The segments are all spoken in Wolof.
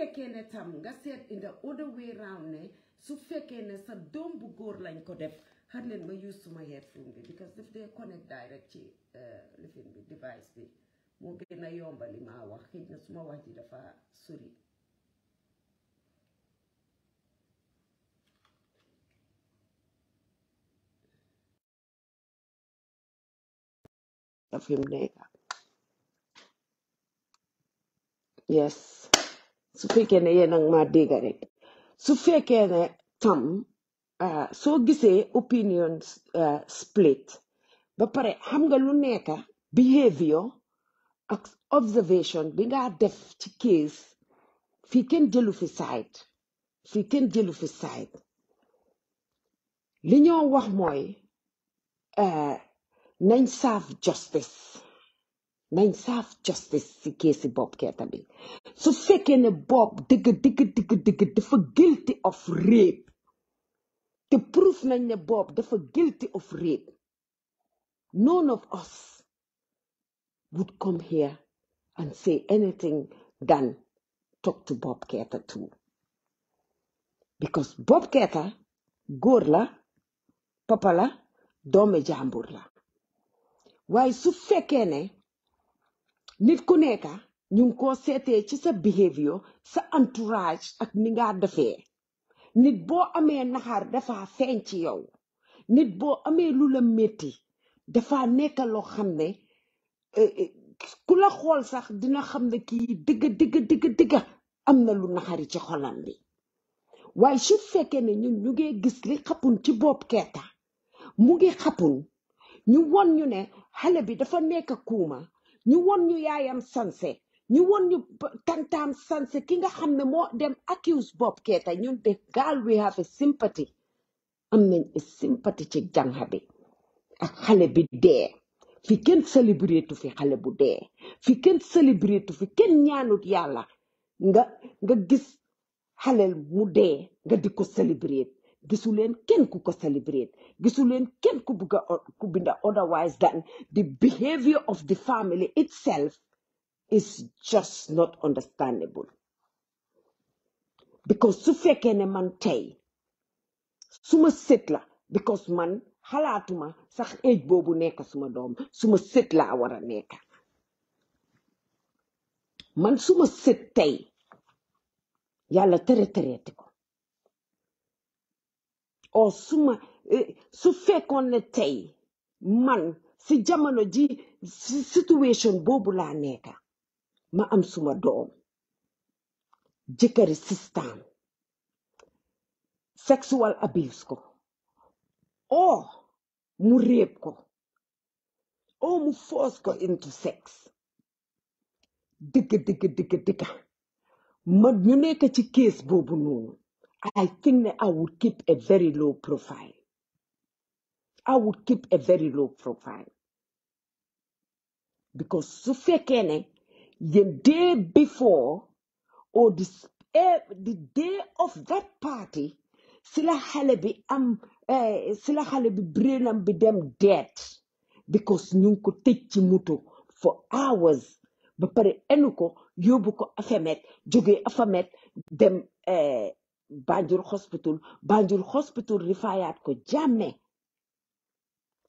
fekkee ne tam nga seet in the other way round ne su fekkee ne sa doom bu góor lañ ko def xar leen ma use suma headphone bi because daf dee connect direct ci lifin bi device bi moo gën a yombali maa wax xëy na suma wax ji dafa sori fi mu nekk yes su fekkee ne yéen ak maa dégg rek su fekkee ne tam soo gisee opinions split ba pare xam nga lu nekk behavior ak observation bi nga def ci case fii kenn jëlu fi side li ñoo wax mooy nañ serve justice ci case Bob Keita bi su fekkee ne Bob dëgg dafa guilty of rape te proof nañ ne Bob dafa guilty of rape none of us would come here and say anything than talk to Bob Keita too because Bob Keita góor la papa la doomi jàmbur la waaye su fekkee ne nit ku nekka ñu ngi ko seetee ci sa behavior sa entourage ak ni nga defee nit boo amee naxar dafa feeñ ci yow nit boo amee lu la metti dafa nekk loo xam ne ku la xool sax dina xam ne kii dëgg am na lu naxari ci xolam bi waaye su fekkee ne ñun ñu ngi gis li xapun ci Bob Keita mu ngi xapun ñu won ñu ne xale bi dafa nekk kuuma ñu won ñu yaayam sanse ñu won ñu tantaam sanse ki nga xam ne moo dem accuse Bob Keita ñun de gaal we have a sympathy am nañ a sympathy ci jànxa bi ak xale bi dee fi kenn célébrétu fi xale bu dee fi kenn célébrétu fi kenn ñaanut yàlla nga gis xale mu dee nga di ko célébrer gisuleen kenn ku ko célébrer gisuleen kenn ku bugga ku binda otherwise than the behavior of the family itself is just not understandable because su fekkee ne man tey suma sët la because man xalaatuma sax age boobu nekk suma doom suma sët laa war a nekk man suma sët tey yàlla tereeti ko o su fekkoon ne tey man si jamono ji si situation boobu laa nekk ma am suma doom jëkkëri system sexual abuse ko o mu rape ko o mu force ko into sex dëgg ma ñu nekk ci case boobu noonu I think that I would keep a very low profile. Because su fekkee ne the day before or the day of that party sila xale bi brainam bi dem dead because ñu ngi ko tëj ci moto for hours ba pare enu ko yóbbu ko Afamet jógee Afamet dem Banjul hospital rifayaat ko Jammeh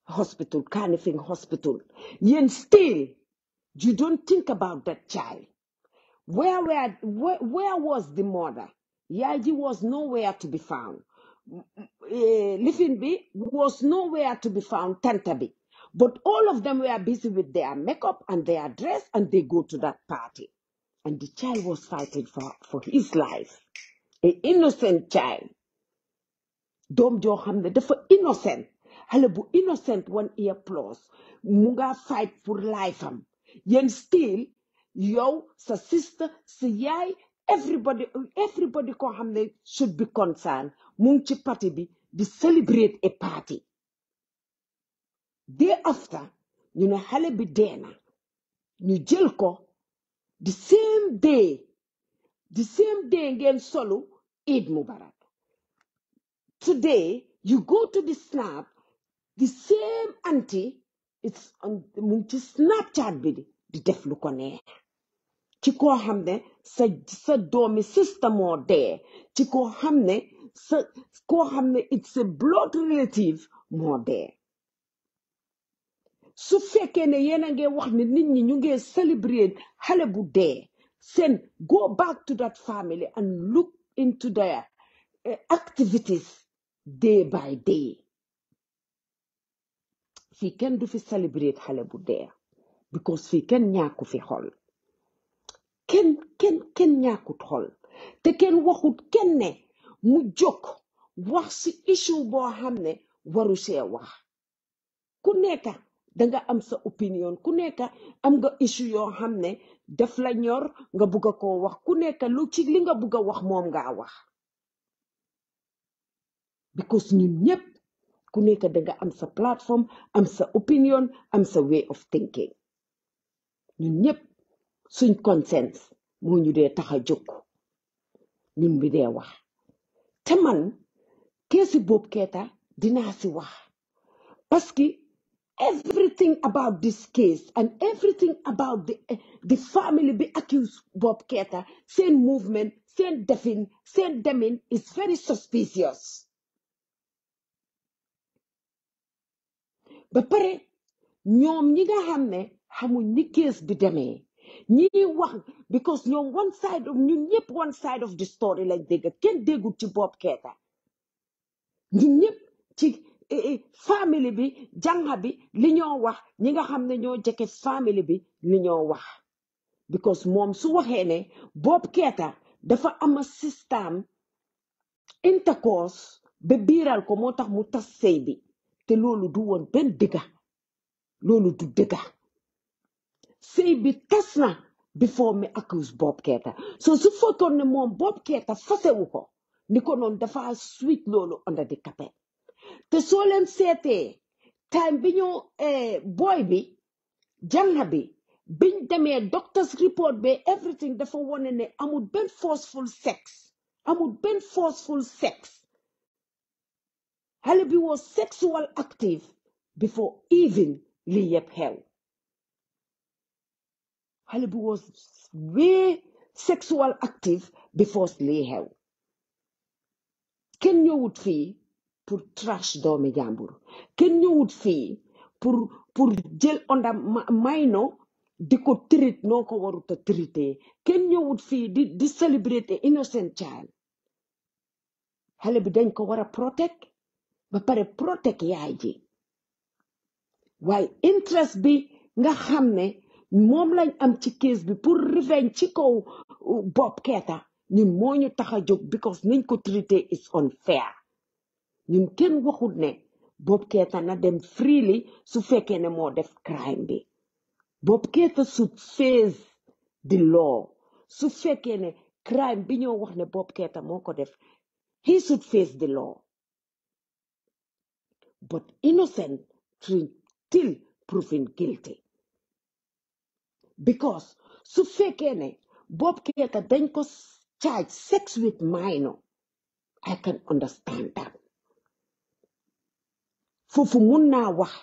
hospital Kanifing hospital yéen still you don't think about that child where was the mother Yaji was nowhere to be found Lifinbi was nowhere to be found Tantabi but all of them were busy with their makeup and their dress and they go to that party and the child was fighting for his life an innocent child doom joo xam ne dafa innocent xale bu innocent 1 year plus mu nga fight for life am yéen still yow sa sister sa yaay everybody ko xam ne should be concerned mu ngi ci party bi di celebrate a party day after ñu ne xale bi deena ñu jël ko the same day ngeen solu Eid Mubarak today you go to the snap the same auntie it's on mu ngi ci Snapchat bi di def lu ko neex ci koo xam ne sa doomi sister moo dee ci koo xam ne koo xam ne it's a blood relative moo dee su fekkee ne yéen a ngi wax ne nit ñi ñu ngi celebrate xale bu dee seen go back to that family and look into their activities day by day fii kenn du fi celebrate xale bu dee because fii kenn ñàkku fi xol kenn ñàkkut xol te kenn waxut kenn ne mu jóg wax si issue boo xam ne waru see wax ku nekk danga am sa opinion ku nekk am nga issue yoo xam ne daf la ñor nga bugg a koo wax ku nekk lu ci li nga bugg a wax moom ngaa wax because ñun ñëpp ku nekk danga am sa plateforme am sa opinion am sa way of thinking ñun ñëpp suñ conscience moo ñu dee tax a jóg ñun bi dee wax te man keesi Bob Keita dinaa si wax parce que everything about this case and everything about the family bi accused Bob Keita seen movement seen defin seen demin is very suspicious ba pare ñoom ñi nga xam ne xamuñ ni case bi demee ñi wax because ñoom one side of ñun ñëpp one side of the story lañ dégg kenn déggul ci Bob Keita ñun ñëpp ci family bi jànga bi li ñoo wax ñi nga xam ne ñoo jege family bi li ñoo wax because moom su waxee ne Bob Keita dafa am système intercourse ba biiral ko moo tax mu tas sëy bi te loolu du woon benn dëgga loolu du dëgga sëy bi tas na before me accuse Bob Keita so su fekkoon ne moom Bob Keita fasewu ko ni ko noonu dafa sweet loolu under the carpet te soo leen seetee time bi ñu boy bi jànga bi biñ demee doctor's report be everything dafa wone ne amul benn forceful sex xale bi was sexual active before even lii yëpp xew xale bi was way sexual active before lii xew kenn ñëwut fii pour trash doomi jàmbur kenn ñëwut fii pour jël onda mayno di ko treat noo ko warut a traité kenn ñëwut fii di celebrate innocent child xale bi dañ ko war a protect ba pare protect yaay ji waaye interest bi nga xam ne moom lañ am ci case bi pour revenge ci kaw Bob Keita ñun moo ñu tax a jóg because nañ ko traité is unfair ñun kenn waxut ne Bob Keita na dem freely su fekkee ne moo def crime bi Bob Keita should face the law su fekkee ne crime bi ñoo wax ne Bob Keita moo ko def he should face the law but innocent till proven guilty because su fekkee ne Bob Keita dañ ko charge sex with minor I can understand that foofu mun naa wax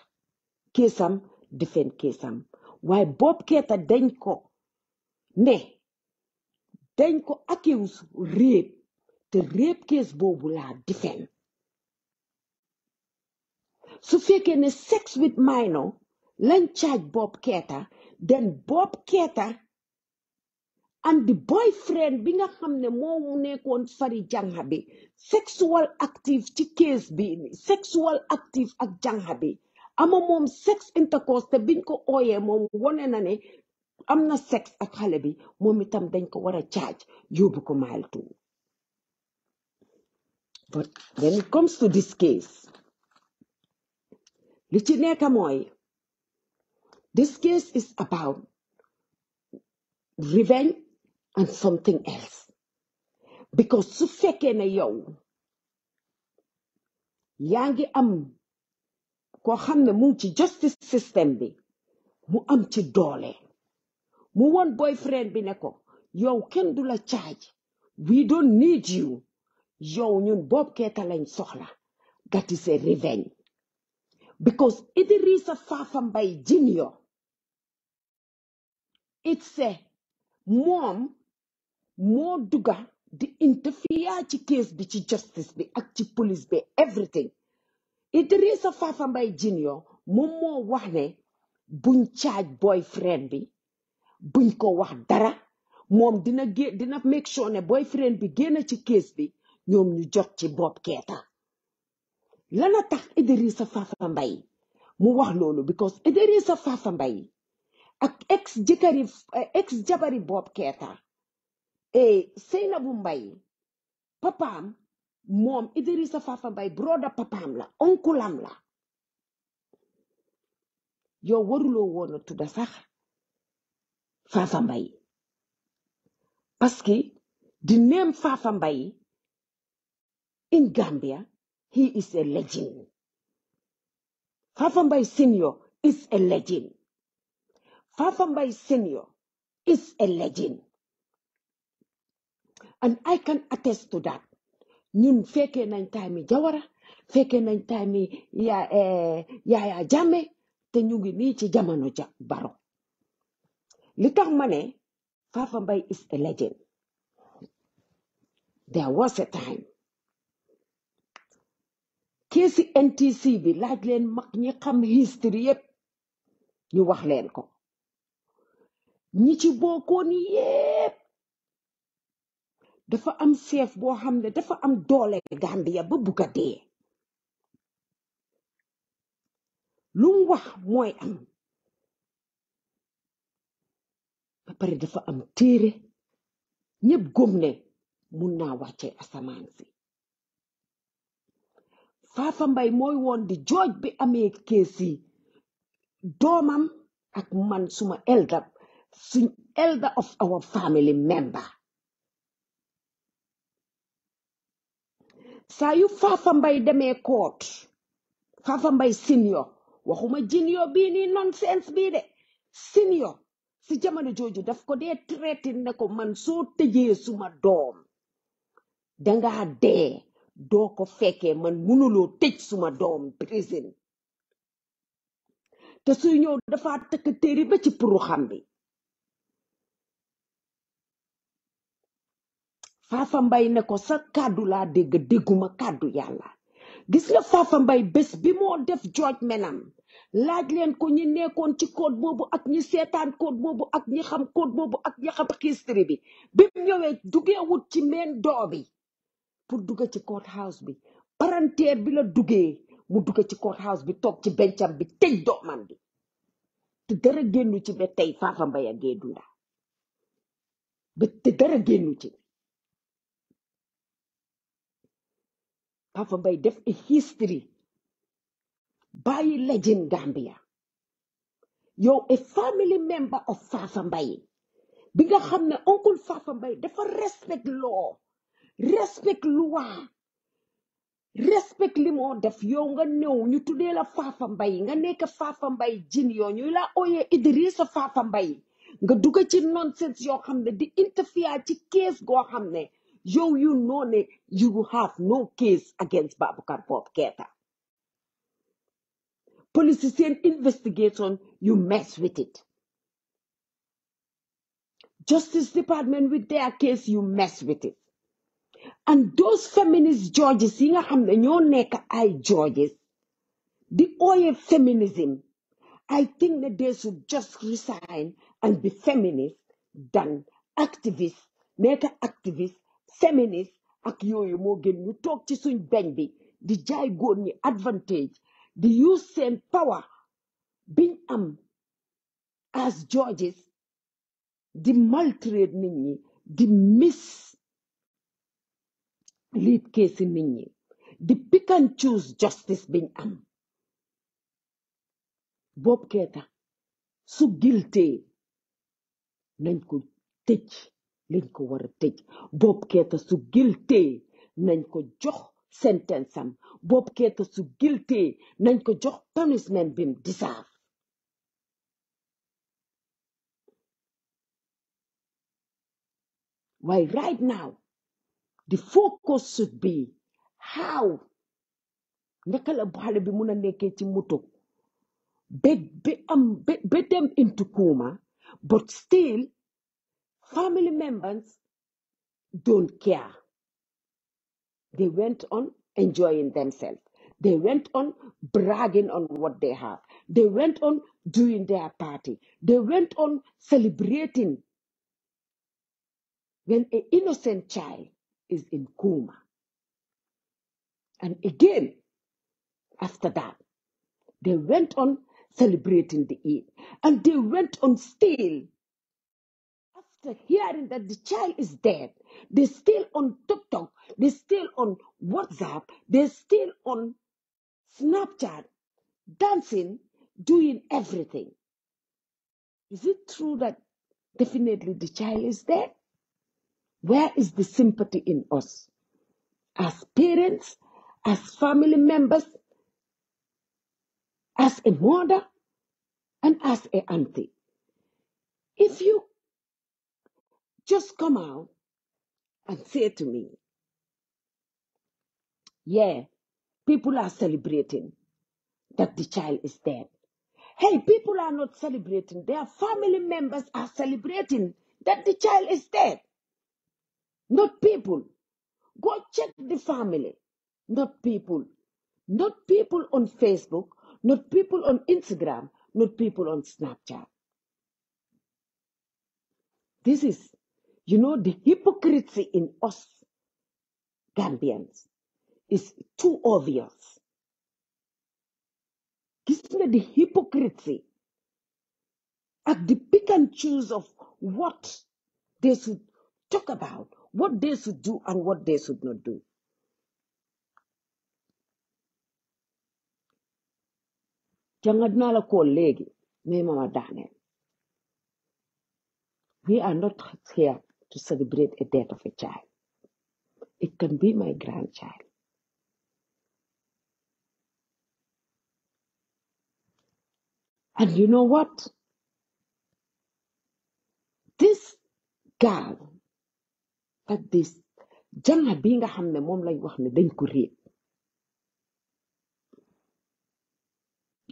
keesam defend keesam waaye Bob Keita dañ ko accuse rape te rape case boobu laa defend su fekkee ne sex with minor lañ charge Bob Keita then Bob Keita and the boyfriend bi nga xam ne moo nekkoon fari jànga bi sexual active ci case bi sexual active ak jànga bi ama moom sex intercourse te biñ ko ooyee moom wone na ne am na sex ak xale bi moom itam dañ ko war a charge yóbbu ko mile 2 but when it comes to this case li ci nekk mooy this case is about revenge and something else because su fekkee ne yow yaa ngi am koo xam ne mu ngi ci justice system bi mu am ci doole mu won boyfriend bi ne ko yow kenn du la charge we don't need you yow ñun Bob Keita lañ soxla that is a revenge because Idrissa Fafa Mbye Junior it's a moom moo dugga di interfere ci case bi ci justice bi ak ci police bi everything Idrissa Fafa Mbye Junior moom moo wax ne buñ charge boyfriend bi buñ ko wax dara moom dina make sure ne boyfriend bi génn ci case bi ñoom ñu jot ci Bob Keita lana tax Idrissa Fafa Mbye mu wax loolu because Idrissa Fafa Mbye ak ex jabari Bob Keita Seynabou Mbye papaam moom Idrissa Fafa Mbye broda papaam la onkulam la yow waruloo woon a tudda sax Fafa Mbye parce que the name Fafa Mbye in Gambia he is a legend. Fafa Mbye Senior is a legend. Fafa Mbye Senior is a legend. And I can attest to that. ñun fekkee nañ time Jawara fekkee nañ time Yaya Jammeh te ñu ngi nii ci jamono Barrow li tax ma ne Fafa Mbye is a legend. There was a time keesi NTC bi laaj leen mag ñi xam history yépp ñu wax leen ko ñi ci bokkoon yépp dafa am chef boo xam ne dafa am doole Gambia ba bugga dee lu mu wax mooy am ba pare dafa am téere ñépp gëm ne mun naa wàcce asamaan si Fafa Mbye mooy woon di jooj bi amee keesi doomam ak man suma elder of our family member saa yu Fafa Mbye demee court Fafa Mbye Senior waxuma junior bii nii nonsense bii de senior si jamono jooju daf ko dee traité ne ko man soo tëjee suma doom dangaa dee doo ko fekkee man munuloo tëj suma doom prison te suy ñëw dafa tëkk téeri ba ci puru xam bi Fafa Mbye ne ko sa kàddu laa dégguma kàddu yàlla gis nga Fafa Mbye bés bi moo def George menam laaj leen ko ñi nekkoon ci code boobu ak ñi seetaan code boobu ak ñi xam code boobu ak ñi xam history bi bi mu ñëwee duggee wut ci main door bi pour dugga ci court house bi palanteer bi la duggee mu dugga ci court house bi toog ci bencam bi tëj doomam bi te dara génnu ci ba tey Fafa Mbye a gee dunda ba te dara génnu ci Fafa Mbye def a history bàyyi legend Gambia yow a family member of Fafa Mbye bi nga xam ne oncle Fafa Mbye dafa respect law respect loi respect li moo def yow nga ñëw ñu tuddee la Fafa Mbye nga nekk Fafa Mbye Junior ñu la ooyee Idrissa Fafa Mbye nga dugg ci nonsense yoo xam ne di interfere ci case goo xam ne yow you know ne you have no case against Baboucarr Bob Keita police seen investigation you mess with it Justice Department with their case you mess with it and those feminist judges yi nga xam ne ñoo nekk ay judges di ooye feminism I think that they should just resign and be feminist than activist nekk activist feminist ak yooyu moo gën ñu toog ci suñ beñ bi di jaay góor ñi advantage di use seen power biñ am as judges di maltraite nit ñi di lead case nit ñi di pick and choose justice biñ am Bob Keita su guilty nañ ko tëj liñ ko war a tëj Bob Keita su guilty nañ ko jox sentence am Bob Keita su guilty nañ ko jox punishment bim deserve waaye right now the focus should be how naka la xale bi mun a nekkee ci moto ba dem into coma but still family members don't care. They went on enjoying themselves. They went on bragging on what they have. They went on doing their party. They went on celebrating when an innocent child is in coma. And again, after that, they went on celebrating the Eid. And they went on still, after hearing that the child is dead, they're still on TikTok, they're still on WhatsApp, they're still on Snapchat, dancing, doing everything. Is it true that definitely the child is dead? Where is the sympathy in us? As parents, as family members, as a mother, and as an auntie. If you just come out and say to me, yeah, people are celebrating that the child is dead. Hey, people are not celebrating. Their family members are celebrating that the child is dead. Not people. Go check the family. Not people. Not people on Facebook. Not people on Instagram. Not people on Snapchat. This is, the hypocrisy in us Gambians is too obvious. The hypocrisy at the pick and choose of what they should talk about, what they should do and what they should not do. We are not here to celebrate a death of a child. It can be my grandchild. And you know what? This girl, that this janga bi nga xam ne moom lañ wax ne dañ ko réeb.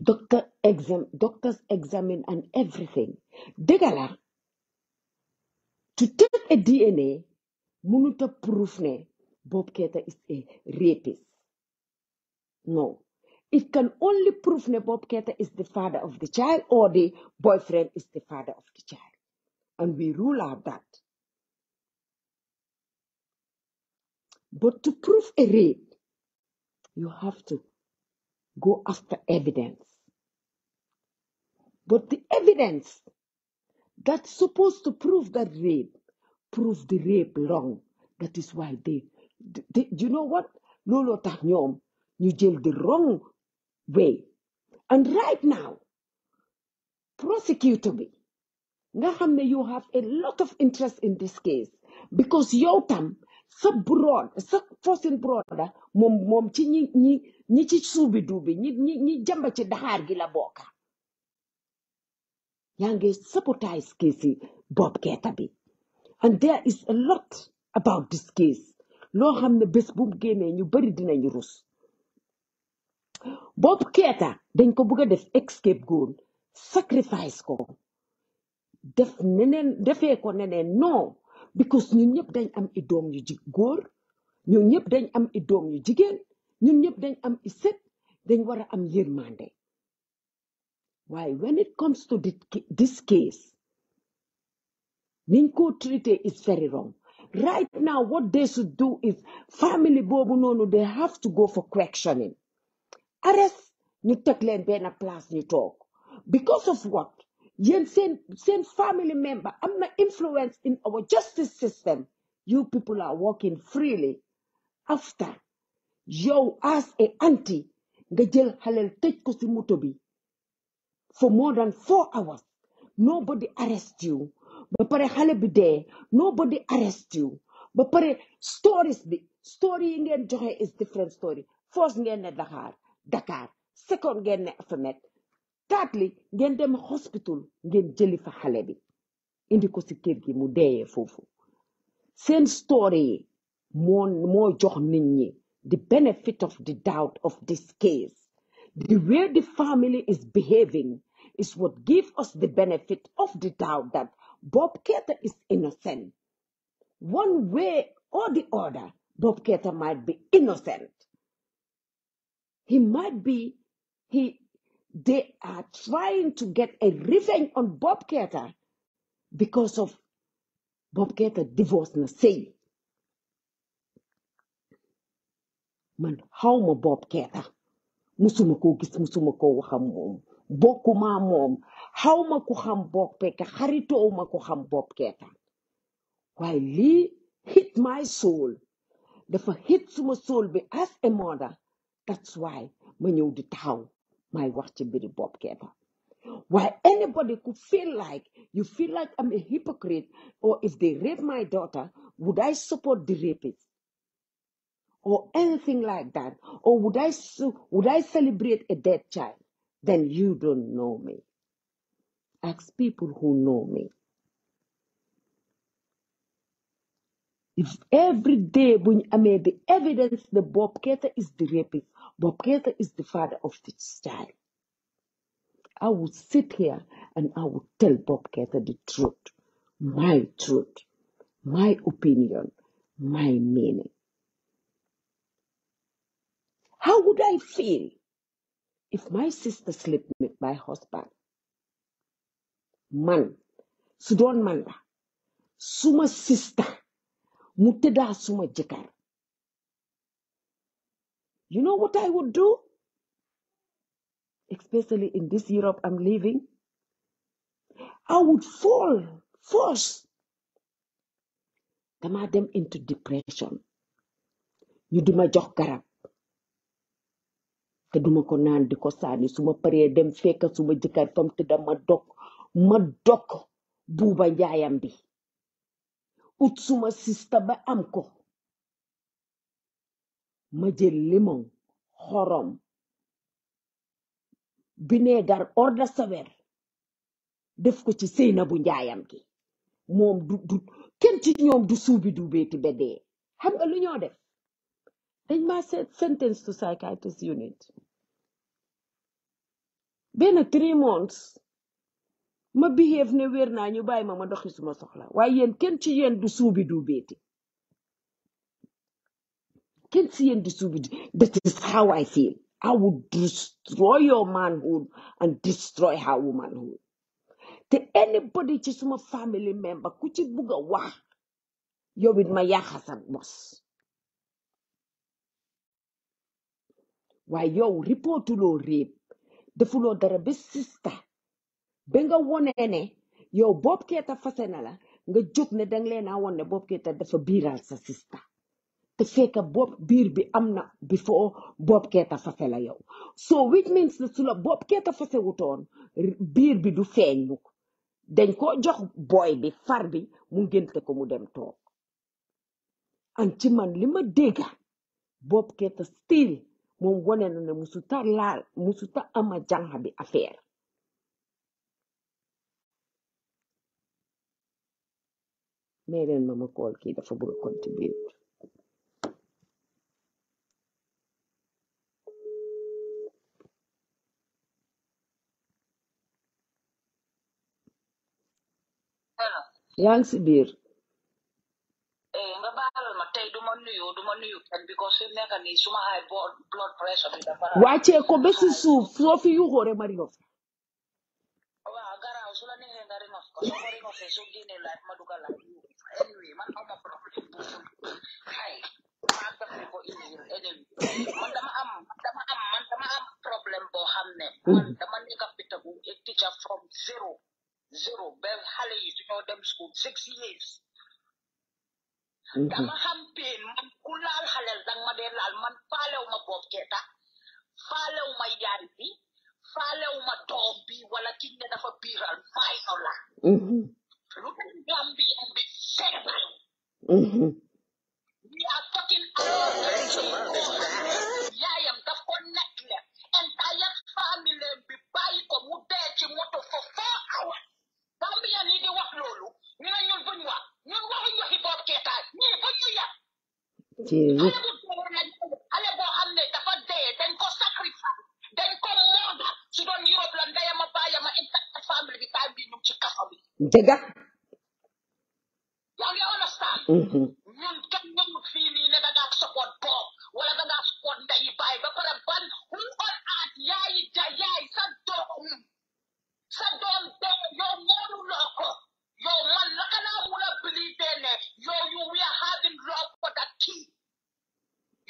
Doctors examine and everything. Degala, to take a DNA, munuta proof ne Bob Keita is a rapist. No. It can only prove ne Bob Keita is the father of the child or the boyfriend is the father of the child. And we rule out that. But to prove a rape, you have to go after evidence. But the evidence that's supposed to prove that rape, prove the rape wrong. That is why they you know what? Lolo tax ñoom ñu jël the wrong way. And right now, prosecutor bi nga xam ne you have a lot of interest in this case because yow tam sa forcing brother moom ci ñi ci suubi duubi ñi jamba ci daxaar gi la bokka yaa ngi sabotage case Bob Keita bi. And there is a lot about this case. Loo xam ne bés bu mu génnee ñu bari dinañu rus. Bob Keita dañ ko bëgg a def escape goal sacrifice ko defee ko neneen non because ñun ñëpp dañ am i doom yu góor ñun ñëpp dañ am i doom yu jigéen ñun ñëpp dañ am i sët dañ war a am yërmande waaye when it comes to this case niñ ko treaté is very wrong. Right now what they should do is family boobu noonu they have to go for questioning. Arrest ñu teg leen benn place ñu toog because of what? Yéen seen family member am na influence in our justice system. You people are walking freely after yow as a auntie nga jël xaleel tëj ko ci moto bi for more than 4 hours. Nobody arrest you. Ba pare xale bi dee nobody arrest you. Ba pare story yi ngeen joxe is different story. First ngeen ne Dakar second ngeen ne Afamet thirdly ngeen dem hospital ngeen jëli fa xale bi indi ko ci kër gi mu deeyee foofu. Seen story yi moo jox nit ñi the benefit of the doubt of this case. The way the family is behaving is what gives us the benefit of the doubt that Bob Keita is innocent. One way or the other, Bob Keita might be innocent. He might be, they are trying to get a revenge on Bob Keita because of Bob Keita divorce na sëy. Man xawma Bob Keita musuma ko gis musuma ko wax ak moom bokkuma moom xawma ku xam Bob Keita xaritoowuma ku xam Bob Keita waaye lii hit my soul dafa hit suma soul bi as a mother. That's why ma ñëw di taxaw may wax ci mbiri Bob Keita. Why anybody could feel like you feel like I'm a hypocrite, or if they rape my daughter, would I support the rapist or anything like that, or would I celebrate a dead child? Then you don't know me. Ask people who know me. If every day when I made the evidence that Bob Keita is the rapist, Bob Keita is the father of this child, I would sit here and I would tell Bob Keita the truth, my opinion, my meaning. How would I feel if my sister slept with my husband? Man, su doon man la, suma sister mu tëddaa suma jëkkër. You know what I would do? Especially in this Europe I'm living. I would fall first. Dama dem into depression. ñu dima jox garab te duma ko naan di ko saani suma paree dem fekk suma jëkkër fam tëdda ma dog buuba njaayam bi ut suma sista ba am ko ma jël limon xorom bineegar orda sawer def ko ci seyna bu njaayam gi moom du kenn ci ñoom du suubi du beeti ba dee xam nga lu ñoo def dañ ma sentence to psychiatrist unit benn 3 months ma behave ne wér naa ñu bàyyi ma doxi suma soxla waaye yéen kenn ci yéen du suubi du beeti kenn ci yéen du suubi du. That is how I feel. I would destroy your manhood and destroy her womanhood. Te anybody ci suma family member ku ci bugg a wax yow it ma yaaxa sa bos waaye yow reportuloo rape defuloo dara ba sista ba nga wone ne yow Bob Keita fase na la nga jóg ne danga leen a won ne Bob Keita dafa biiral sa sista te fekk biir bi am na before Bob Keita fase la yow so which means ne su la Bob Keita fase wutoon biir bi du feeñ mukk dañ ko jox boy bi far bi mu ngénte ko mu dem toog an ci man li ma dégga Bob Keita still moom wone na ne musuta ama janxa bi affaire mais leen ma kool kii dafa bëgg a contribuer yaa ngi si biir nga baal ma tey duma nuyu kenn because fi mu nekk nii suma high blood pressure bi dafa wàccee ko ba si suuf soo fi yuuxoo rek ma rinof waaw garaaw su la neexee nga rinof ko soo ko rinofee soo génnee laaj ma dugal laaj anyway man awma problème bu xay maa def ko injil anyway man dama am problème boo xam ne man dama nekk pitagu a teacher from zero ba xale yi su ñoo dem school 6 years dama xam peen man ku laal xalel dang ma dee laal man faalew ma Bob Keita faalew ma yaay bi faalew ma doom bi wala ki ne dafa biiral fayno la lu tax Gambien bi seetal we are talking yaayam daf ko nekk le entire famille bi bàyyi ko mu dee ci moto for 4 hours Gambien yi di wax loolu ñu ne ñun buñ wax ñun waxuñ waxi Bob Keita ñii buñ ñu yàq xale boo xam ne dafa dee dañ ko sacrifice dañ ko murder su doon Europe la ndeyama baayama intact famille bi time bi ñu ci kaso bi dëgga yaa ngi understand ñun kenn ñëwut fii nii ne da ngaa support Bob wala da ngaa support ndeyi baay ba pare ban who on earth yaay sa doom dee yow mooluloo ko yow man naka laa mun a believe ne yow you we are having love for that kid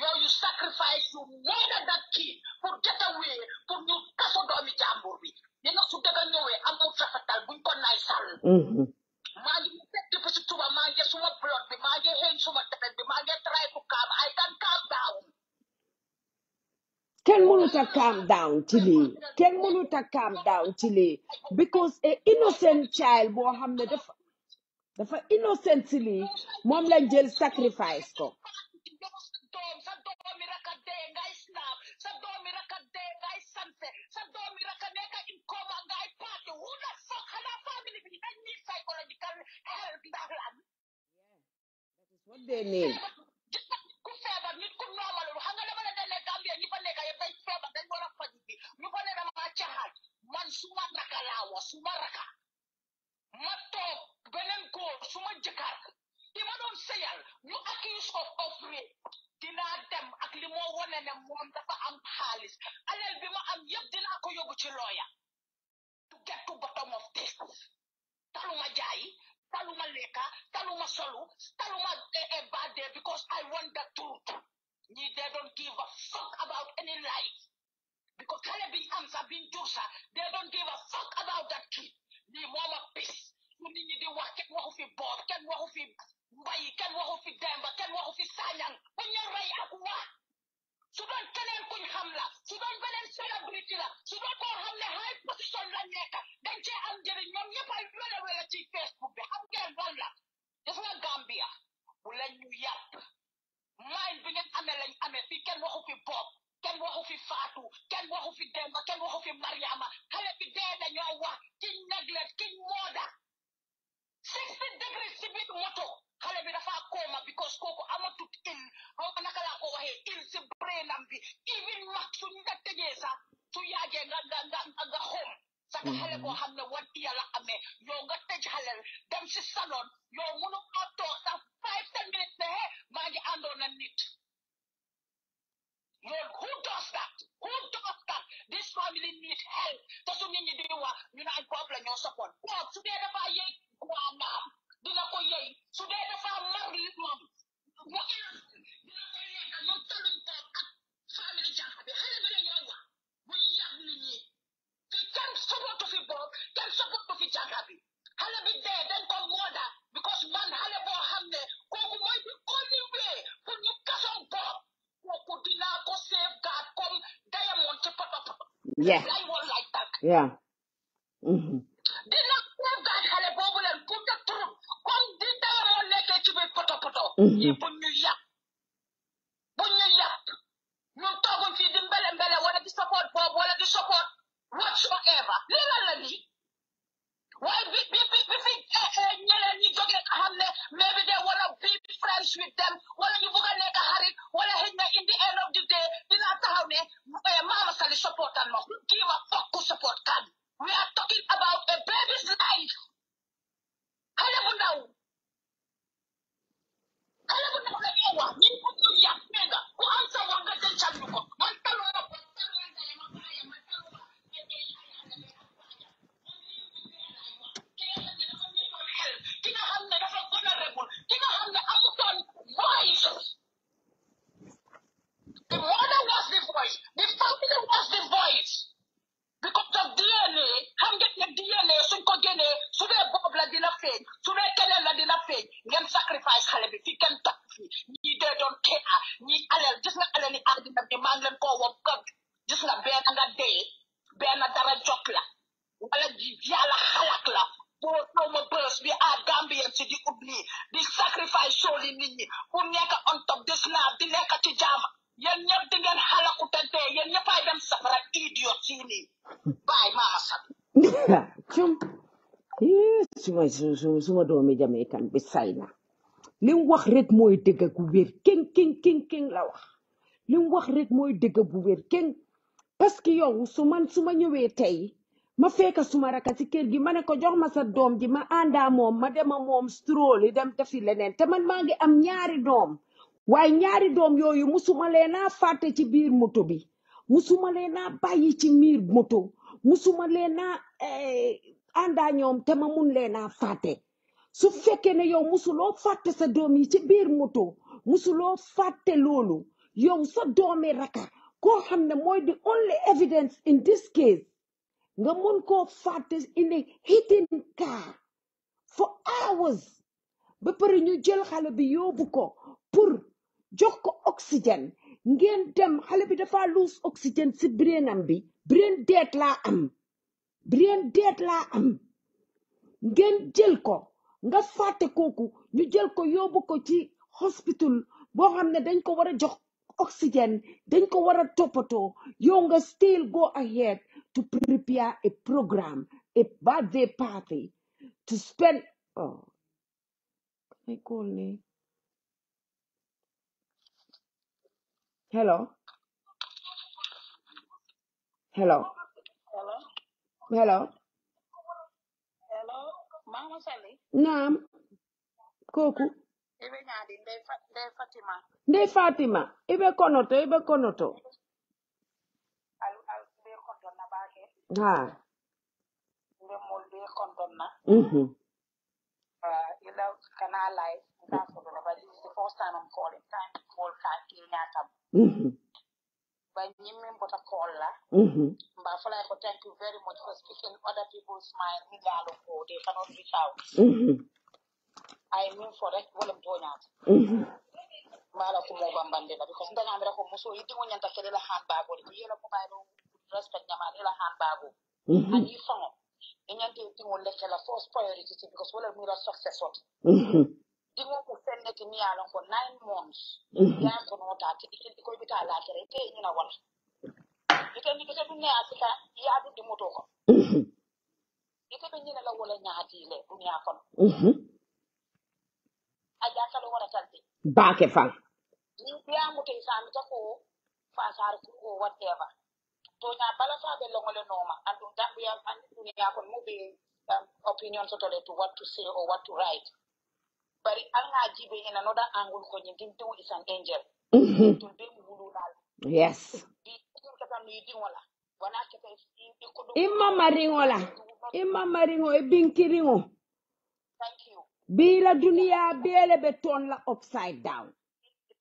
yow you sacrifice you murder that kid pour get away pour ñu kaso doomi jàmbur bi ñu nga su dëgg ñëwee amul rafetal buñ ko nay sàll maa ngi fekk ba si tuba maa ngi suma blood bi maa ngi xëy suma deret bi maa ngi try to calm I can calm down kenn mënut a calm down ci lii kenn mënut a calm down ci lii because a innocent child boo xam ne dafa innocent ci lii moom lañ jël sacrifice ko sa doomi raka dee ngay snap sa doomi raka dee ngay sanse sa doomi raka nekk in coma ngay party who the fuck xanaa family bi dañ need psychological help ndax lan what they need ku feebar nit ku normal xam nga dama la ne Gambia ñi fa nekk yëpp dañ feebar dañ war a faj bi ñu fa ne dama caxaat man suma raka laa wa suma raka ma toog beneen góor suma jëkkër di ma doon sëyal ñu accuse of rape dinaa dem ak li moo wone ne moom dafa am xaalis alal bi ma am yëpp dinaa ko yóbbu ci looya to get to bottom of this taluma jaayi taluma lekka taluma solu taluma birthday because I want the truth ñi they don't give a fuck about any life because xale biñ am sax biñ jur sax they don't give a fuck about that kid lii mooma pis su nit ñi di wax kenn waxu fi Bob kenn waxu fi Mbaye kenn waxu fi Demba kenn waxu fi Sanyang bu ñu rey ak wax su doon keneen kuñ xam la su doon beneen célébrité la su doon koo xam ne high position la nekk dañ cee am njëriñ ñoom ñëpp ay wele ci Facebook bi xam ngeen lan la gis nga Gambia bu leen ñu yàpp mind bi ngeen amee lañ amee fii kenn waxu fi Bob kenn waxu fi Fatou kenn waxu fi Demba kenn waxu fi Mariama xale bi dee dañoo wax kiñ neglect kiñ mooda 60 degrees ci biir moto xale bi dafa kooma because kooku amatut il xaw ma naka laa ko waxee il si brainam bi even mag suñ nga tëjee sax su yaagee nga xom sax nga xale boo xam ne wan yàlla amee yow nga tëj xale dem si salon yow mënu koo toog sax 5-10 minutes ne maa ngi àndoon na nit yow who does that this family need help te su nit ñi di wax ñu naan Bob la ñoo support Bob su dee dafa yëy waa naam dina ko yëy su dee dafa mar li moom mu dina ko lekk ñoom taluñ Bob ak family jànq bi xale bi la ñooy wax bu ñu yàq nit ñi fi kenn support fi Bob kenn support fi jànq bi xale bi dee dañ ko mooda because man xale boo xam ne kooku mooy di only way pour ñu kasoon Bob kooku dinaa ko safeguard comme diamond ci poto yeah lay woon lay tàgg yeah dina safeguard xale boobu leen pour de trop comme di diamond nekkee ci biir poto ñi buñ ñu yàq ñun tooguñ fii di mbele wala di support Bob wala di support whatsoever lii lan la nii waaye bi fi ñeneen ñi jógee xam ne maybe they wanna be friends with them wala ñu bëgg a nekk xarit wala xëy na in the end of the day dinaa taxaw ne Mama Sali supportan ma give a fuck ku support kan we are talking about a baby's life xale bu ndaw la ñuy wax ñi ko ñu yàq nga ku am sa wax nga dencal ñu ko man taluma ko ki nga xam ne dafa vulnerable ki nga xam ne amutoon voice the mother was the voice the family was the voice because of DNA xam ngeen ne DNA suñ ko génnee su dee Bob la dina feeñ su dee keneen la dina feeñ ngeen sacrifice xale bi fi kenn takk fi ñii dee doon tea ñii alal gis nga alal ni àddina bi maa ngi leen koo woo gis nga benn nga dee benn dara jot la wala yàlla xalak la boo taw ma bës bi à Gambien si di ut nii di sacrifice sooli nit ñi pour nekk on top di snap di nekk ci jaama yéen ñëpp di ngeen xalaku tante yéen ñëppay dem safara idiot si nii bàyyi Mama Sali cum suma doomi Jamaican bi say na li mu wax rek mooy dëgg gu wér king la wax li mu wax rek mooy dëgg bu wér king parce que yow su ma ñëwee tey ma fekk suma raka ci kër gi ma ne ko jox ma sa doom ji ma àndaa moom ma dema moom stroll yi dem defi leneen te man maa ngi am ñaari doom waaye ñaari doom yooyu musuma leena fàtte ci biir moto bi musuma leena bàyyi ci miir moto musuma leena àndaa ñoom te ma mun leena fàtte su fekkee ne yow musuloo fàtte sa doom yi ci biir moto musuloo fàtte loolu yow sa doomi raka koo xam ne mooy the only evidence in this case nga mun koo fàtte in a hidden car for hours ba pare ñu jël xale bi yóbbu ko pour jox ko oxygène ngeen dem xale bi dafa lose oxygène si brainam bi brain dead laa am ngeen jël ko nga fàtte kooku ñu jël ko yóbbu ko ci hospital boo xam ne dañ ko war a jox oxygène dañ ko war a toppatoo yow nga still go ahead to prepare a program, a birthday party, to spend. Oh, can I call me? Hello? Hello? Hello? Hello? Hello? Mama Sally? Naam. Koku? Ibe ñaadi Ndey Fatima. Ndey Fatima. Ibe konoto. Al be konton na baake. Ha. Mbe mol be konton na. You know, can I lie? That's what but this is the first time I'm calling. Time to call Kaki. But you remember to call la. But for like, thank you very much for speaking other people's mind. They cannot reach out. I mean for that volume to mala ko mo bambande la because ndanga amira ko muso yidi mo nyanta kede la handbag wala ko yela ko bayno respect nyama ni la handbag and you fongo enyante yidi mo le la first priority because wala mira success ot di mo ko fenne ti mi alon ko 9 months ya ko no ta ti ko bita la kere te ni na wala ite ni kete dunya atika ya di moto ko ite be ni la wala nyaati le dunya kon aja ka lo wala tanti Back fan. ya mutai sami ta ko fasar ko whatever to nya bala fa be longole noma and that we are and dunia kon mo be opinion to what to say or what to write but anga jibe in another angle ko nyi dintu is an angel to be mulunal Yes. Imma maringo e binkiringo. Thank you. Bila dunia bele beton la upside down.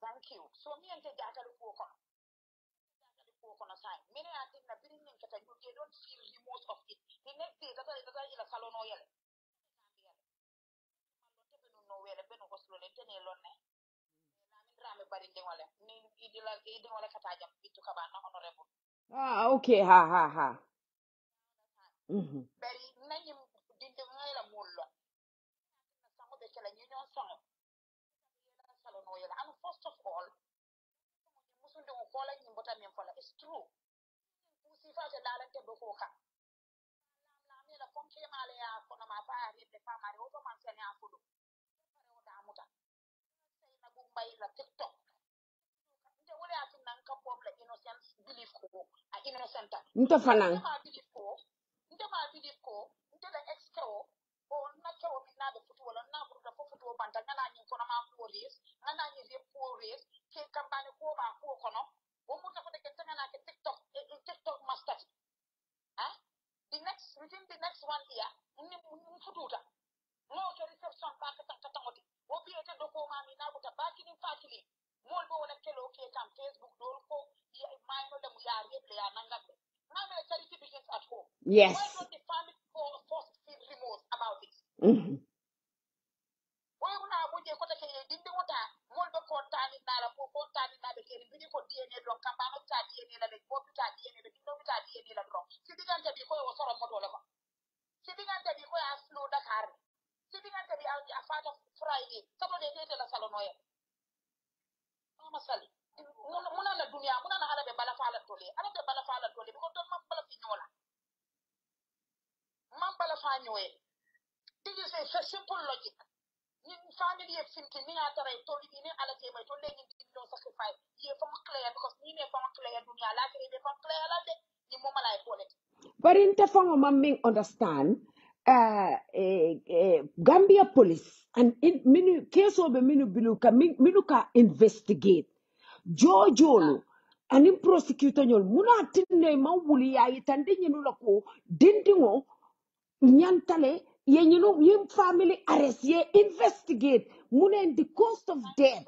Thank you. So me and the jakalu ko kono. Many I think na birin nin kata they don't feel remorse of it. The next day that ila salon oil. No wele beno ko slo le tene lonne. Na mi drame bari ndengole. Ni idila kata jam bitu ka ba na honorable. Ah, okay, ha. Bari nanyim dinde ngala mullo. Sango be kala ñoo songo. Salon oil. And first of all, musunde ko kola nyimbota mi fola it's true. Sifate dalante do ko ka. La fonke male ya kono ma fa ri de fa mari o to man sene afudu pare o da muta sey na bu mbay la TikTok nte wala atin nan ka problem innocence belief ko a innocent nte fanan nte ma belief ko nte da exco o na ko mi na de futu wala na buru da futu banta ngana nyin kono ma police ngana nyi de police ke kambane ko ba ko kono o muta ko de ke ngana ke TikTok master within the next 1 year, fututa. No reception back at Tatangoti. Obi at the Mami now with a back in factory. More than a kilo cake on Facebook, Dolco, minor than we are really another. Now the charity begins at home. Yes. Why don't the family force feel remorse about this? Why would you put a didn't want that? More the Contani Nala, Contani Nala, getting for DNA, don't come back to DNA, the Bobita DNA, the Novita DNA, the wrong. Sitting under before was sort of model. Sitting under the way I flew the car. Sitting under the Father Friday. Some of the data la salonoya. Mama Sally. Muna la dunia, muna na hada be balafala tole. Ala be balafala tole because don't mambala finyola. Mambala fanyoe. This is a simple logic. Ni family of simple ni atara tole ni ala tema tole ni no sacrifice. Ye from clear because ni ne from clear dunia la ke be from clear la de ni mama la ipole. But in Tafanga Maming understand Gambia police and in minu case of a minuka investigate Jojolo and in prosecutor nyol muna tinne ma wuli ya itande nyinu lako dindingo nyantale ye nyinu yim family arrest ye investigate muna in the cost of death.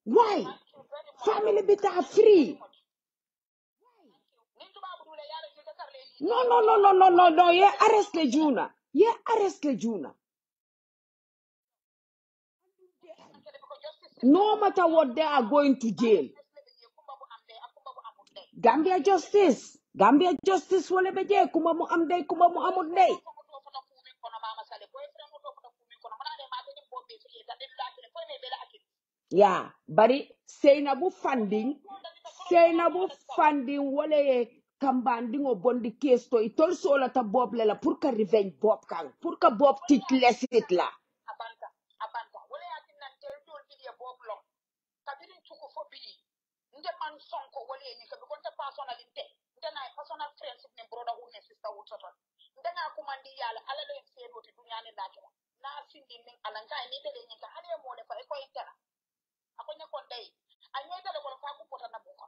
Why? Family bita free. No. Yeah, arrest le Juna. Yeah, arrest le Juna. No matter what, they are going to jail. Gambia justice. Gambia justice wale beje kuma mu amde kuma mu amudne. Yeah, bari Seinabu funding wale kambanding o bondi case to itol sola ta bob lela pour ka revenge bob kan pour ka bob tit lesit la. Abanta wala ya tin nan tel dol bi bob lo kabiri tuko fo bi nde man sonko wala ni ko ko ta personal inte nde na personal friendship ne brother hu ne sister hu toton nde na ko mandi yala ala le sedo ti dunya ne dakira na sindi min alanga ni de ni ka ale mo le fa e ko itara akonya ko ndey anya dale ko fa ko pota na buka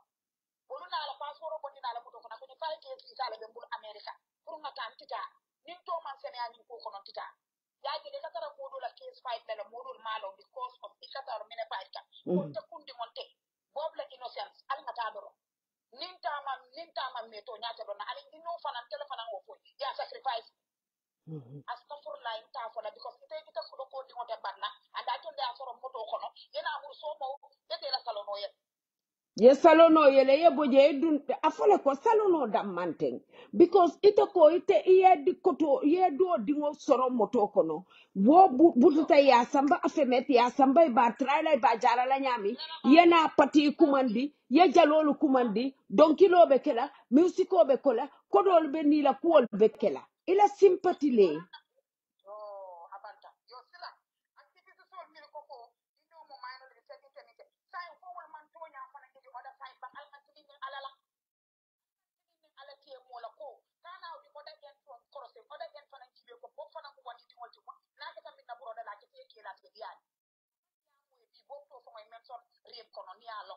bolu na la passeport ko ni na la moto ko na ko ni fa ke ti sala be mbul america pour nga tan tita nin to man sene ani ko ko non tita yaji de katara modu la case fight la modu malo because of ikata mine fight ka ko te kundi monte bob la innocence al ngata doro ninta man me to nyata do na ali dino fanan telephone ngo fo ya sacrifice astaghfirullah inta fola because ite bita ko ko di ngote banna anda to da soro moto kono ena mur so mo ete la salono ye Yes, salono yele ye boje dun afole ko salono dam manteng because ite ko ite iye di koto iye do dingo soro moto kono wo bututa ya samba afemet ya samba ba trala ba jarala nyami yena pati kumandi ye jalolu kumandi donkilo be kela musiko be kola kodol be ni la kuol be kela ila sympathy le abanta yo sila activity so mi ko ko ino mo mayno de tete tete sai ko wol man to nya fana ke oda sai ba al activity ni alala ala tie mo la ko kana o di oda gen to korose oda gen fana jibe ko bo fana ko wandi di wolti ko na ka min na broda la ke ke la ke diani mo e bi bo to so may mention rep kono ni alo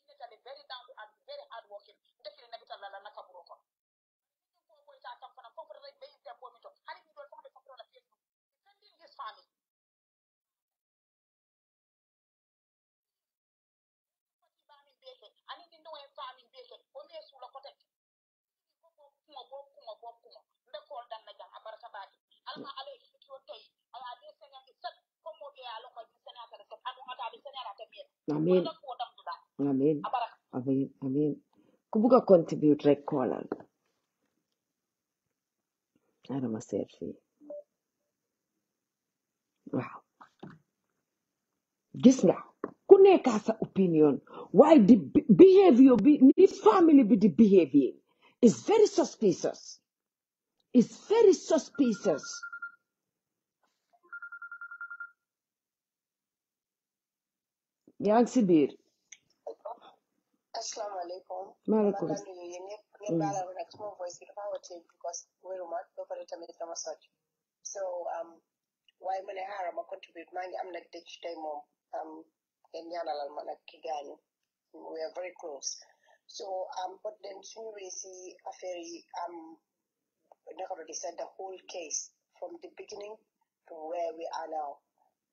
ine tale very down to and very hard working ndefile na bitala la na kaburo ko ko ta kam fana ko rek be yite bo mi to hani mi do ko be ko la facebook defending his family ani dindo en famille beke o me sula ko tek ko nde ko dan na jang abaraka baati alma ale fitio tay ala de senga ki sat ko mo be ala ko di senga ka sat adu ata de senga ta mi amen ko dam duda amen abaraka amen ku buga contribute rek kolal ana ma seet fii waaw gis nga ku nekk sa opinion why the behavior be ni family be the behavior is very suspicious. It's very suspicious. yaa ngi si biir Assalamu alaikum. maaleykum Voice because we're much so why when I contribute I'm like ditch time we are very close. So but then soon we see a very already said the whole case from the beginning to where we are now.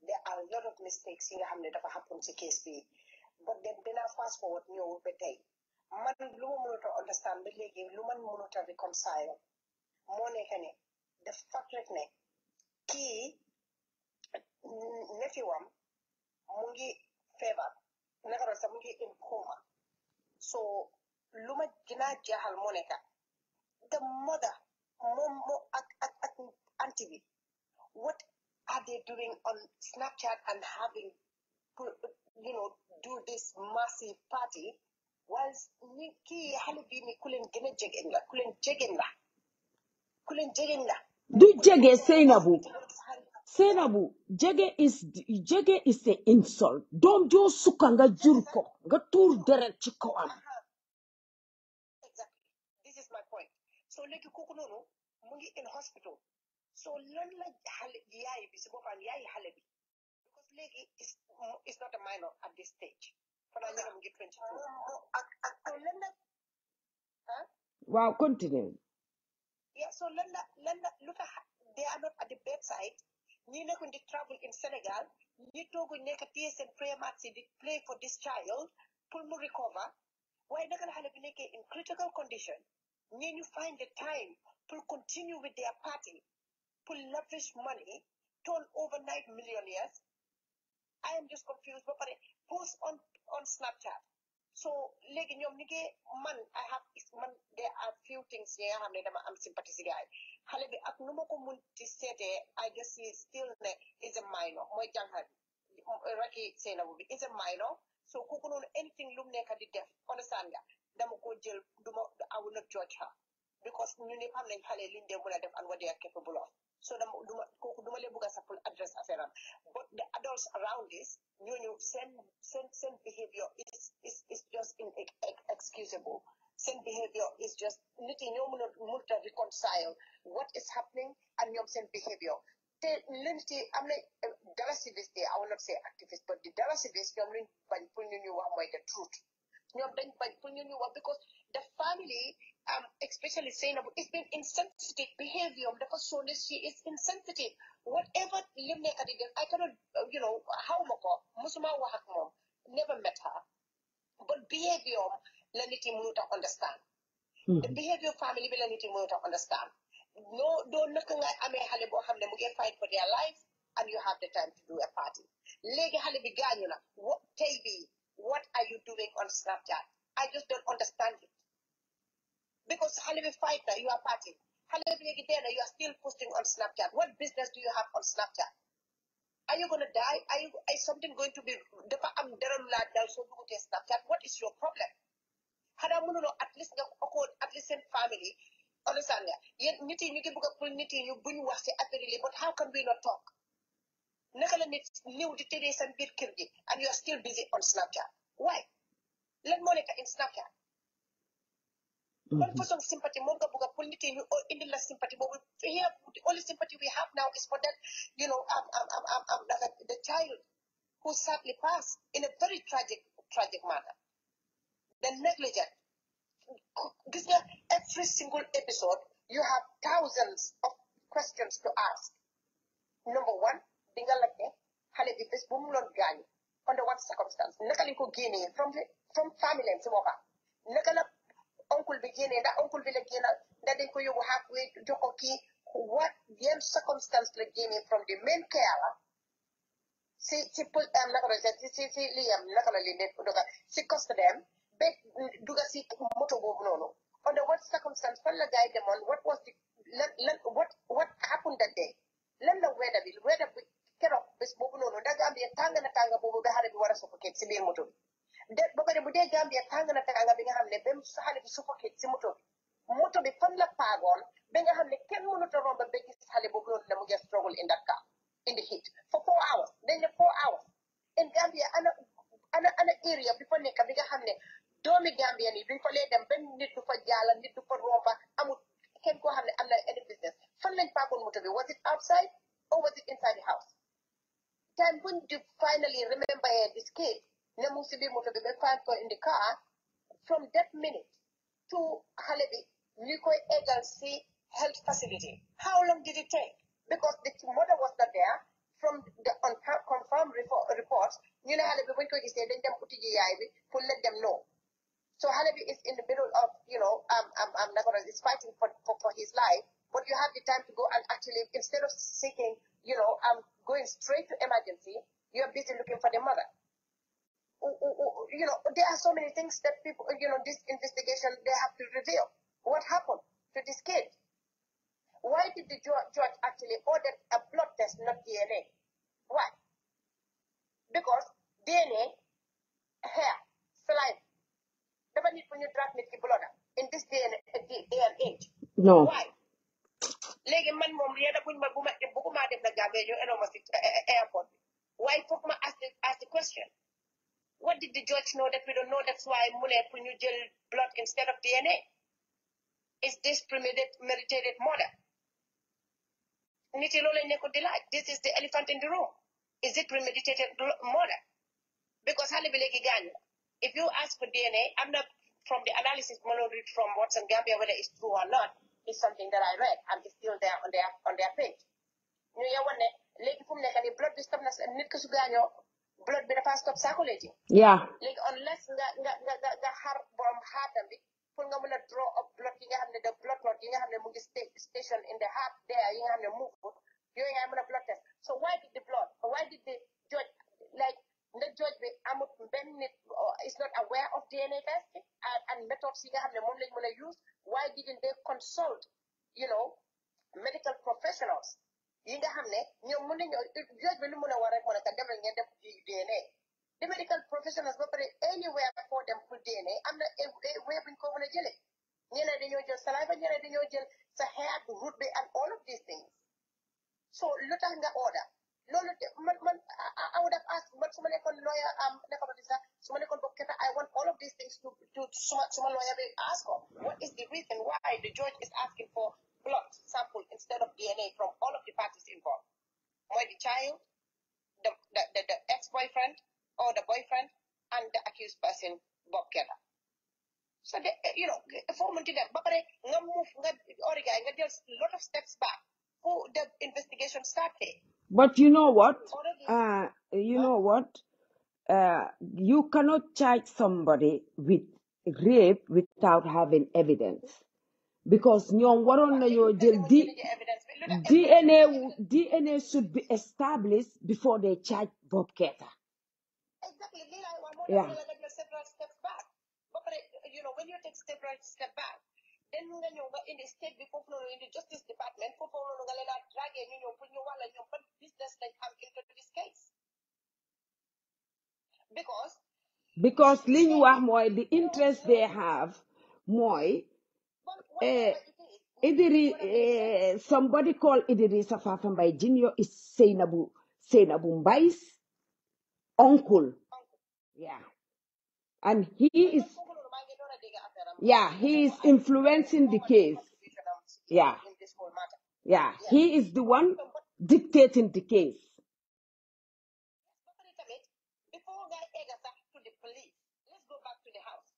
There are a lot of mistakes here that have happened to case B. But then I fast forward new better. Man lu to understand the league, luman to reconcile. Mone hene, the fact that ne key nephew mungi favor, never mungi in coma. So luma gina jahal monica. The mother, auntie, what are they doing on Snapchat and having do this massive party? Whilst Nikki Halibini couldn't jegen la. du jege Seynabou jege is the insult doom joo sukka nga jur ko nga tuur deret ci kawam Exactly. This is my point. So léegi kooku noonu mu ngi in hospital so lan la xale yaay bi si boppam yaay xale bi because léegi is not a minor at this stage fanaa ñu ne mu ngi 22 so lan la Wow, continue. Yeah, so Landa, look at they are not at the bedside. Ni na kundi travel in Senegal. Ni togo neka TSN prayer match they play for this child. Pull mu recover. Why na kana halabineke in critical condition? Ni you find the time to continue with their party. Pull lavish money. Turn overnight millionaires. I am just confused. But post on Snapchat. So, like in your man, there are few things here. I'm sympathy guy. Halebi at numoko munti sete, I just see still is a minor. Moy janghad. Raki say na will is a minor. So, kukunun anything lumne ka di def. Understand nga? Damoko jail, I will not judge her. Because nune pamne hale linde muna def and what they are capable of. So the address affair. But the adults around this, send behavior is just inexcusable. Send behavior is just nothing to reconcile what is happening and your send behavior. I'm like Daracivist there, I will not say activist, but the Daracivist you're by putting you one way the truth. By putting you one because the family especially saying about it's been insensitive behavior. The person she is insensitive. Whatever I cannot how Musuma wahak mom never met her. But behavior laniti muta understand. The behavior family will laniti muta understand. No don't nothing I ame halebo hamne muge fight for their life and you have the time to do a party. Legi halebi ganyuna what TV, what are you doing on Snapchat? I just don't understand it. Because Halibi fighter, you are partying. Halibi you are still posting on Snapchat. What business do you have on Snapchat? Are you going to die? Is something going to be Snapchat? What is your problem? At least in family. Understand nga? But how can we not talk? And you are still busy on Snapchat. Why? Let Monica in Snapchat. One person sympathy, Monga Buga Puniti, in the last sympathy, but here the only sympathy we have now is for that, the child who sadly passed in a very tragic manner. The negligent. Every single episode, you have thousands of questions to ask. Number one, Dingalake, Halebi Bumulon Gani, under what circumstance? Nakaliko Guinea from family and Simoka. Nakala uncle beginning that uncle will again that they could halfway to Jokoki what the circumstance like Guinea from the main carer. See put Liam she cost them beg Dugasi Motobono. Under what circumstance Falla guide them on what was the what happened that day? Lenda weather care of this Bobuno, Dagambia Tanga Bobo had to water suffocate Sibi Moto. That Bobby Bude Gambia Tanga Bingaham, Bem Sahali suffocate Simoto. Moto be Pamla Pagon, Bengaham, Ken Monotoron, but Becky Haliboblo, the Muga struggle in that car, in the heat, for 4 hours, then 4 hours. In Gambia, an area before Neka Bigahamne, Domi Gambia, before them, Ben need to for Jala, need to for Romba, Amu can go have any business. Funland Pagon Moto, was it outside or was it inside the house? Time when you finally remember this kid, Namusibi Moto be found in the car, from that minute to Halebi, Nikoi Agency Health Facility. How long did it take? Because the mother was not there. From the confirmed reports, Halebi went to the state and then put to let them know. So Halebi is in the middle of, is fighting for his life, but you have the time to go and actually, instead of seeking, going straight to emergency, you're busy looking for the mother. There are so many things that people, this investigation, they have to reveal. What happened to this kid? Why did the judge actually order a blood test, not DNA? Why? Because DNA, hair, saliva, never need when you drag me blood in this day and age. No. Why? Legi man mom yeda buñ ma buma dem na gabe ñu enormous airport. Why put ma ask the question? What did the judge know that we don't know? That's why Mune put you gel blood instead of DNA. Is this premeditated murder? This is the elephant in the room. Is it premeditated murder? Because if you ask for DNA, I'm not from the analysis read from Watson Gambia whether it's true or not. It's something that I read and it's still there on their page. You know what? Blood blood be stop circulating. Yeah. Like unless the heart bi pour nga mëna draw up blood yi nga xamne the blood clot yi nga xamne mu ngi station in the heart there yi nga xamne move yoy nga mëna blood test. So why did the judge like the judge be amut ben nit is not aware of DNA testing and methods yi nga xamne mom lañ mëna use? Why didn't they consult, medical professionals? Yi nga xamne ñom mëna judge bi lu mëna war rek mëna ka demal ngeen def DNA. The medical professionals go anywhere for them for DNA. I'm not where we go on a jelly. Just saliva, the hair, the root, and all of these things. So look at the order. I would have asked, but somebody called lawyer, somebody called Boketa, I want all of these things to some lawyer will ask her. What is the reason why the judge is asking for blood sample instead of DNA from all of the parties involved? Why the child, the ex-boyfriend, or the boyfriend, and the accused person, Bob Keller. So, for me to that, but move, just a lot of steps back. Who the investigation started. But you know what? You cannot charge somebody with rape without having evidence. Because DNA should be established before they charge Bob Ketter. Exactly. Yeah. Several steps back. But when you take several steps back, then in the state before in the Justice Department, put business like I'm into this case. Because the interest they have, somebody called Idrissa Fafambay Jr. is Seinabu Mbai's uncle. Yeah. And he is influencing the case. Yeah. Yeah. He is the one dictating the case. Before I to the police, let's go back to the house.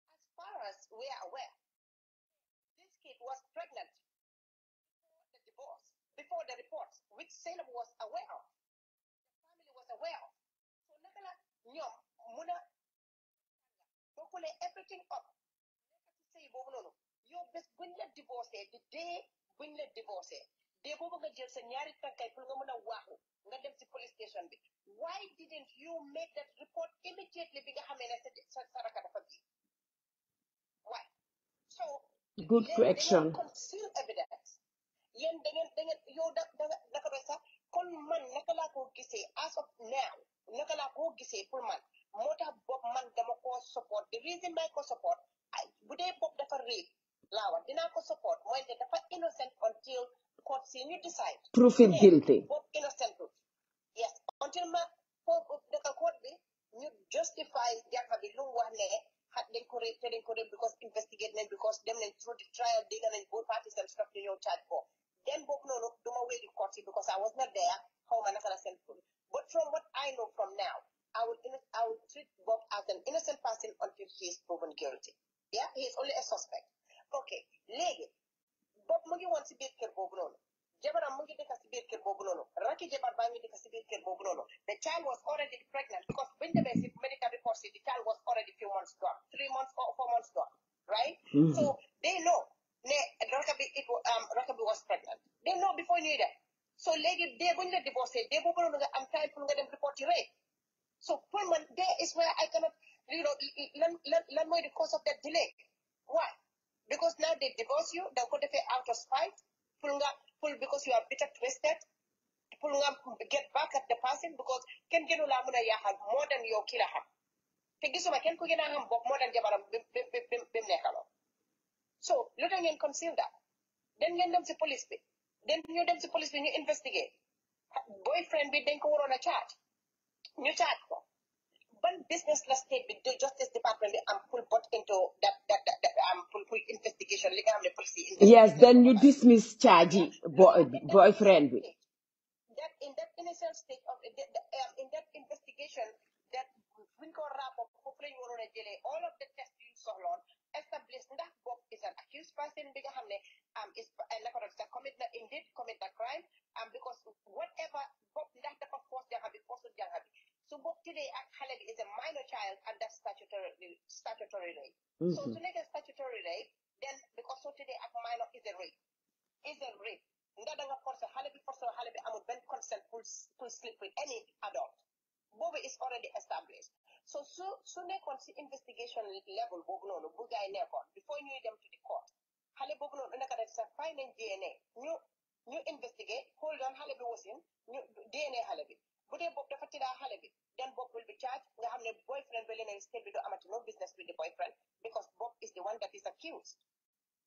As far as we are aware, this kid was pregnant before the divorce, before the reports, which Salem was aware of. The family was aware of. So nakala nyom muna everything up. Say bonono. Yo best when you divorce the day when you divorce they go nga jël sa ñaari tankay pour nga mëna waxu nga dem ci police station bi. Why didn't you make that report immediately bi nga xamé né sa raka dafa bi? Why? So good question. Conceal evidence. Yen da ngeen yow da ko sax kon man naka la ko gisé as of now naka la ko gisé pour man motax bop man dama ko support. The reason I ko support bu dé bop dafa read lawa dina ko support moy né dafa innocent until court see you decide. Prove him guilty. Bop innocent. Yes, until the court be you justify jafa bi lu wax né dañ ko because investigate nañ because dem nañ through the trial dégg nañ both parties and stuff ñu ñëw charge ko. Then book no duma wait the court because I was not there. How am I not gonna But from what I know from now, I would treat Bob as an innocent person until he is proven guilty. Yeah, he is only a suspect. Okay, legi Bob mu ngi won ci biir kër bobu nonu. Jabaram mu ngi dëkk ci biir kër bobu nonu. Raki jabar ba ngi dëkk ci biir kër bobu nonu. The child was already pregnant because when the medical report said the child was already 3 months gone, 4 months gone, right? Mm-hmm. So they know Rakabi was pregnant. They know before you that. So legi they going to divorce they go am time for them report you rape. So Pullman, there is where I cannot learn more the cause of that delay. Why? Because now they divorce you, they're going to pay out of spite, because you are bitter twisted, get back at the person because can get more than your killer ham. Can more than so let them conceal that. Then you them to police. Then you them to police when you investigate. Boyfriend be then go on a charge. New charge for. But business last state with the Justice Department and pull put into that pour investigation li nga xam ne police yes then you dismiss charge boyfriend bi that in that initial stage of in that investigation that buñ ko rapport foofu lañu waroon a jëlee all of the tests yu soxloon establish ndax Bob is an accused person bi nga xam ne is indeed commit a crime because whatever Bob ndax dafa force jànga bi force jànga bi so Bob today ak xale bi is a minor child and that's statutory rape so to make a statutory rape then because so today ak minor is a rape ndax da nga force xale bi amul benn consent pour sleep with any adult boobu is already established so su nekkoon si investigation level boobu noonu bu gaay nekkoon before ñuy dem to the court xale boobu noonu naka def sa fay nañ DNA ñu investigate hold on xale bi wasin ñu DNA xale bi bu dee boobu dafa tiddaa xale bi then Bob will be charged nga xam ne boyfriend bi leneen state bi do amati no business with the boyfriend because Bob is the one that is accused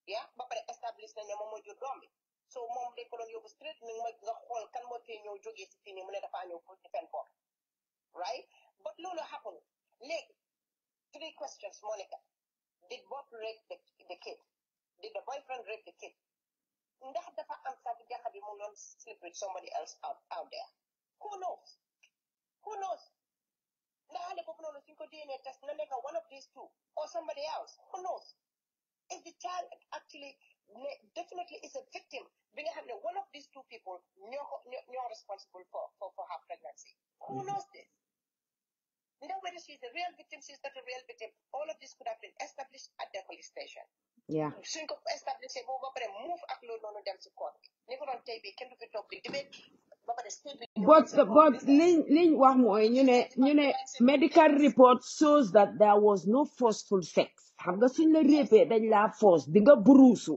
yeah ba pare establish nañ ne moom moo jur doom bi so moom dañ ko doon yóbbu straight mi ngi nga xool kan moo fee ñëw jógee si fii nii mu ne dafa ñëw pour defend Bob right but loolu happen léegi 3 questions Monica did Bob rape the kid did the boyfriend rape the kid ndax dafa am sax jaxa bi mu doon sleep with somebody else out there who knows ndax xale boobu noonu suñ ko DNA test na nekk one of these two or somebody else who knows is the child actually definitely is a victim bi nga xam ne one of these two people ñoo responsible for her pregnancy who knows this whether she's a real victim she's not a real victim all of this could have been established at the police station yeah suñ ko establishé boobu ba pare move ak loolu noonu dem si court ni ko doon tey bi kenn du fi toog di debate ba pare state bi but liñ wax mooy ñu ne medical report shows that there was no forceful sex xam nga suñ la répé dañ laa force di nga buruusu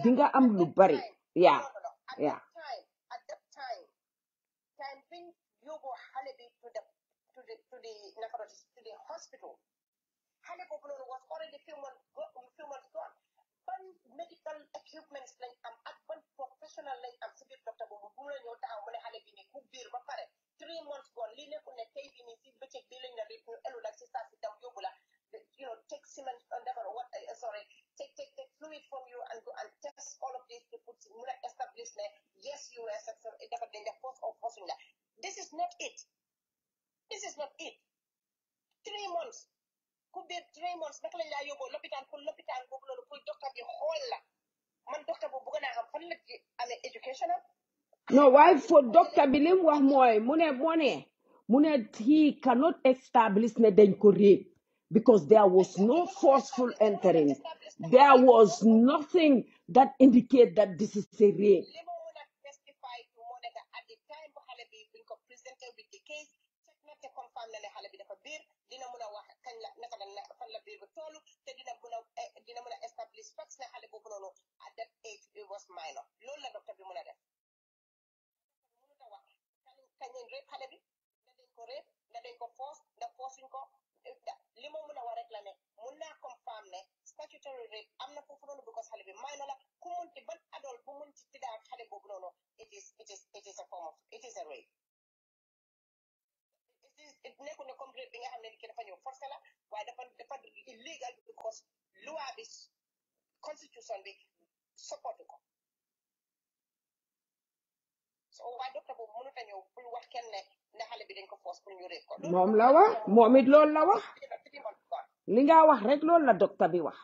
di nga am lu bari yeah at that time biñ yóbbu xale bi to the hospital xale boobu noonu was already few months gone ban medical equipments lañ am ak ban professional lañ am si biir docteur boobu bu la ñëw taxaw mu ne xale bi nii ku biir ba pare 3 months gone lii nekkul ne tey bi nii si bëccëg bii lañ la rip ñu elu la si saa si dem yóbbu la take cement take fluid from you and go and test all of these to put mun a establish ne yes you were sexual dafa dañ la force or forcing la this is not it 3 months ku biir 3 months naka lañ laa yóbboo lopitaan boobu noonu pour docteur bi xool la man docteur boobu bëgg naa xam fan la ci amee educational no waaye for docteur bi lim wax mooy mu ne he cannot establish ne dañ ko rape because there was no forceful entering there was nothing that indicate that this is a rape li moo mën a testify to moo nekk at the time bu xale bi buñ ko présenté with the case check na te confirm na ne xale bi dafa biir dina mën a wax kañ la naka la fan la biir bi toolu te dina mën a establish facts ne xale boobu noonu at that age it was minor loolu la docteur bi mën a def mënut a wax kañ lañ rape xale bi na dañ ko rape na dañ ko force na forcing ko li moo mën a wax rek la ne mun naa confirm ne statutory rape am na foofu noonu because xale bi minor la ku munti ban adult bu munti tiddaa xale boobu noonu it is a form of it is a rape nekku ne comme rape bi nga xam ne ki dafa ñëw forcé la waaye dafa illegal because loi bi constitution bi support ko so waaye docteur boobu mënut a ñëw pour wax kenn ne xale bi dañ ko force pour ñu rape ko moom la wax moom it loolu la wax li nga wax rek loolu la docteur bi wax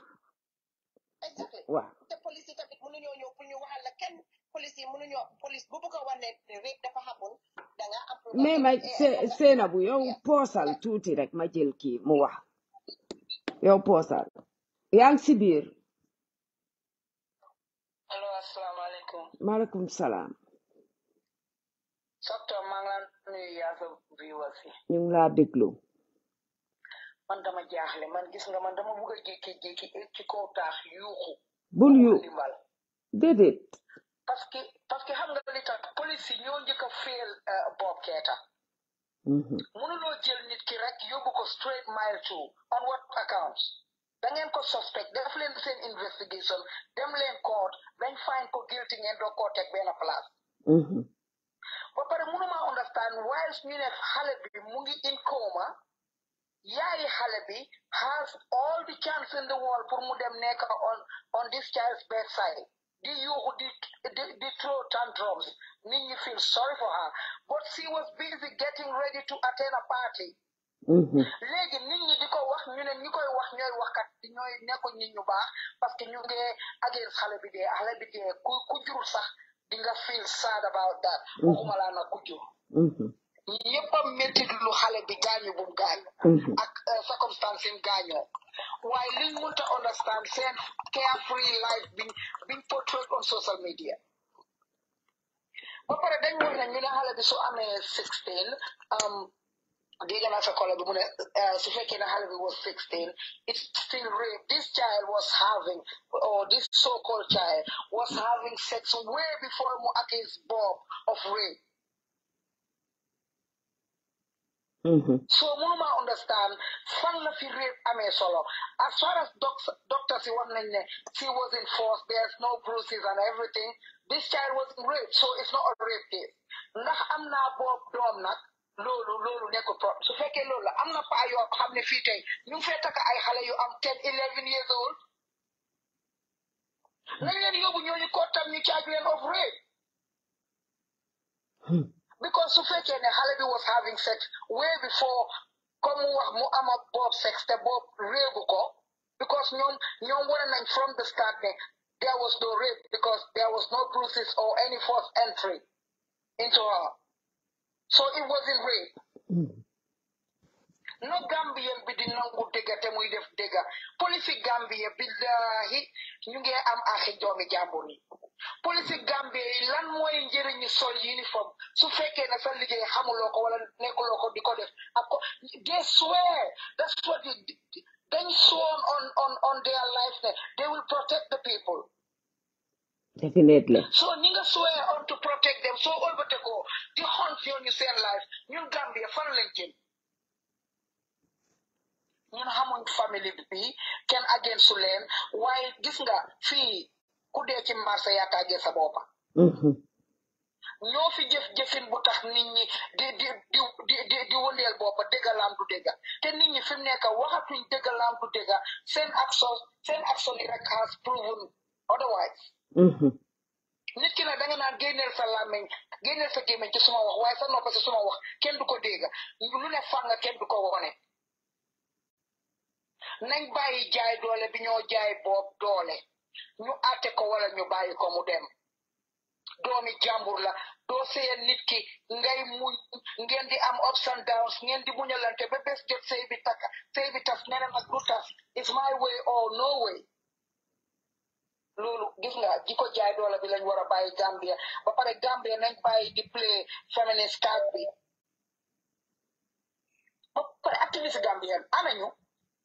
exactly waaw te police yi tamit mënuñoo ñëw pour ñu waxal la kenn police yi mënuñoo police bu bëgg a wax ne rape dafa xamoon da nga am mais ma seena bu yow poosal tuuti rek ma jël kii mu wax yow poosal yaa ngi si biir allo asalaamaaleykum maaleykum salaam docteur maa ngi laa nuyu yaa sa viewers yi ñu ngi laa déglu man dama jaaxle man gis nga man dama bugg a jékki-jékki ci kaw taax yuuxu bul yu dimbal déedéet parce que xam nga li tax police yi ñoo njëkk a fail Bob Keita mënuloo jël nit ki rek yóbbu ko straight mile to on what account da ngeen ko suspect def leen seen investigation dem leen court bañ find ko guilty ngeen doo koo teg benn place ba pare mënuma understand whilst ñu ne xale bi mu ngi in coma yaay xale bi has all the chance in the world pour mu dem nekk on this child's bedside. The throw tantrums. Nit ñi feel sorry for her. But she was busy getting ready to attend a party. léegi nit ñi di ko wax ñu ne ñi koy wax ñooy waxkat ñooy nekkuñ nit ñu baax parce que ñu ngi against xale bi dee ku jurul sax di nga feel sad about that. waxuma laa nag ku jur. ñëpp a métti lu xale bi gaañu bu mu gaañu. ak circumstance yi gaañoo. waaye liñ mënta understand seen carefree life biñ portray on social media. ba pare dañ wax ne ñu ne xale bi su amee 16 dégg naa sa collègue bi mu ne su fekkee ne xale bi was 16 it's still rape. This child was having, or this so-called child was having sex way before mu accuse Bob of rape. So mënuma understand fan la fi rape amee solo. As far as doctors yi wax nañ ne she was in force, there's no bruises and everything. This child was raped, so it's not a rape case. Ndax am naa Bob doom nag loolu nekkul problème su fekkee loolu la am na paa yoo xam ne fii tey ñu ngi fee takk ay xale yu am 10 11 years old. nañ leen yóbbu ñooñu kottam ñu charge leen of rape. Because su fekkee ne xale bi was having sex way before comme wax mu am ak Bob sex te Bob réegu ko because ñoom wane nañ from the start ne there was no rape because there was no bruises or any forced entry into her. So it wasn't rape. No Gambian bi di nangu dëgga te muy def dëgga. Police Gambia billahi ñu ngi am axi doomi jàmbur yi. Police Gambia yi lan mooy njëriñu sol uniform su fekkee ne sa liggéey xamuloo ko wala nekkuloo ko di ko def ak ko they swear that's what they sworn on their life ne they will protect the people. Definitely. So ñi nga swear on to protect them so olbate ko di hunt ñooñu seen life ñun Gambia fan lañ jëm. ñun xamuñ famille bi kenn against su leen waaye gis nga fii ku dee ci marché yaakaar sa boppa ñoo fi jëfin bu tax nit ñi di wëndeel boppa dëggalaam du dëgga te nit ñi fi mu nekk waxatuñ dëggalaam du dëgga seen action yi rek has proven otherwise. nit ki nag da nga naan génneel sa làmmiñ génneel sa gémmiñ ci suma wax waaye sa noppa si suma wax kenn du ko dégga lu ne fanga kenn du ko wone. nañ bàyyi jaay doole bi ñoo jaay Bob doole ñu àtte ko wala ñu bàyyi ko mu dem. doomi jàmbur la doo seen nit ki ngay muñ ngeen di am ups and downs ngeen di muñalante ba bés jot sëy bi tas neneen nag du tas it's my way or no way. loolu gis nga ji ko jaay doole bi lañ war a bàyyi Gambia ba pare Gambia nañ bàyyi di play feminist card bi ba pare activiste Gambien anañu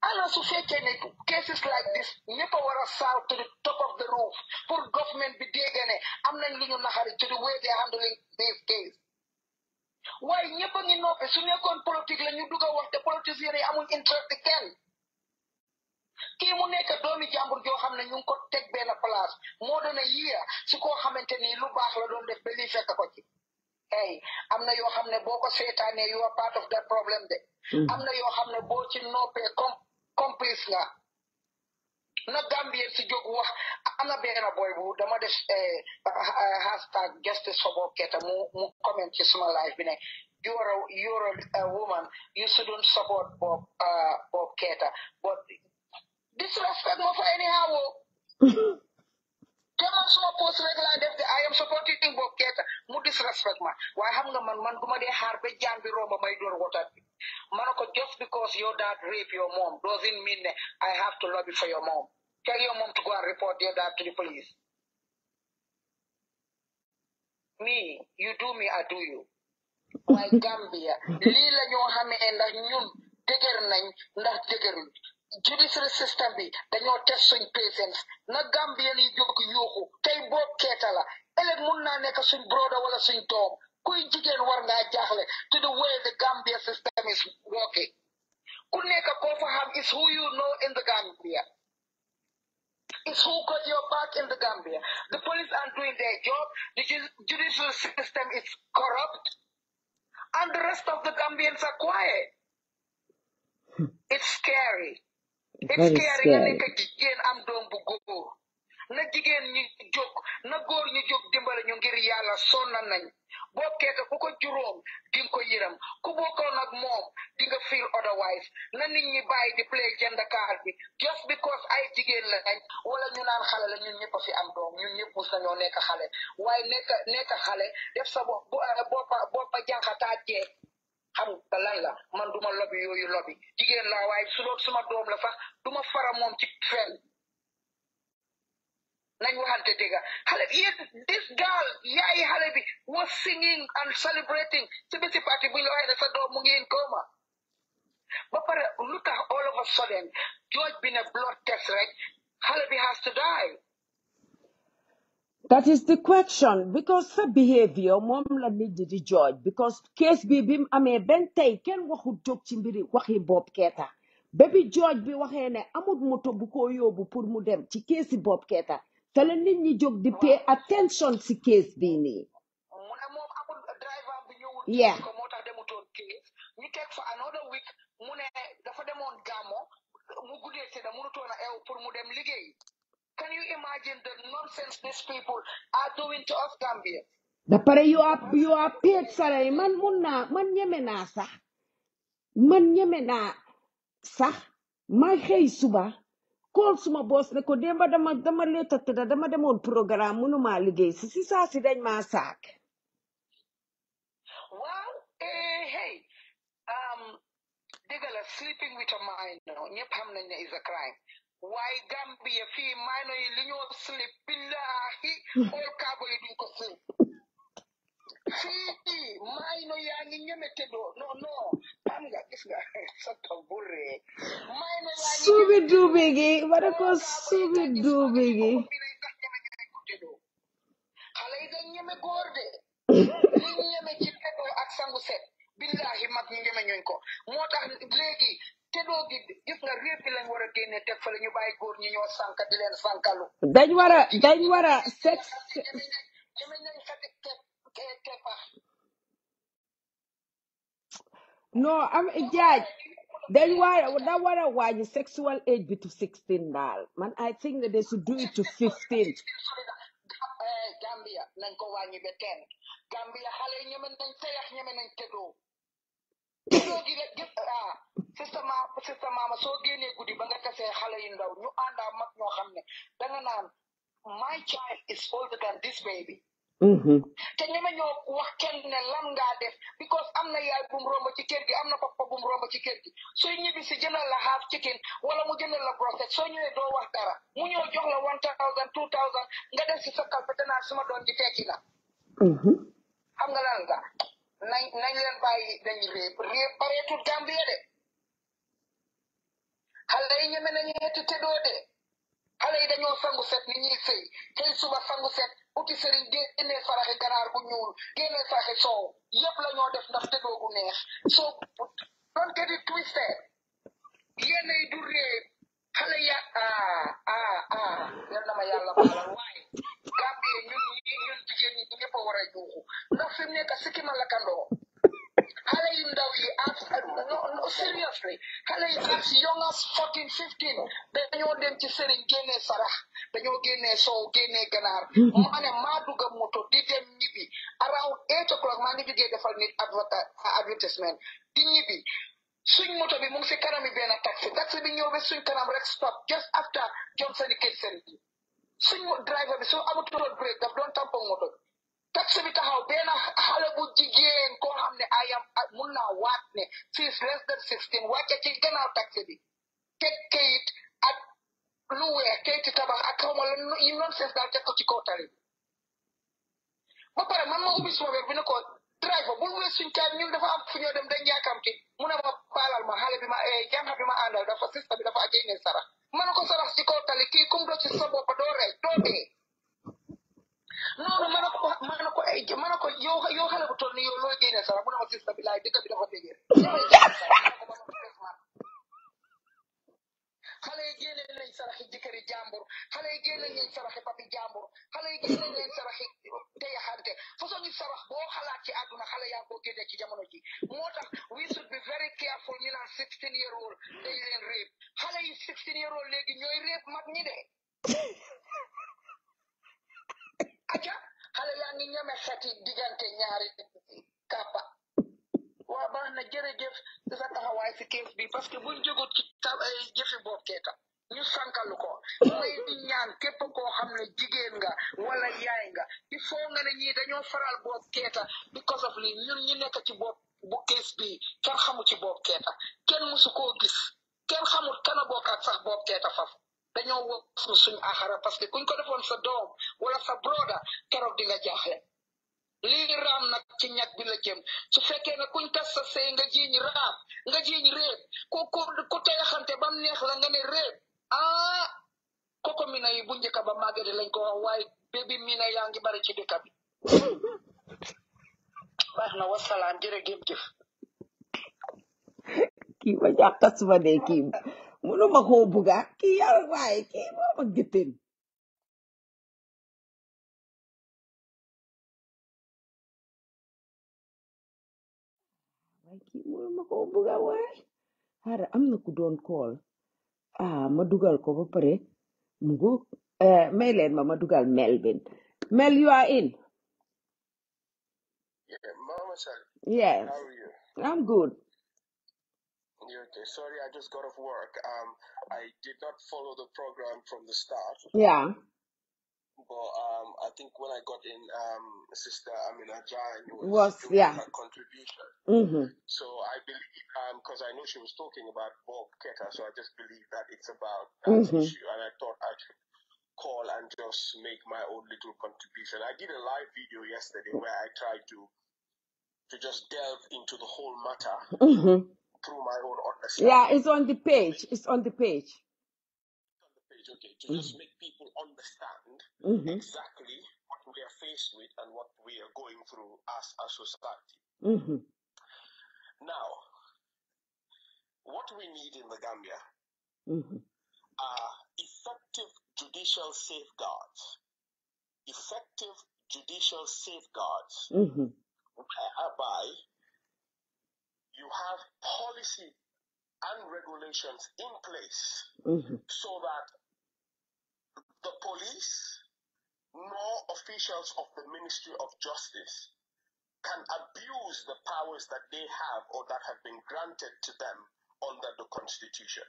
ana su fekkee ne cases like this ñëpp a war a shout to the top of the roof pour government bi dégg ne am nañ lu ñu naxari to the way they are handling this case waaye ñëpp a ngi noppi su nekkoon politique la ñu dugg a wax te politiciens yi amuñ interest kenn kii mu nekk doomi jàmbur joo xam ne ñu ngi ko teg benn place moo doon a yiya su ko xamante ni lu baax la doon def ba lii fekk ko ci hey am na yoo xam ne boo ko seetaanee you are part of that problem de am na yoo xam ne boo ci noppee complice nga na Gambien si jóg wax am na benn boy bu dama def hashtag justice for Bob Keita mu comment ci suma live bi ne you're a woman you shouldn't support Bob Keita but disrespect ma fa anyhow te man suma post rek laa def de I am supporting Bob Keita mu disrespect ma waaye xam nga man duma dee xaar ba jaan bi romba may door wotaat bi man ko just because your dad rape your mom doesn't mean that I have to lobby for your mom. Tell your mom to go and report your dad to the police. Me, you do me, I do you. My Gambia, lii la ñoo xamee ndax ñun dëgër nañ ndax dëgërul judicial system bi dañoo test suñ patience na Gambia yi jóg yuuxu tey Bob Keita la ëllëg mun naa nekk suñ broda wala suñ doom kuy jigéen war ngaa jaaxle to the way the Gambia system is working. Ku nekk koo fa xam is who you know in the Gambia. It's who got your back in the Gambia. The police aren't doing their job. The judicial system is corrupt. And the rest of the Gambians are quiet. it's scary. It's Very scary nga scary. nekk jigéen am doom bu góor na jigéen ñi jóg na góor ñu jóg dimbale ñu ngir yàlla sonna nañ boo keeta ku ko juróom di nga ko yëram ku bokkoon ak moom di nga feel otherwise na nit ñi bàyyi di play gender card bi just because ay jigéen lañ wala ñu naan xale la ñun ñëpp a fi am doom ñun ñëpp mus nañoo nekk xale waaye nekk xale def sa boppa jànqataa jeeg xam nga lan la man duma lobby yooyu lobby jigéen laa waaye su doon suma doom la sax duma fara moom ci fenn nañ waxante dëgga xale bi yéen this girl yaayi xale bi was singing and celebrating ci bési party bu ñu la waxee ne sa doom mu ngi in coma ba pare lu tax all of a sudden George bi ne blood test rek xale bi has to die. That is the question because sa behavior mom la nit di judge because case bi bim amé ben tay ken waxu jóg ci mbiri waxi Bob Keita baby George bi waxé ne amut moto bu ko yóbbu pour mu dem ci case Bob Keita te la nit ñi jóg di pay attention ci case bi nii. mu ne moom amul driver bi ñëwul yeah ko moo tax demutoon case ñu teg fa another week mu ne dafa demoon gàmmo mu guddee ci da mënutoon a ew pour mu dem liggéey. Can you imagine the nonsense these people are doing to us Gambia? da pare you are paid salary man ñeme naa sax ma xëy suba call suma boss ne ko demba dama leta tëdda dama demoon programme mënuma liggéey si saa si dañ ma saak. Well, hey, dëgg la sleeping with a minor ñëpp xam nañ ne is a crime. Waaye Gambia fii minor yi li ñoo sleep billahi all kaabo yi duñ ko sleep. Fii minor yaa ngi ñeme tëddoo non xam nga gis nga soto burre minor yaa ngi suubi duubi gi ma ne ko suubi duubi gi xale yi dañ ñeme góor de li ñeme ci tëddoo ak sangu set billahi mag ñu ñeme ñooñ ko moo tax léegi tëddoo gi gis nga réew bi lañ war a génne teg fa la ñu bàyyi góor ñi ñoo sànka di leen sànkalu dañ war a sex ñeme nañ xati keppax non am jaaj dañ war a wàññi sexual age bi to 16 daal man I think that they should do it to 15. Gambia nañ ko wàññi ba 10 Gambia xale yi ñeme nañ teyax ñeme nañ tëddoo gi rek gis sister mama soo génnee guddi ba nga tasee xale yu ndaw ñu àndaa mag ñoo xam ne danga naan my child is older than this baby te ñeme ñoo wax kenn ne lan ngaa def because am na yaay bum romba ci kër gi am na papa bum romba ci kër gi sooy ñibbi si jëndal la half chicken wala mu jëndal la broset soo ñëwee doo wax dara mu ñëw jox la 1000 2000 nga def si sa kalpe te naan suma doon ji tekki na xam nga lan nga nañ leen bàyyi dañ réeb bareetul Gambia de xale yi ñeme nañu ñetti tëddoo de xale yi dañoo sangu set ni ñuy sëy tey suba sangu set uti sëriñ génnee saraxe ganaar bu ñuul génnee saraxe soow yëpp la ñoo def ndax tëddoo gu neex soo don't get it twisted yéen yi du réeb xale ya yal na ma yàlla baalal waaye Gambie ñun jigéen ñi ñëpp a war a juuxu ndax fi mu nekk sikkima lakkandoo xale yu ndaw yi no seriously xale yi as young as 14 15 dañoo dem ci sëriñ génnee sarax dañoo génnee soow génnee ganaar ma ne maa dugg moto di dem ñibbi around 8 o'clock maa ngi jógee defal nit advertisement di ñibbi suñ moto bi mu ngi si kanami benn taxi bi ñëw ba suñ kanam rek stop just after Johnson Kitchen suñ driver bi soo amutoon break daf doon tampon moto bi taxi bi taxaw benn xale bu jigéen koo xam ne mun naa waat ne she is less than 16 wàcce ci gannaaw taxi bi teg kayit ak lu weex kayiti tabax ak xaw ma la yi noonu sees daal teg ko ci kaw tali ba pare man ma ubbi suma bi ne ko driver bul wees suñ taam ñun dafa am fu ñoo dem dañ yaakamti mu ne ma baalal ma xale bi ma jànga bi ma àndal dafa sista bi dafa génne sarax ma ne ko sarax ci kaw tali kii kum do ci sa bopp doo rey doo dee noonu ma ne ko yow xale bu toll ni yow looy génne sarax mu ne ma sista bi laay dëkk bi dafa dégee xale yi génne nañ saraxi jëkkëri jàmbur xale yi génne nañ saraxi papi jàmbur xale yi génne nañ saraxi teye xarte façon ni sarax boo xalaat ci àdduna xale yaa ko génne ci jamono ji moo tax we should be very careful ñu naan 16-year-old dañ leen réeb xale yi 16-year-old léegi ñooy réeb mag ñi de aja xale yaa ngi ñeme xeti diggante ñaari kàppa waa baax na jërëjëf ci sa taxawaay si kees bi parce que buñ jógut ci jëfi boobu keeta ñu sankalu ko may di ñaan képp koo xam ne jigéen nga wala yaay nga il faut nga ne ñii dañoo faral boobu keeta because of li ñun ñu nekk ci bopp bu kees bi kenn xamu ci boobu keeta kenn musu koo gis kenn xamul kana bokkaat sax boobu keeta faf dañoo woo suñu axara parce que kuñ ko defoon sa doom wala sa broda keroog di nga jaaxle lii raam nag ci ñag bi la jëm su fekkee ne kuñ tas sa sëy nga jiiñ raam nga jiiñ réeb ku tey xante bam neex la nga ne réeb koko mina yi bu njëkk ba màggade lañ ko wax waaye bébi mina yaa ngi bari ci dëkk bi baax na wasalaam jërëjëf jëf kii ma jàkka suma de kii mënuma koo buga kii yàlla waaye kii mooma gëtën waaye kii mënuma koo buga waaye xara am na ku doon kool ma dugal ko ba pare mu ngu may leen ma dugal Melvin Mel you are in Yeah, Mama Sally, yes how are you? I'm good You okay? Sorry, I just got off work. I did not follow the program from the start, yeah but I think when I got in, Sister Amina Jain was doing yeah her contribution. So I believe, because I know she was talking about Bob Keta, so I just believe that it's about that issue, and I thought I should call and just make my own little contribution. I did a live video yesterday where I tried to just delve into the whole matter through my own understanding. yeah it's on the page it's on the page On the page, okay, to just make people understand exactly what we are faced with and what we are going through as a society. Now, what we need in the Gambia are effective judicial safeguards. Effective judicial safeguards whereby you have policy and regulations in place so that the police nor officials of the Ministry of Justice can abuse the powers that they have or that have been granted to them under the Constitution.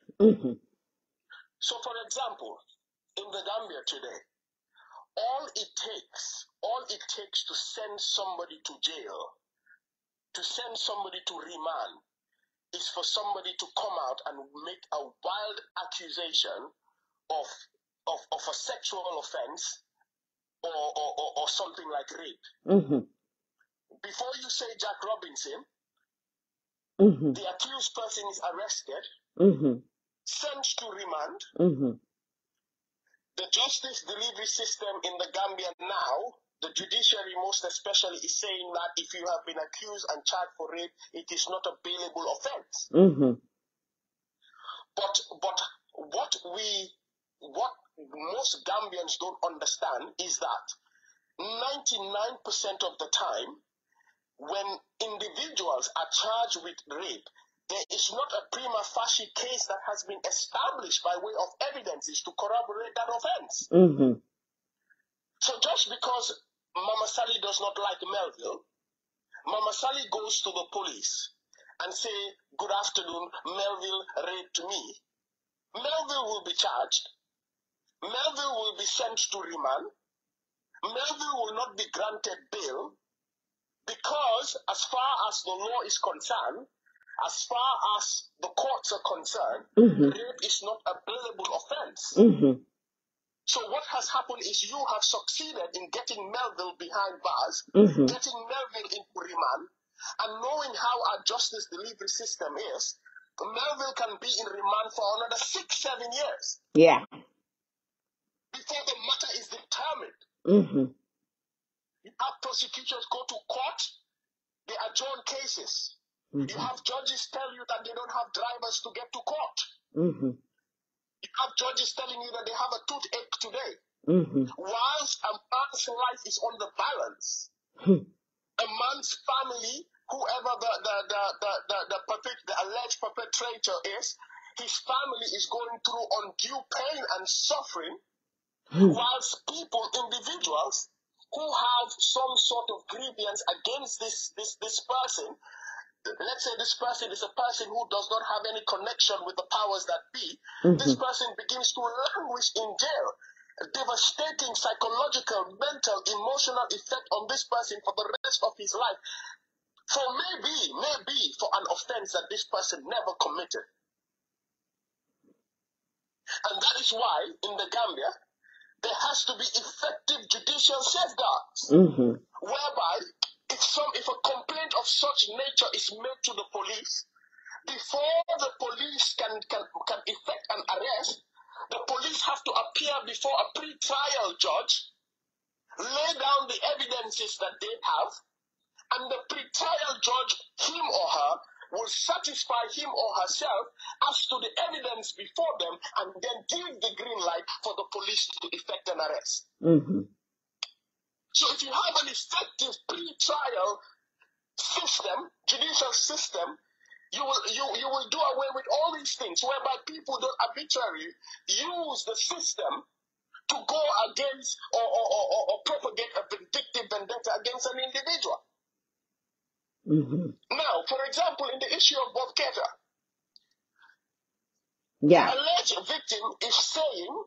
So, for example, in the Gambia today, all it takes to send somebody to jail, to send somebody to remand, is for somebody to come out and make a wild accusation of a sexual offense or something like rape. Before you say Jack Robinson, the accused person is arrested, sent to remand. The justice delivery system in the Gambia now, the judiciary most especially, is saying that if you have been accused and charged for rape, it is not a bailable offense. But what most Gambians don't understand is that 99% of the time, when individuals are charged with rape, there is not a prima facie case that has been established by way of evidences to corroborate that offense. So just because Mama Sally does not like Melville, Mama Sally goes to the police and say, "Good afternoon, Melville raped me." Melville will be charged. Melville will be sent to remand. Melville will not be granted bail because as far as the law is concerned, as far as the courts are concerned, rape is not a bailable offense. So what has happened is you have succeeded in getting Melville behind bars, getting Melville into remand, and knowing how our justice delivery system is, Melville can be in remand for another 6-7 years. Yeah. Before the matter is determined. You have prosecutors go to court, they adjourn cases. You have judges tell you that they don't have drivers to get to court. You have judges telling you that they have a toothache today. Mm-hmm. Whilst a man's life is on the balance, a man's family, whoever the alleged perpetrator is, his family is going through undue pain and suffering, whilst people, individuals, who have some sort of grievance against this person, let's say this person is a person who does not have any connection with the powers that be, this person begins to languish in jail, devastating psychological, mental, emotional effect on this person for the rest of his life, for maybe for an offense that this person never committed. And that is why in the Gambia there has to be effective judicial safeguards, whereby if a complaint of such nature is made to the police, before the police can effect an arrest, the police have to appear before a pre-trial judge, lay down the evidences that they have, and the pre-trial judge, him or her, will satisfy him or herself as to the evidence before them, and then give the green light for the police to effect an arrest. So if you have an effective pre-trial system, judicial system, you will do away with all these things, whereby people don't arbitrarily use the system to go against or propagate a vindictive vendetta against an individual. Now, for example, in the issue of Bob Keita, the alleged victim is saying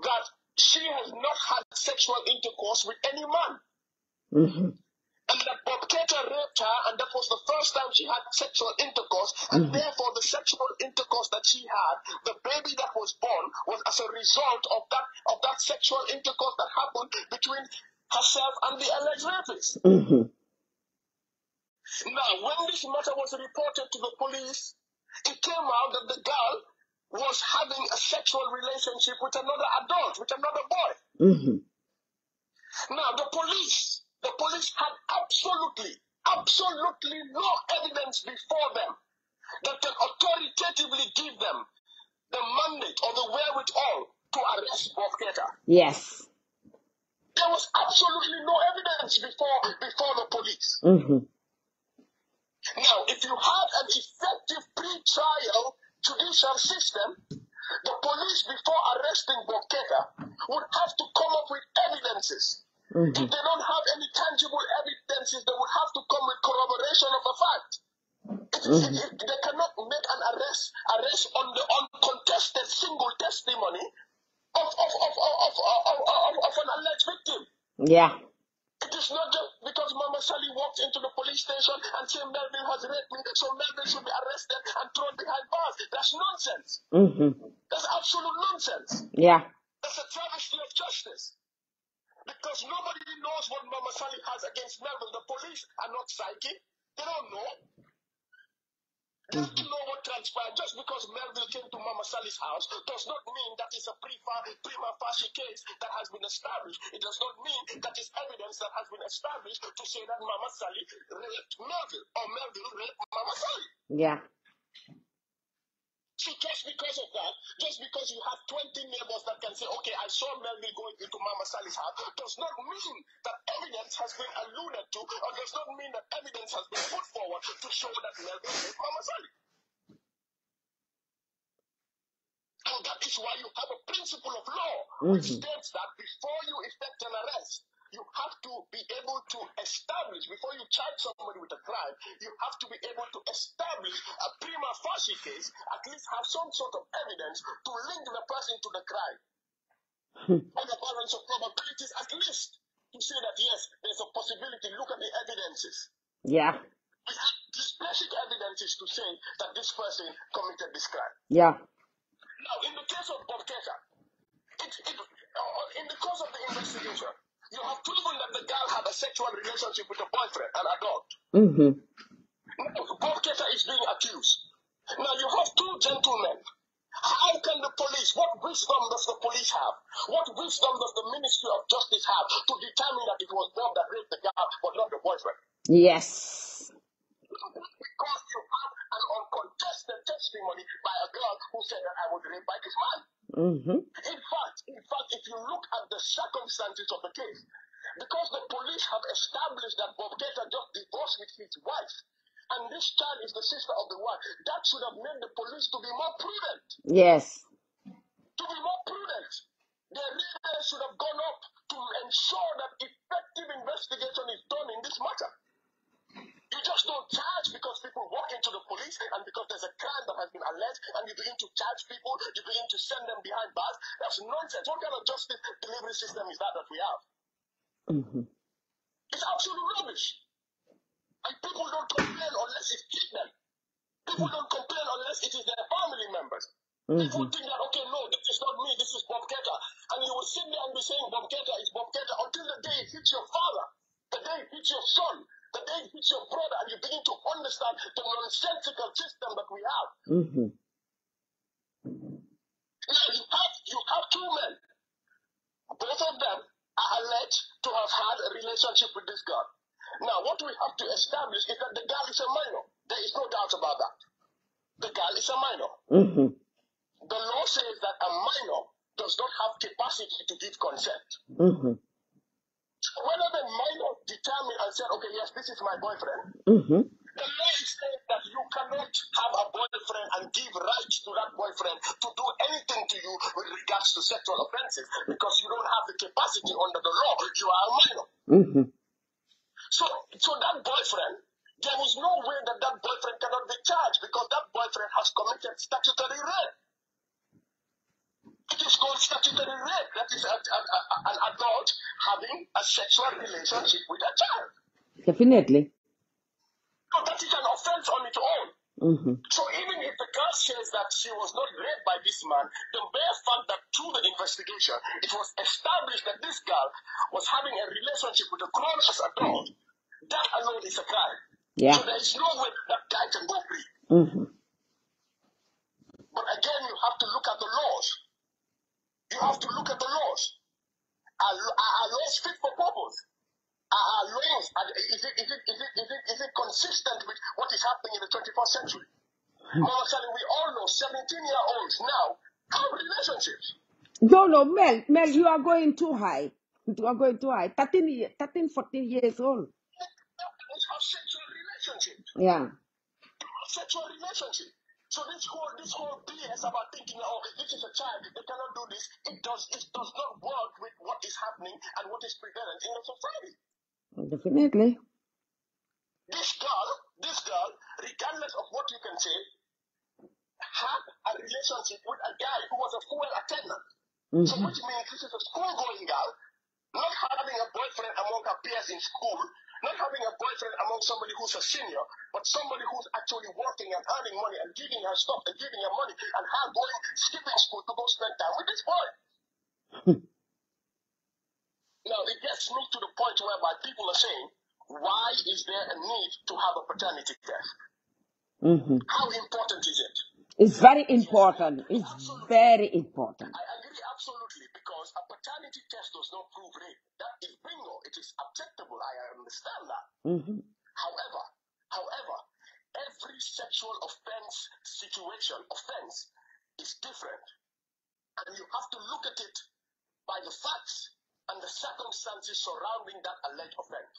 that she has not had sexual intercourse with any man. And that Bob Keita raped her, and that was the first time she had sexual intercourse, and therefore the sexual intercourse that she had, the baby that was born, was as a result of that sexual intercourse that happened between herself and the alleged rapist. Now, when this matter was reported to the police, it came out that the girl was having a sexual relationship with another adult, with another boy. Now, the police had absolutely no evidence before them that can authoritatively give them the mandate or the wherewithal to arrest Bob Keita. Yes. There was absolutely no evidence before the police. Now, if you had an effective pre-trial judicial system, the police, before arresting Bob Keita, would have to come up with evidences. If they don't have any tangible evidences, they would have to come with corroboration of a fact. They cannot make an arrest on the uncontested single testimony of an alleged victim. Yeah. It is not just because Mama Sally walked into the police station and said Melville has raped me, so Melville should be arrested and thrown behind bars. That's nonsense. That's absolute nonsense. Yeah. That's a travesty of justice. Because nobody knows what Mama Sally has against Melville. The police are not psychic. They don't know. They don't know what transpired. Just because Melville came to Mama Sally's house does not mean that it's a prima facie case that has been established. It does not mean that it's evidence that has been established to say that Mama Sally raped Melville or Melville raped Mama Sally. Yeah. So just because of that, just because you have 20 neighbors that can say, okay, I saw Melville going into Mama Sally's house, does not mean that evidence has been alluded to, or does not mean that evidence has been put forward to show that Melville raped Mama Sally. And that is why you have a principle of law which states that before you effect an arrest, you have to be able to establish, before you charge somebody with a crime, you have to be able to establish a prima facie case, at least have some sort of evidence to link the person to the crime. On the balance of probabilities, at least to say that yes, there's a possibility, look at the evidences. Yeah. We have these basic evidences to say that this person committed this crime. Yeah. Now, in the case of Bob Keita, in the course of the investigation, you have proven that the girl had a sexual relationship with a boyfriend, an adult. Now, Bob Keita is being accused. Now, you have two gentlemen. How can the police, what wisdom does the police have? What wisdom does the Ministry of Justice have to determine that it was Bob that raped the girl, but not the boyfriend? Yes. Because you have an uncontested testimony by a girl who said that I was raped by this man. In fact, if you look at the circumstances of the case, because the police have established that Bob Keita just divorced with his wife, and this child is the sister of the wife, that should have made the police to be more prudent. Yes. To be more prudent. The leaders should have gone up to ensure that effective investigation is done in this matter. You just don't charge because people walk into the police and because there's a crime that has been alleged and you begin to charge people, you begin to send them behind bars. That's nonsense. What kind of justice delivery system is that we have? It's absolute rubbish. And people don't complain unless it hits them. People don't complain unless it is their family members. People think that, okay, no, this is not me, this is Bob Keita. And you will sit there and be saying Bob Keita is Bob Keita until the day it hits your father, the day it hits your son, the day it hits your brother, and you begin to understand the nonsensical system that we have. Now, you have two men. Both of them are alleged to have had a relationship with this girl. Now, what we have to establish is that the girl is a minor. There is no doubt about that. The girl is a minor. The law says that a minor does not have capacity to give consent. Whether the minor determined and said, okay, yes, this is my boyfriend, the law says that you cannot have a boyfriend and give rights to that boyfriend to do anything to you with regards to sexual offenses because you don't have the capacity under the law. You are a minor. So that boyfriend, there is no way that boyfriend cannot be charged because that boyfriend has committed statutory rape. It is called statutory rape. That is an adult having a sexual relationship with a child. Definitely. So that is an offense on its own. So even if the girl says that she was not raped by this man, the bare fact that through the investigation, it was established that this girl was having a relationship with a grown-ass adult, that alone is a crime. Yeah. So there is no way that guy can go free. But again, you have to look at the laws. You have to look at the laws. Are laws fit for purpose? Are laws, is it consistent with what is happening in the 21st century? Normally, we all know 17-year-olds now have relationships. No, Mel, you are going too high. You are going too high. 13, 14 years old. Have sexual relationships. Yeah. Sexual relationship. So this whole BS about thinking, oh, this is a child, they cannot do this, it does not work with what is happening and what is prevalent in the society. Definitely. This girl, regardless of what you can say, had a relationship with a guy who was a fuel attendant. So which means this is a school-going girl, not having a boyfriend among her peers in school, not having a boyfriend among somebody who's a senior, but somebody who's actually working and earning money and giving her stuff and giving her money and her going skipping school to go spend time with this boy. Now, it gets me to the point whereby people are saying, why is there a need to have a paternity test? How important is it? It's very important. Yes, it's very important. I agree absolutely because a paternity test does not prove rape. That is bingo. It is acceptable. I understand that. However, every sexual offense is different. And you have to look at it by the facts and the circumstances surrounding that alleged offense.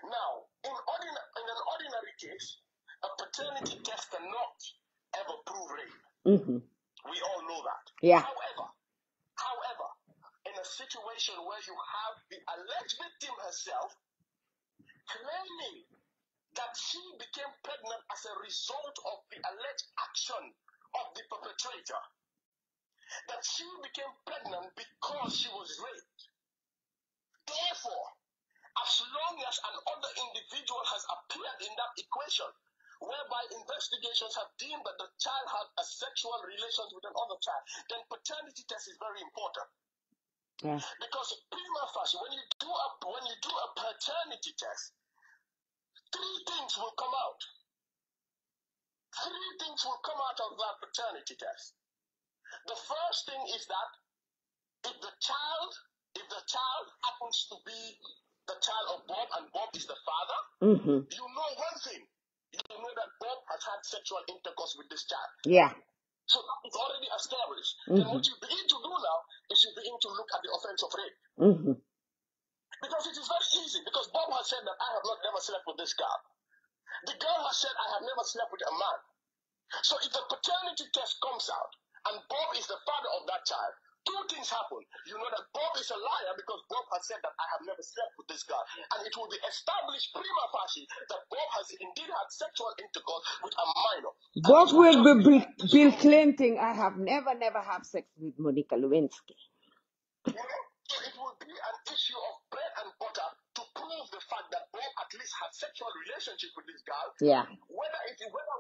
Now, in an ordinary case, a paternity test cannot ever prove rape. We all know that. Yeah. However, in a situation where you have the alleged victim herself claiming that she became pregnant as a result of the alleged action of the perpetrator, that she became pregnant because she was raped. Therefore, as long as another individual has appeared in that equation, whereby investigations have deemed that the child had a sexual relation with another child, then paternity test is very important. Yeah. Because prima facie, when you do a paternity test, three things will come out. Three things will come out of that paternity test. The first thing is that if the child happens to be the child of Bob and Bob is the father, you know one thing. You know that Bob has had sexual intercourse with this child. Yeah. So that is already established. Then what you begin to do now is you begin to look at the offense of rape. Because it is very easy, because Bob has said that I have not never slept with this girl. The girl has said I have never slept with a man. So if the paternity test comes out and Bob is the father of that child, two things happen. You know that Bob is a liar because Bob has said that I have never slept with this girl. And it will be established prima facie that Bob has indeed had sexual intercourse with a minor. Bob will be Bill Clinton. I have never had sex with Monica Lewinsky. So it will be an issue of bread and butter to prove the fact that Bob at least had sexual relationship with this girl. Yeah. Whether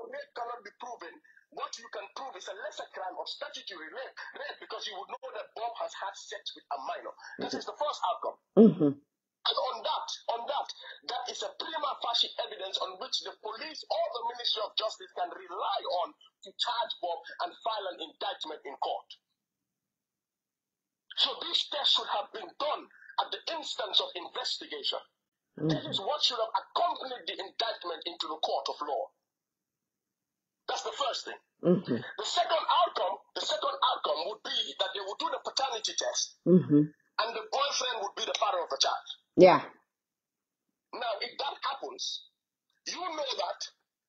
rape cannot be proven, what you can prove is a lesser crime of statutory rape because you would know that Bob has had sex with a minor. That is the first outcome. And on that is a prima facie evidence on which the police or the Ministry of Justice can rely on to charge Bob and file an indictment in court. So this test should have been done at the instance of investigation. This is what should have accompanied the indictment into the court of law. That's the first thing. The second outcome would be that they would do the paternity test, and the boyfriend would be the father of the child. Yeah. Now, if that happens, you know that,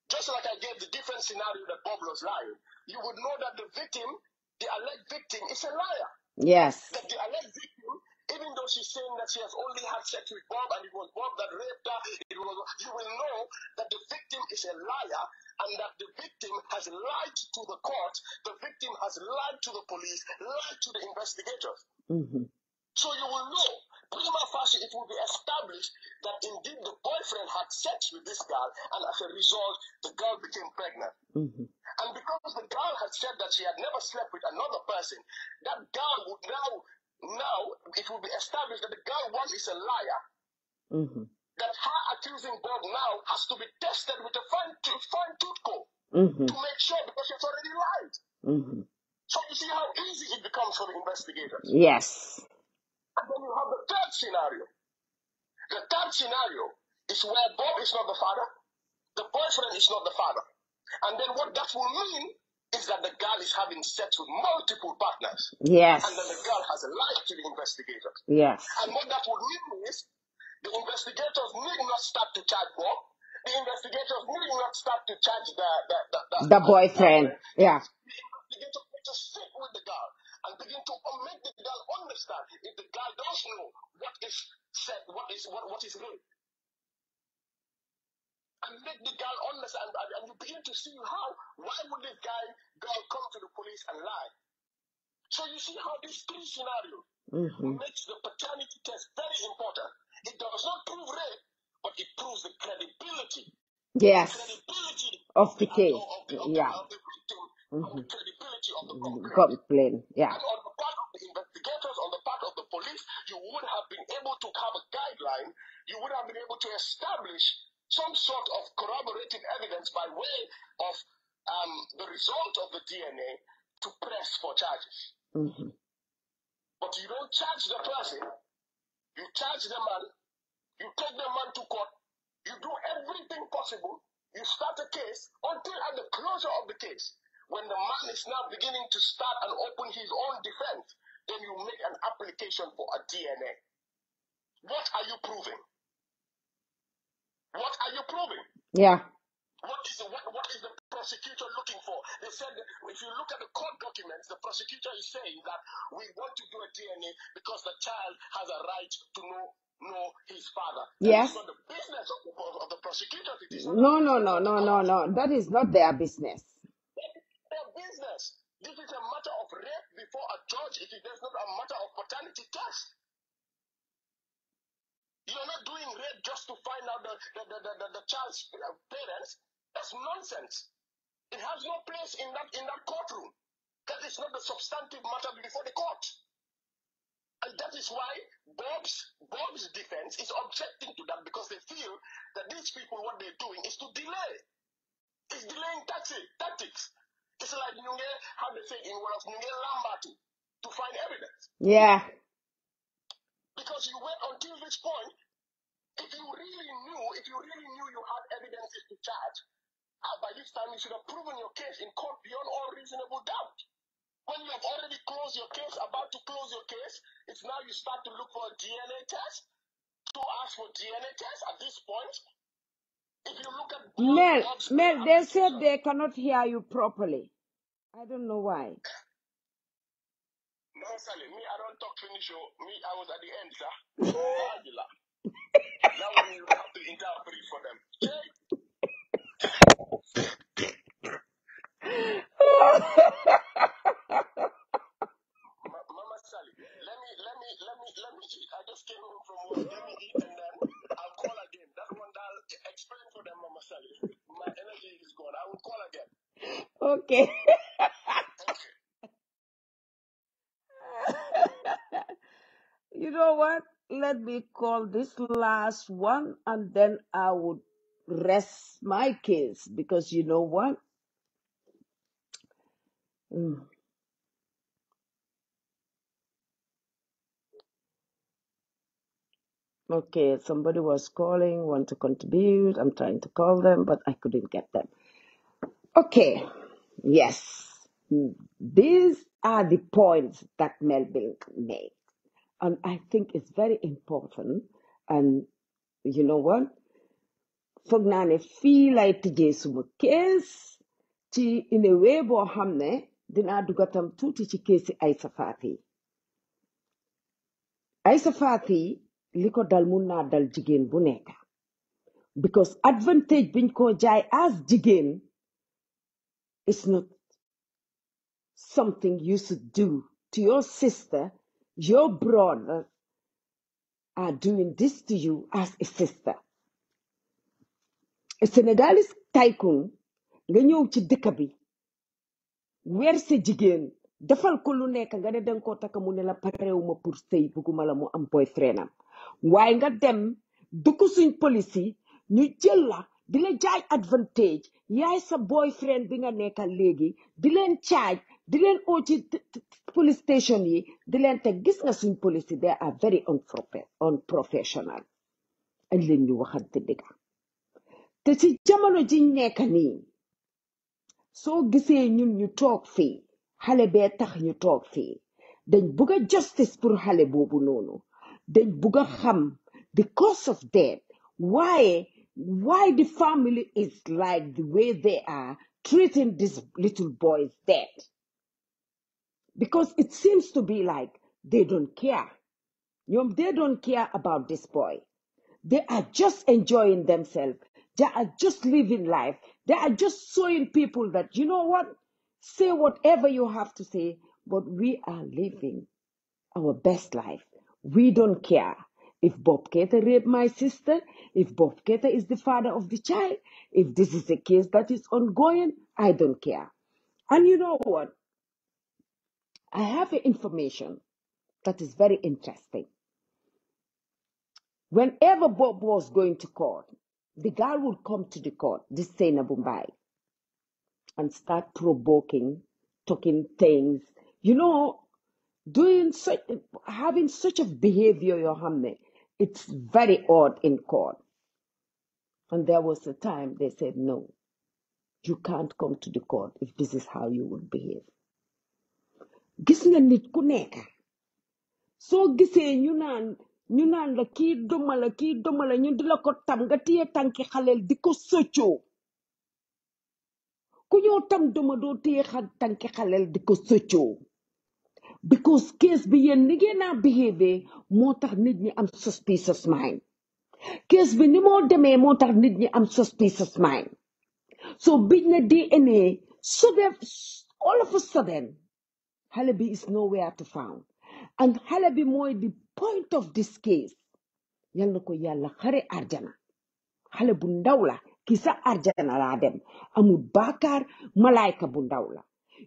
just like I gave the different scenario that Bob was lying, you would know that the victim, the alleged victim, is a liar. Yes. That the alleged victim, even though she's saying that she has only had sex with Bob and it was Bob that raped her, you will know that the victim is a liar and that the victim has lied to the court, the victim has lied to the police, lied to the investigators. So you will know, prima facie, it will be established that indeed the boyfriend had sex with this girl, and as a result, the girl became pregnant. And because the girl had said that she had never slept with another person, that girl would now it will be established that the girl, one, is a liar, that her accusing Bob now has to be tested with a fine-tooth comb to make sure, because she's already lied. So you see how easy it becomes for the investigators. Yes. And then you have the third scenario. The third scenario is where Bob is not the father, the boyfriend is not the father. And then what that will mean is that the girl is having sex with multiple partners. Yes. And then the girl has lied to the investigators. Yes. And what that would mean is the investigators need not start to charge Bob. The investigators need not start to charge the boyfriend. Yeah. The investigators need to sit with the girl and begin to make the girl understand if the girl does know what is said, what is rape. And make the girl understand, and you begin to see why would this girl come to the police and lie? So you see how these three scenarios makes the paternity test very important. It does not prove rape, but it proves the credibility. Yes. The credibility of the case. Of the victim, the credibility of the complaint. Yeah. And on the part of the investigators, on the part of the police, you would have been able to have a guideline. You would have been able to establish some sort of corroborating evidence by way of the result of the DNA to press for charges. But you don't charge the person, you charge the man, you take the man to court, you do everything possible, you start a case until at the closure of the case, when the man is now beginning to start and open his own defense, then you make an application for a DNA. What are you proving? What are you proving? Yeah. What is the prosecutor looking for? They said that if you look at the court documents, the prosecutor is saying that we want to do a DNA because the child has a right to know his father. Yes. That is not the business of the prosecutors. It is No. That is not their business. That is their business. This is a matter of rape before a judge. It is not a matter of paternity test. You're not doing rape just to find out the child's parents. That's nonsense. It has no place in that courtroom. That is not the substantive matter before the court. And that is why Bob's defense is objecting to that, because they feel that these people, what they're doing is to delay. It's delaying tactics. It's like how they say in Wolof, lambatu, to find evidence. Yeah. Because you wait until this point. If you really knew you had evidences to charge, By this time, you should have proven your case in court beyond all reasonable doubt. When you have already closed your case, about to close your case, it's now you start to look for a DNA test, to ask for DNA test at this point. If you look at Mel, they said they cannot hear you properly. I don't know why. No, Sally, me, I don't talk finish. Me, I was at the end, sir. Now when you have to interpret for them. Mama Sally, let me eat. I just came home from work. Let me eat and then I'll call again. That one I'll explain for them, Mama Sally. My energy is gone. I will call again. Okay. You know what? Let me call this last one and then I would rest my case because you know what? Okay, somebody was calling, want to contribute. I'm trying to call them, but I couldn't get them. Okay, yes. These are the points that Melville made. And I think it's very important. And you know what? Foog naa ne fii lay tijjee suma case ci in a way boo xam ne dinaa dugatam tuuti ci case Aïssa Faty Aïssa Faty li ko dal mun naa dal jigéen bu nekk because advantage biñ ko jaay as jigéen is not something you should do to your sister. Your brother are doing this to you as a sister. A Senegalese tycoon nga ñëw ci dëkk bi weer sa jigéen defal ko lu nekk nga ne danga ko takk mu ne la parewuma pour sëy bugguma la mu am boyfriend am waaye nga dem dugg suñ police yi ñu jël la di la jaay advantage yaay sa boyfriend bi nga nekkal léegi di leen caaj di leen oo ci police station yi di leen teg gis nga suñ police yi they are very unprofessional añ leen ñu waxante dëgg te ci jamono ji nekk nii soo gisee ñun ñu toog fii xale bee tax ñu toog fii dañ bugg a justice pour xale boobu noonu dañ bugg a xam the cause of death why the family is like the way they are treating this little boy's dead because it seems to be like they don't care they don't care about this boy. They are just enjoying themselves. They are just living life. They are just showing people that, you know what? Say whatever you have to say, but we are living our best life. We don't care if Bob Keita raped my sister, if Bob Keita is the father of the child, if this is a case that is ongoing, I don't care. And you know what? I have information that is very interesting. Whenever Bob was going to court, the guy would come to the court, this Sena Mumbai, and start provoking, talking things, having such a behavior, Yohamne, it's very odd in court. And there was a time they said, no, you can't come to the court if this is how you would behave. Gis nga nit ku nekk soo gisee ñu naan la kii doma la ñu di la ko tam nga téye tànki xaleel di ko soccoo ku ñëw tam doma doo téye tànki xaleel di ko soccoo because case bi yéen ni ngeen a behave moo tax nit ñi am suspicious mind case bi ni moo demee moo tax nit ñi am suspicious mind so biñ na DNA so def all of a sudden xale bi is nowhere to found and xale bi mooy the point of this case yal na ko yàlla xare arjana xale bu ndaw la ki sa arjana laa dem amul baakaar malaayka bu ndaw la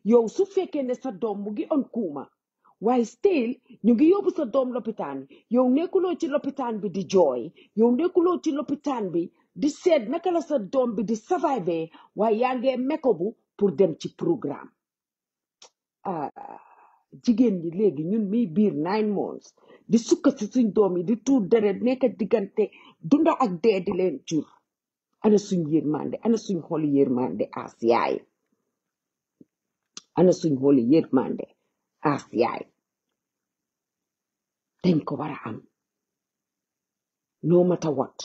yow su fekkee ne sa doom mu ngi on kuuma waaye still ñu ngi yóbbu sa doom lopitaan yow nekkuloo ci lopitaan bi di jooy yow nekkuloo ci lopitaan bi di seet naka la sa doom bi di survive waaye yaa ngee mekobu pour dem ci programme jigéen ñi léegi ñun miy biir 9 months di sukka si suñ doom yi di tuur deret nekk diggante dunda ak dee di leen jur ana suñ yërmande ana suñ xoli yërmande as yaay ana suñ xoli yërmande as yaay dañ ko war a am no matter what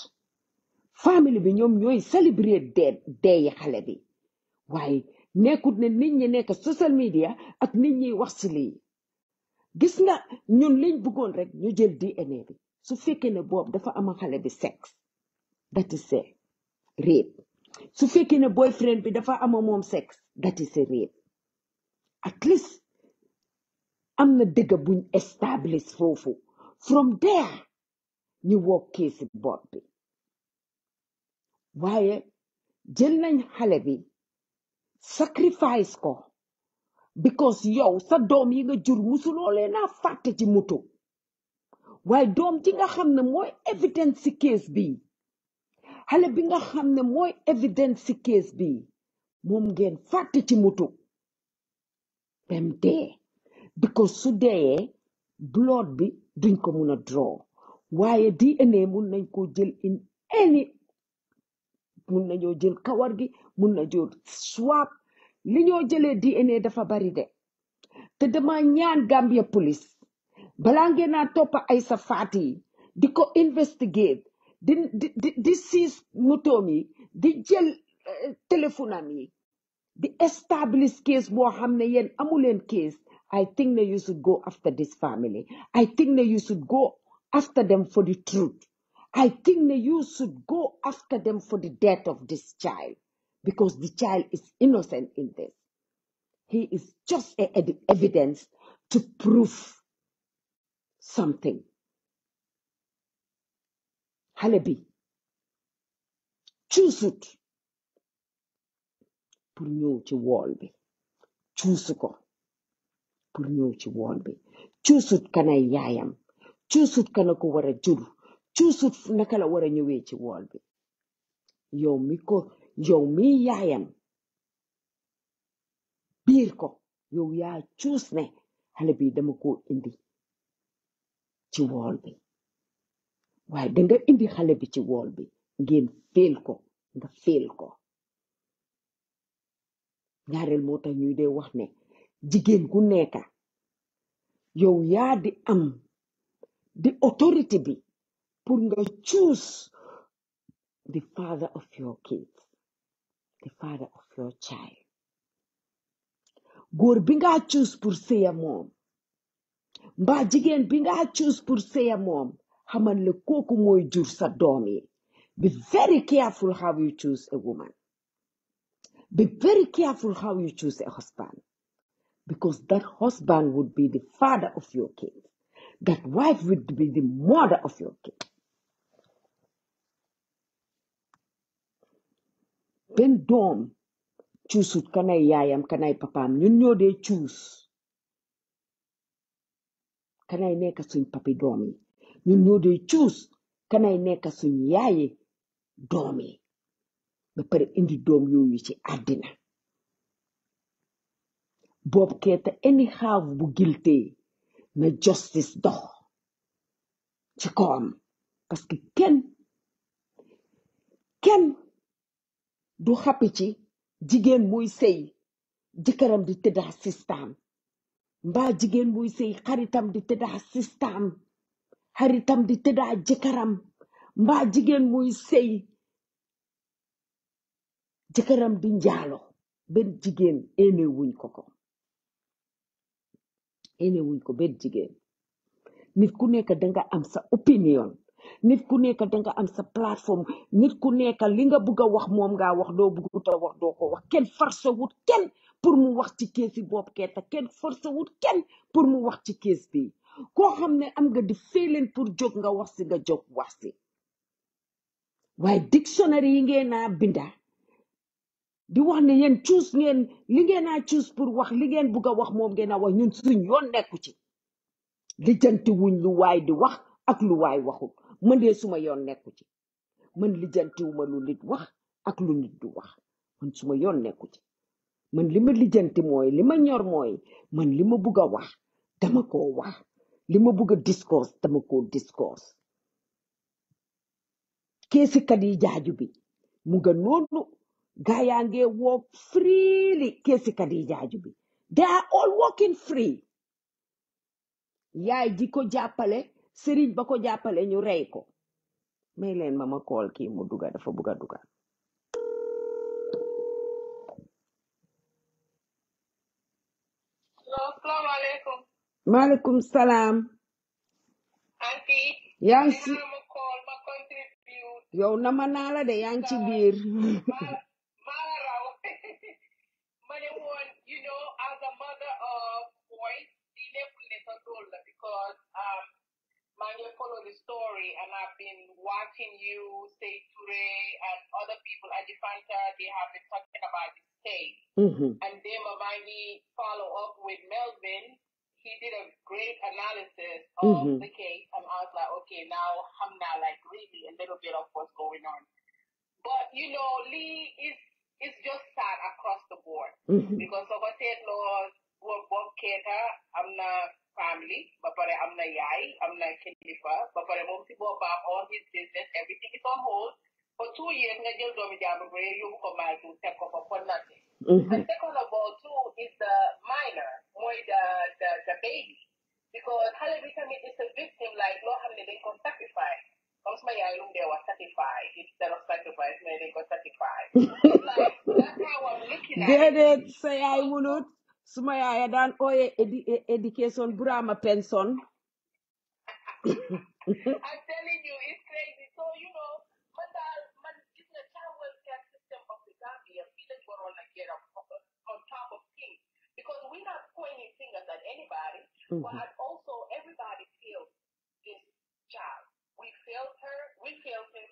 family bi ñoom ñooy celebrate deeyi xale bi waaye nekkut ne nit ñi nekk social media ak nit ñi wax si lii gis nga ñun liñ bëggoon rek ñu jël DNA bi su fekkee ne boobu dafa am xale bi sex that is a rape su fekkee ne boyfriend bi dafa am moom sex that is a rape at least am na dëgg buñ establish foofu from there ñu woo keesi boot bi waaye jël nañ xale bi sacrifice ko because yow sa doom yi nga jur musuloo leen a fàtte ci moto waaye doom ji nga xam ne mooy evidence ci case bi xale bi nga xam ne mooy evidence ci case bi moom ngeen fàtte ci moto bem dee because su deeyee blood bi duñ ko mun a draw waaye DNA mun nañ ko jël in any mun nañoo jël kawar gi mun na jël swab li ñoo jëlee DNA dafa bari de te dama ñaan Gambia police balaa ngeen naa toppa ay sa faat yi di ko investigate di siis motoom yi di jël téléphone am yi di establish case boo xam ne yéen amuleen case I think that you should go after this family. I think that you should go after them for the truth. I think that you should go after them for the death of this child because the child is innocent in this. He is just evidence to prove something. Halebi, choose it pour ñëw ci wall bi. Choose ko pour ñëw ci wall bi. Choose it kanay yaayam. Choose it kana ko wara jur. Choose it naka la wara ñëwee ci wall bi. Yow mi yaayam biir ko yow yaa choose ne xale bi dama ko indi ci wall bi waaye danga indi xale bi ci wall bi ngeen féel ko nga féel ko ñaareel moo tax ñuy dee wax ne jigéen gu nekka yow yaa di am di autorité bi pour nga choose the father of your kids, the father of your child. Góor bi nga choose pour sëya moom mbaa jigéen bi nga choose pour sëya moom xamal le kooku mooy jur sa doom yi. Be very careful how you choose a woman. Be very careful how you choose a husband. Because that husband would be the father of your kids. That wife would be the mother of your kids. Ben doom choose ut kanay yaayam kanay papaam ñun ñoo dee choose kanay nekk suñ papi doom yi ñun ñoo dee choose kanay nekk suñ yaayi doom yi ba pare indi doom yooyu ci àddina Bob Keita anyhow bu guilty na justice dox ci kawam parce que kenn du xappi ci jigéen muy sëy jëkkëram di tëdda système mbaa jigéen muy sëy xaritam di tëdda système xaritam di tëdda jëkkëram mbaa jigéen muy sëy jëkkëram di njaalo benn jigéen ene wuñ ko benn jigéen nit ku nekk danga am sa opinion nit ku nekk danga am sa plateforme nit ku nekk li nga bëgg a wax moom ngaa wax doo bëgg a wax doo ko wax kenn forcé wut kenn pour mu wax ci kees yi Bob Keita kenn forcé wut kenn pour mu wax ci kees bi koo xam ne am nga di feeling pour jóg nga wax si nga jóg wax si waaye dictionnaire yi ngeen naa binda di wax ne yéen choose ngeen li ngeen naa choose pour wax li ngeen bëgg a wax moom ngeen a wax ñun suñ yoon nekku ci lijjanti wuñ lu waay di wax ak lu waay waxul man de suma yoon nekku ci man lijjantiwuma lu nit wax ak lu nit du wax man suma yoon nekku ci man li ma lijjanti mooy li ma ñor mooy man li ma bugg a wax dama koo wax li ma bugg a discourse dama koo discourse keesikat yi jaaju bi mu nga noonu gaa yaa ngi walk freely keesi Khadija bi they are all walking free yaay ji ko jàppale sëriñ ba ko jàppale ñu rey ko may leen ma kool kii mu duga dafa buga duga Assalamualaikum. maaleykum salaam Auntie. yaa ngi ci ma call ma contribute. yow nama naa la de yaa ngi ci biir Mala raw. Mane won, you know, as a mother of boys, the never because I follow the story and I've been watching you say Ture and other people at the Fanta, they have been talking about this case. And then Mamani follow up with Melvin. He did a great analysis of the case and I was like, okay, now I'm not like really a little bit of what's going on. But you know, Lee is just sad across the board. Because of what said laws were both cater, I'm not family, but I'm not yai, I'm not kilifa, but mom si boba all his business, everything is on hold. For 2 years, nga jël doomi jaamu bu you ko mal to take off for nothing. And second of all, too, is the minor, more the baby. Because Halle Vitamin is a victim like law hamne they can sacrifice. Comes my yaay they were sacrifice instead of sacrifice, they got sacrifice. Like that's how I'm looking at it. Get it, say I wouldn't. Suma yaaya daan ooye education Burama pension I'm telling you, it's crazy. So, you know, man, it's the child welfare system of the Gambia feeling for on top of things. Because we're not pointing fingers at anybody, but also everybody feels this child. We failed her, we failed him.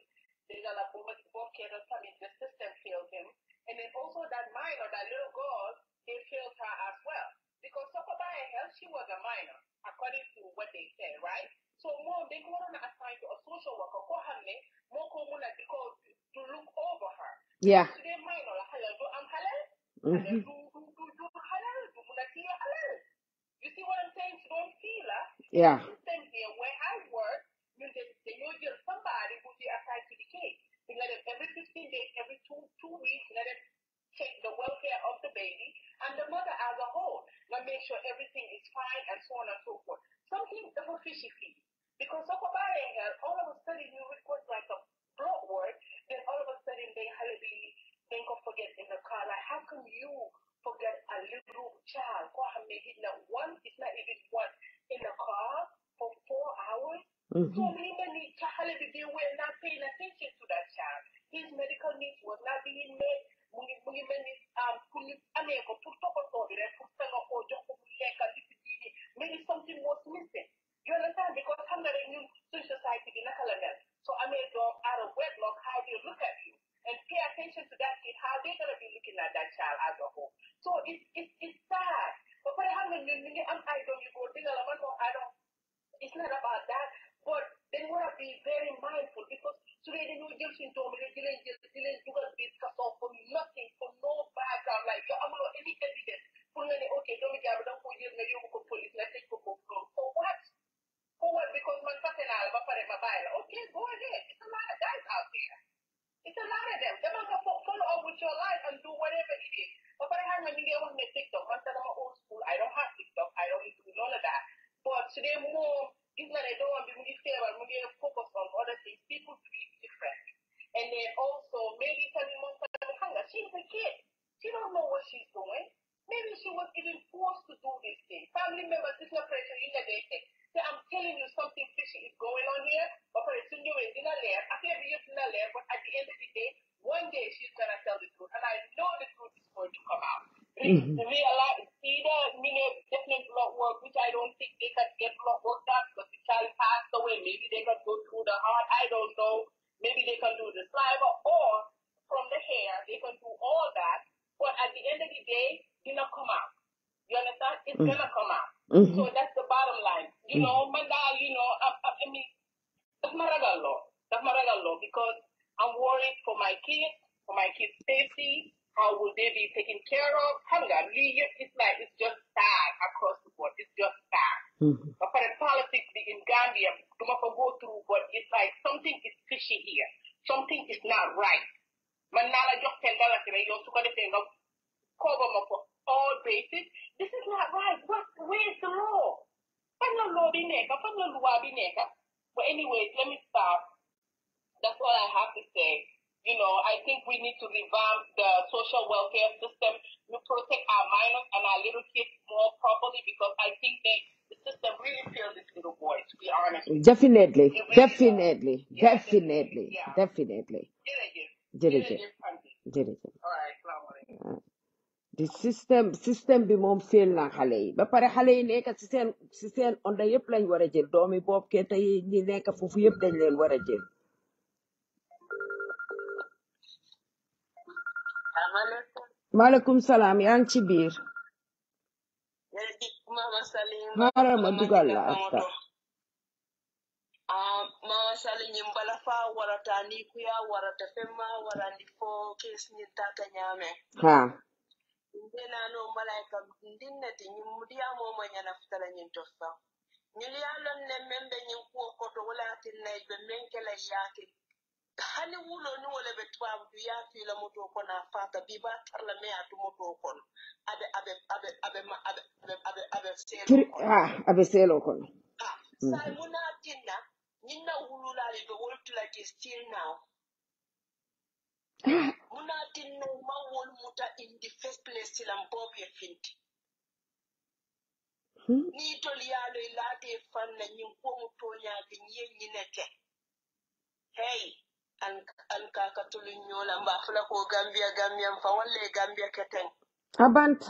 There's a lot of both cases coming, the system failed him. And then also that minor, that little girl, they failed her as well. Because Sokobaye Health, she was a minor, according to what they say, right? So more they go on assign to a social worker for her more common because to look over her. Yeah. So they minor halal do am halal. Halal do halal do munatiya halal. You see what I'm saying? So don't feel yeah. System here where I work, they know somebody who they assigned to the case. They let them every 15 days, every two weeks, let them check the welfare of the baby and the mother as a whole. Now make sure everything is fine and so on and so forth. Something double fishy feet. Because all of a sudden you record like a blood word, then all of a sudden they go forget in the car. Like how can you forget a little child? It's not even one in the car for 4 hours. So many child were not paying attention to that child. His medical needs was not being met. Maybe something was missing. You understand? Because new society so I made them out of wedlock how they look at you and pay attention to that kid, how they're gonna be looking at that child as a whole. So it's sad. But I don't you go it's not about that, but they want to be very mindful because today they know just in Tom, they discuss all for nothing, for no background, like I'm not any evidence. Okay, don't put you police, let's take for what? For what? Because my fucking okay, go ahead. It's a lot of guys out there. It's a lot of them. They're going to follow up with your life and do whatever it is. But I have when you get on TikTok, once I'm old school, I don't have TikTok. I don't need to do none of that. But today more, it's not I don't want to be fair, but we get focus on other things. People treat different. And then also, maybe she's a kid. She don't know what she's doing. Maybe she was even forced to do this thing. Family members, this no pressure in the day. So I'm telling you something fishy is going on here. But for the senior is in a layer. I can't be in a layer, but at the end of the day, one day she's gonna tell the truth. And I know the truth is going to come out. Realize either definite blood work, which I don't think they can get blood work done because the child passed away. Maybe they can go through the heart. I don't know. Maybe they can do the saliva or from the hair. They can do all that. But at the end of the day, it's gonna come out. You understand? It's gonna come out. So that's the bottom line. You know, Manda, I mean, that's my regal law. That's my regal law because I'm worried for my kids' safety. How will they be taken care of? It's like it's just sad across the board. It's just sad. But for the politics in Gambia, go through, but it's like something is fishy here. Something is not right. man naa la jox $10 rek yow su ko defee nga cover ma for all bases. This is not right. Where is the law? Fan la law bi nekk, fan la loi bi nekk. But anyways, let me stop. That's all I have to say. You know, I think we need to revamp the social welfare system to protect our minors and our little kids more properly, because I think that the system really fails these little boys, to be honest. Definitely. It really Definitely. does. Yeah, Definitely. yeah. Definitely. Jërëjëf. Jërëjëf. All right, salaamaaleykum. The system bi moom fail na xale yi ba pare xale yi nekk ci seen onda yëpp lañ war a jël doomi boobu ke tey ñi nekk foofu yëpp dañ leen war a jël. maaleykum salaam yaa ngi ci biir. Mama Salim. xaaral ma dugal la afta. Mama Salim mbala fa warata ni kuya warata femma warandi fo kes ni tata nyame. Ha. Ndena no malaika ndinnati nyumudia mo manyana futala nyintofa. Nyilialon ne membe nyinkuo koto wala tinna be menkela yake. Hani wulo ni wala betwa du yake la moto kona fata biba tarla me atu moto kono. Abe selo kono. Sai muna tinna nyinna wulula be woltula ke still now. Muna tinna mawol muta in the first place till I'm Bobby Finti. Ni tolialo ilate fanna nyinko mutonya binye nyineke. Hey, an kakatulu nyola mbafula ko Gambia mfa wale Gambia keten. Abant.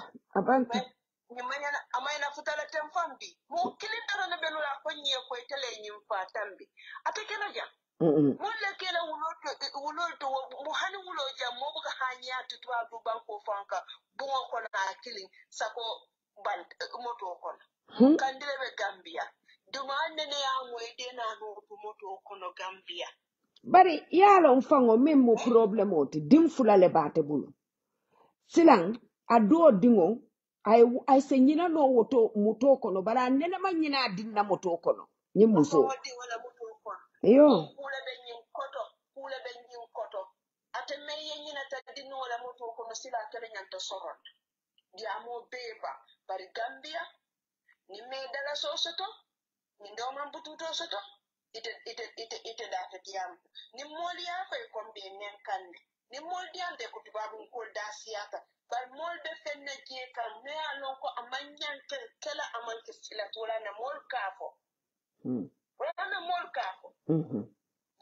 Nyimanya amaina futala temfambi. Mo kilindaro na belula konye ko itele nyimfa tambi. Atekena ja. Mulle kele wuloto muhani wuloja mobuga hanya tutwa du banko fanka bungo kono akili sako band moto kono. Kandile be Gambia. Dumande ne ya mwede na no moto kono Gambia. Bari yalo mfango memo problem oti dimfula le bate bulu. Silang ado dingo ay se nyina no woto moto kono bara nene ma nyina dinna moto kono ni muso. Yo. Kule be nyin koto. Ate meye nyina ta dinno wala moto kono sila kele nyanta soron. Diamo beba bari Gambia ni medala sosoto ni ndoma mbututo soto ite data diam ni moli ya fa kombe nen kande ni mol diam de kutubabu ko dasiyata bar mol be fenne je kan me alon ko amanyan kala amanke sila tola na mol kafo wala mol kafo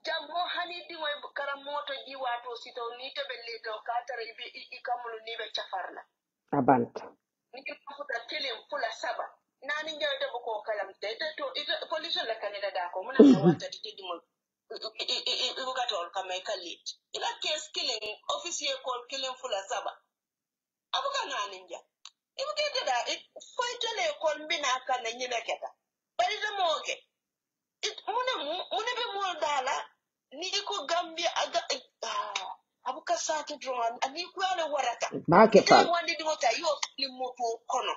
jambo hani di way karam moto ji wato sito ni tebe leto katara ibe ikamulu ni be chafarla Abant. ni ko ta tele fula saba nani njaw de ko kalam te to police la kaneda da ko muna na wata titi mo ibugatol kamay kalit ila case killing officier call killing fula saba abuka nani nja ibugete da foitele call mbina kana nyina keta bari de moge mune be mo dala ni ko Gambia aga abuka sati drone ani ko ala warata Make fa. wandi di mota yo limoto kono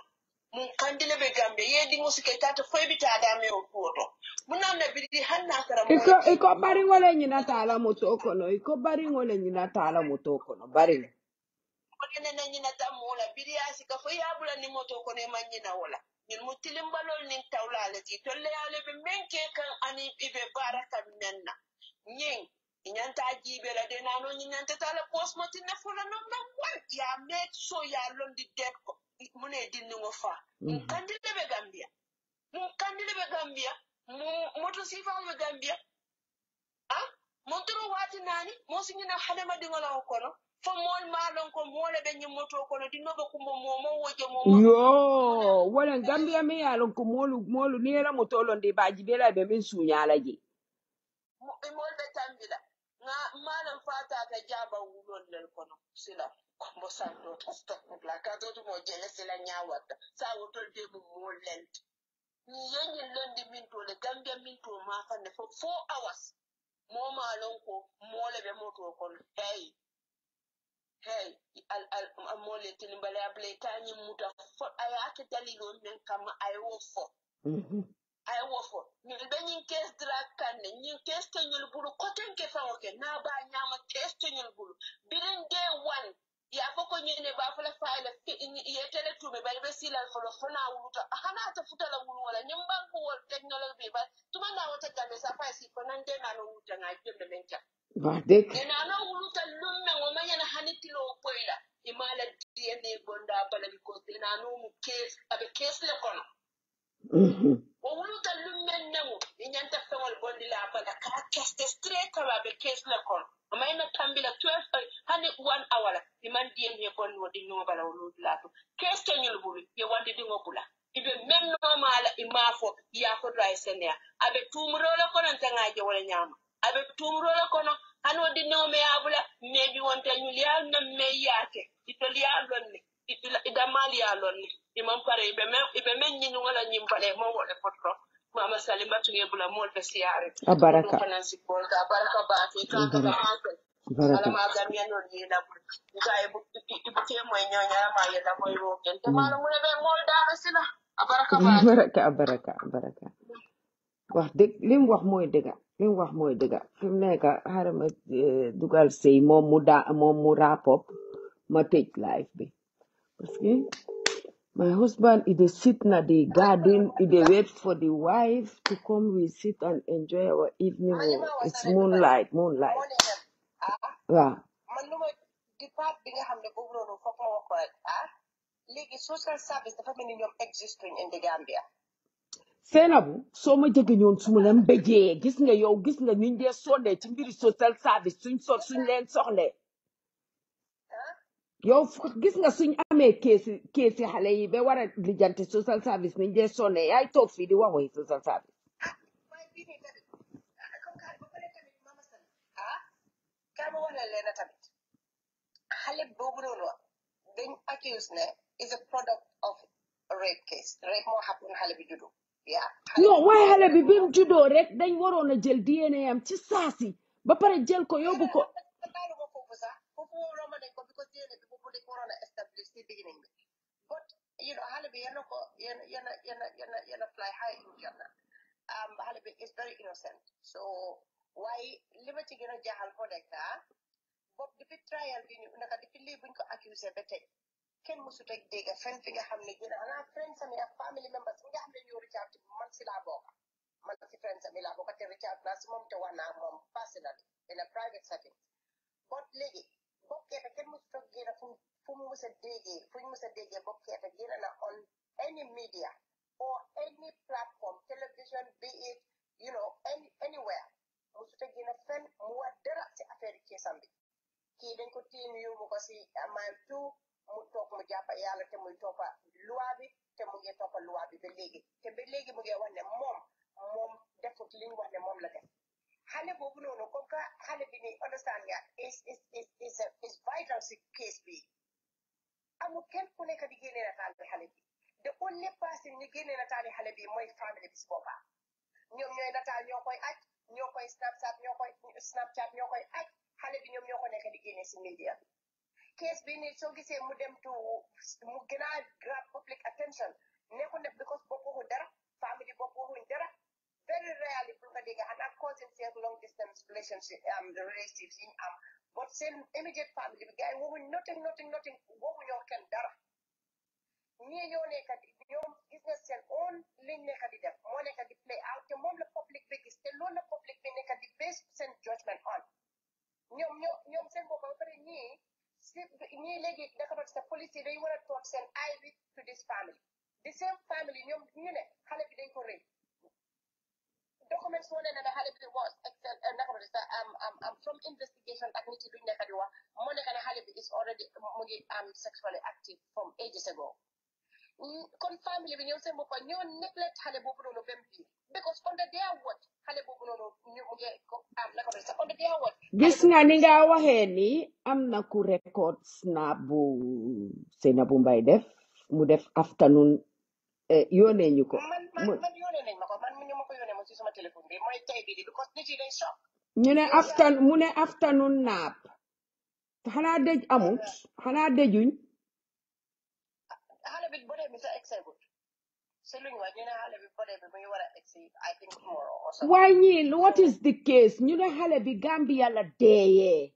mun kandile be Gambia ye di musike tata foi bita da me o foto muna na bidi hanna kara mo Iko bari ngole nyina tala moto kono. Iko bari ngole nyina tala moto kono. Bari. Kone na nyina ta mola bidi asika foi abula ni moto kono e manyina wala ñun mu tilimbalol nin tawlale ti tolle yale be menke kan ani ibe baraka menna ñing ñanta jibe la de nano ñanta tala postmati na fola no na wan ya make so ya londi det ko mune dinni ngo fa kandile be Gambia mu moto sifa be Gambia montoro wati nani mo singina halema dingola kono fo mol malon ko mole be nyimoto kono dinobe ko mo woje mo Yo, wala Gambia me yalo ko molu nera motolo ndi baji bela be min sunyala ji. Mol be tambila nga malon fata ta jaba wulol lel kono sila mo santo la ka do mo jele sila nyawata sa wotol de mo molent ni yenyi londi min to le Gambia min to ma fa ne for 4 hours mo malon ko mole be moto kono hey al mole tilimbale able tanyi muta fo ayata dalilo men kama ayo fo ay wofo ni dañin kes drag kanne ñin kes teñul bulu koten ke fawoke na ba ñama kes teñul bulu birin day one ya foko ñene ba fala faila ye tele tumi bari be silal folo fona wuluta hana ta futala wulu wala ñim banko wol technology ba tuma na wata gambe sa fa si konan de na no wuta nga jembe menka ba dek ina no wuluta lumme o mayana hanitilo poila imala DNA bonda bala because de na no mu case abe case le kono o wuluta lumme nemu inyanta fewol bondi la bala ka keste straight kala be case le kono mayna tambila 12 hani 1 hour iman DNA bon wodi no bala wulu la to case tenyul bulu ye wandi dingo bula ibe menno mala imafo ya ko dry senia abe tumro la kono tangaje wala nyama abe tumro la kono hano di no me abula maybe wonta nyulial na me yake itoliya lonni ida mali ya lonni imam pare ibe men nyi wala nyim pale mo wala fotro mama salimatu ngebula mol be siare abaraka fanansi bol ga baraka ba ke ka ka ala baraka ma gamia no ni la ga ibu ke mo nyonya ma ya da mo ro ken te mala mo be mol da sina abaraka ba baraka wax dëgg lim wax mooy dëgga fi mu nekk xaaral ma dugal sëy moom mu wrap-up ma tëj live bi parce que my husband is sit na the garden wait for the wife to come. We sit and enjoy our evening. It's moonlight waaw man lu ma di part bi nga xam ne boobu noonu foog ma wax ko léegi social service dafa mel ni ñoom existing in the Gambia. Senabu soo ma jege ñoon su ma leen bëjee gis nga yow gis nga ñu dee sonnee ci mbiri social service suñ leen soxlee yow gis nga suñ amee keesi xale yi ba war a lijjanti social service ñu dee sonnee yaay toog fii di wax waxi social service waaye bii nii tamit comme que ba pare tamit mama san kaa ma wax la leen tamit xale boobu noonu dañ accuse ne is a product of rape case rape moo happen xale bi juddu non waaye xale bi mu juddoo rek dañ waroon a jël DNA am ci saasi ba pare jël ko yóbbu ko foofu sax foofu romb nañ ko because DNA bi boobu dañ ko waroon a establish ci beginning bi but you know xale bi yéen fly high in Jannah xale bi is very innocent so waaye li ma ci gën a jaaxal ko nekk boobu depuis trial bi naka depuis lii buñ ko accusé ba tey kenn musut a dégg fen fi nga xam ne gën a friends ami ak family members nga xam ne ñoo Richard man si laa bokk man si friends ami laa bokk te Richard naa si moom te wax naa moom personally in a private setting but léegi bokkeeta kenn musut a gën a fu mu mus a déggee bokkeeta gën na on any media or any platform television be it you know anywhere musut a gën a fen mu wax dara si affaire yi keesam bi kii dañ ko tiim yóbbu ko si mile 2 mu toog mu jàppa yàlla te muy toppa loi bi te mu ngi toppa loi bi ba léegi mu ngi wax ne moom defut li ñu wax ne moom la def xale boobu noonu comme que xale bi ni understand nga is vital si case bi amul kenn ku nekk di génne nataal bi xale bi the only person ni génne nataal xale bi mooy famille bi si boppam ñoom ñooy nataal ñoo koy aj ñoo koy snapchat ñoo koy aj xale bi ñoom ñoo ko nekk di génne si media bi case bi nii soo gisee mu dem mu gën a grab public attention nekku ne because boppuñu dara family boppuñu dara very rarely pour nga dégg xanaa cousins ak long distance relationship the relatives yi am but seen immediate family bi gars yi waxuñ nothing waxuñoo kenn dara ñii ñoo nekk di ñoom gis nga seen own liñ nekk di def moo nekk di play out te moom la public bi gis te loolu la public bi nekk di base seen judgment on ñoom seen bopp ba pare ñii léegi dafa doon sa police yi dañ war a toog seen eye bi to this family the same family ñoom ñu ne xale bi dañ ko rëy documents moo ne ne xale bi was naka doon sa from investigation ak nit yi duñ nekk di wax moo nekk ne xale bi is already mu ngi sexually active from ages ago kon family bi ñoom seen bopp ñoo neglect xale boobu noonu ba mu biir because under their watch xale boobu noonu ñu mu ngi naka doon sa under their watch gis nga ni nga waxee ni am na ku record snap bu Seynabou Mbye def mu def afternoon yónnee ñu ko man yónnee nañ ma ko man ñu ma ko yónnee mo ci sama téléphone bi mooy tey bi di because nit yi day shock mu ne afternoon nap xanaa dëj amut xanaa dëjuñ xale bi bu dee mi sa exegut I think tomorrow or something. Why, Neil, what is the case? You know, Halebi Gambia la day.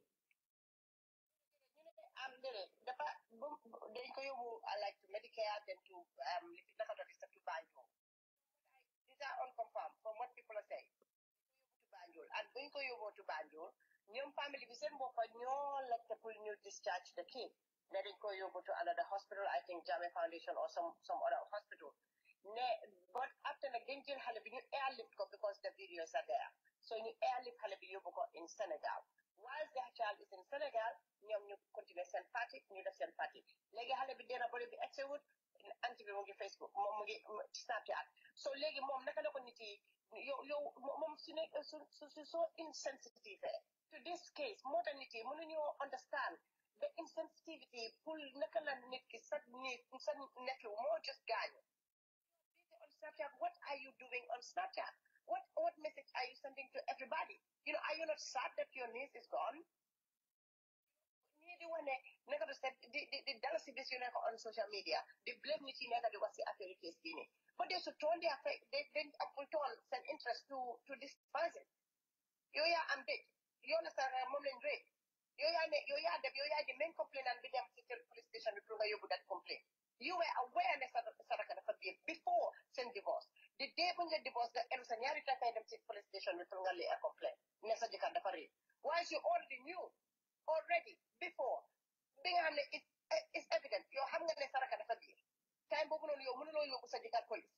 Dañ ko yóbbu like to Medicare then to to Banjul. These are unconfirmed from what people are saying. To Banjul and buñ ko yóbbu to Banjul ñoom family bi seen boppa ñoo laajte pour ñu discharge the kid. Ne dañ ko yóbbu to another hospital, I think Jammeh Foundation or some other hospital. But after nag dañ jël xale bi ñu airlift ko because the videos are there. So ñu airlift xale bi yóbbu ko in Senegal. While the child is in Senegal, ñoom ñu continuer seen party ñu def seen party. Léegi xale bi dina bëri bi excewut anti bi mu ngi Facebook moom mu ngi Snapchat. So léegi moom naka la ko nit yi yow moom su ne su so insensitive to this case moo tax nit yi mënuñoo understand the insensitivity pour naka la nit ki sa nephew moo just gaañu. On Snapchat, what are you doing on Snapchat? What message are you sending to everybody? You know, are you not sad that your niece is gone? The dalasi bis you on social media, they blame nit yi nekk di wax ci affaire case bi ni. But they should turn their send interest to this person. Yow yaa am dëj yow na sa moom lañ rëy yow yaa the main complainant bi dem ci police station bi pour nga yóbbu that complaint. You were aware ne Saraka dafa biir before send divorce. The day when you divorce, the elu sa ñaari takay dem ci police station bi pour nga lay a complaint ne sa jëkkër dafa rëy. Once you already knew before bi nga xam ne it's evident yow xam nga ne Saraka dafa biir time boobu noonu yow mënuloo yóbbu sa jëkkër police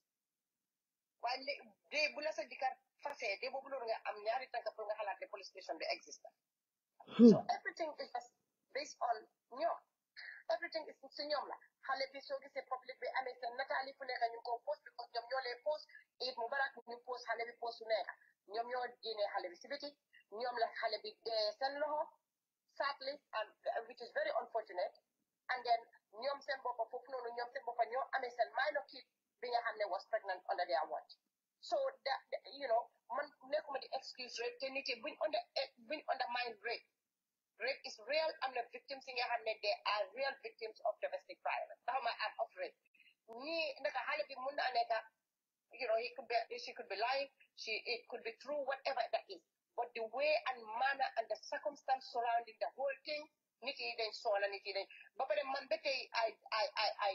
waaye dee bu la sa jëkkër fase dee boobu noonu nga am ñaari tànk pour nga xalaat ne police station bi existe. So everything is just based on ñoom. Everything is si ñoom la xale bi soo gisee public bi amee seen nataali fu nekk ñu ko post because ñoom ñoo leen post it mu barak ñu post xale bi post su nekk ñoom ñoo génnee xale bi si biti ñoom la xale bi dee seen loxo sadly and which is very unfortunate and then ñoom seen boppa foofu noonu ñoom seen boppa ñoo amee seen minor kid bi nga xam ne was pregnant under their watch. So that man nekkuma di excuse rape te nit yi buñ undermine rape. Rape is real. I'm the victims in your hand. They are real victims of domestic violence. I'm of rape. She could be lying. It could be true, whatever that is. But the way and manner and the circumstance surrounding the whole thing, I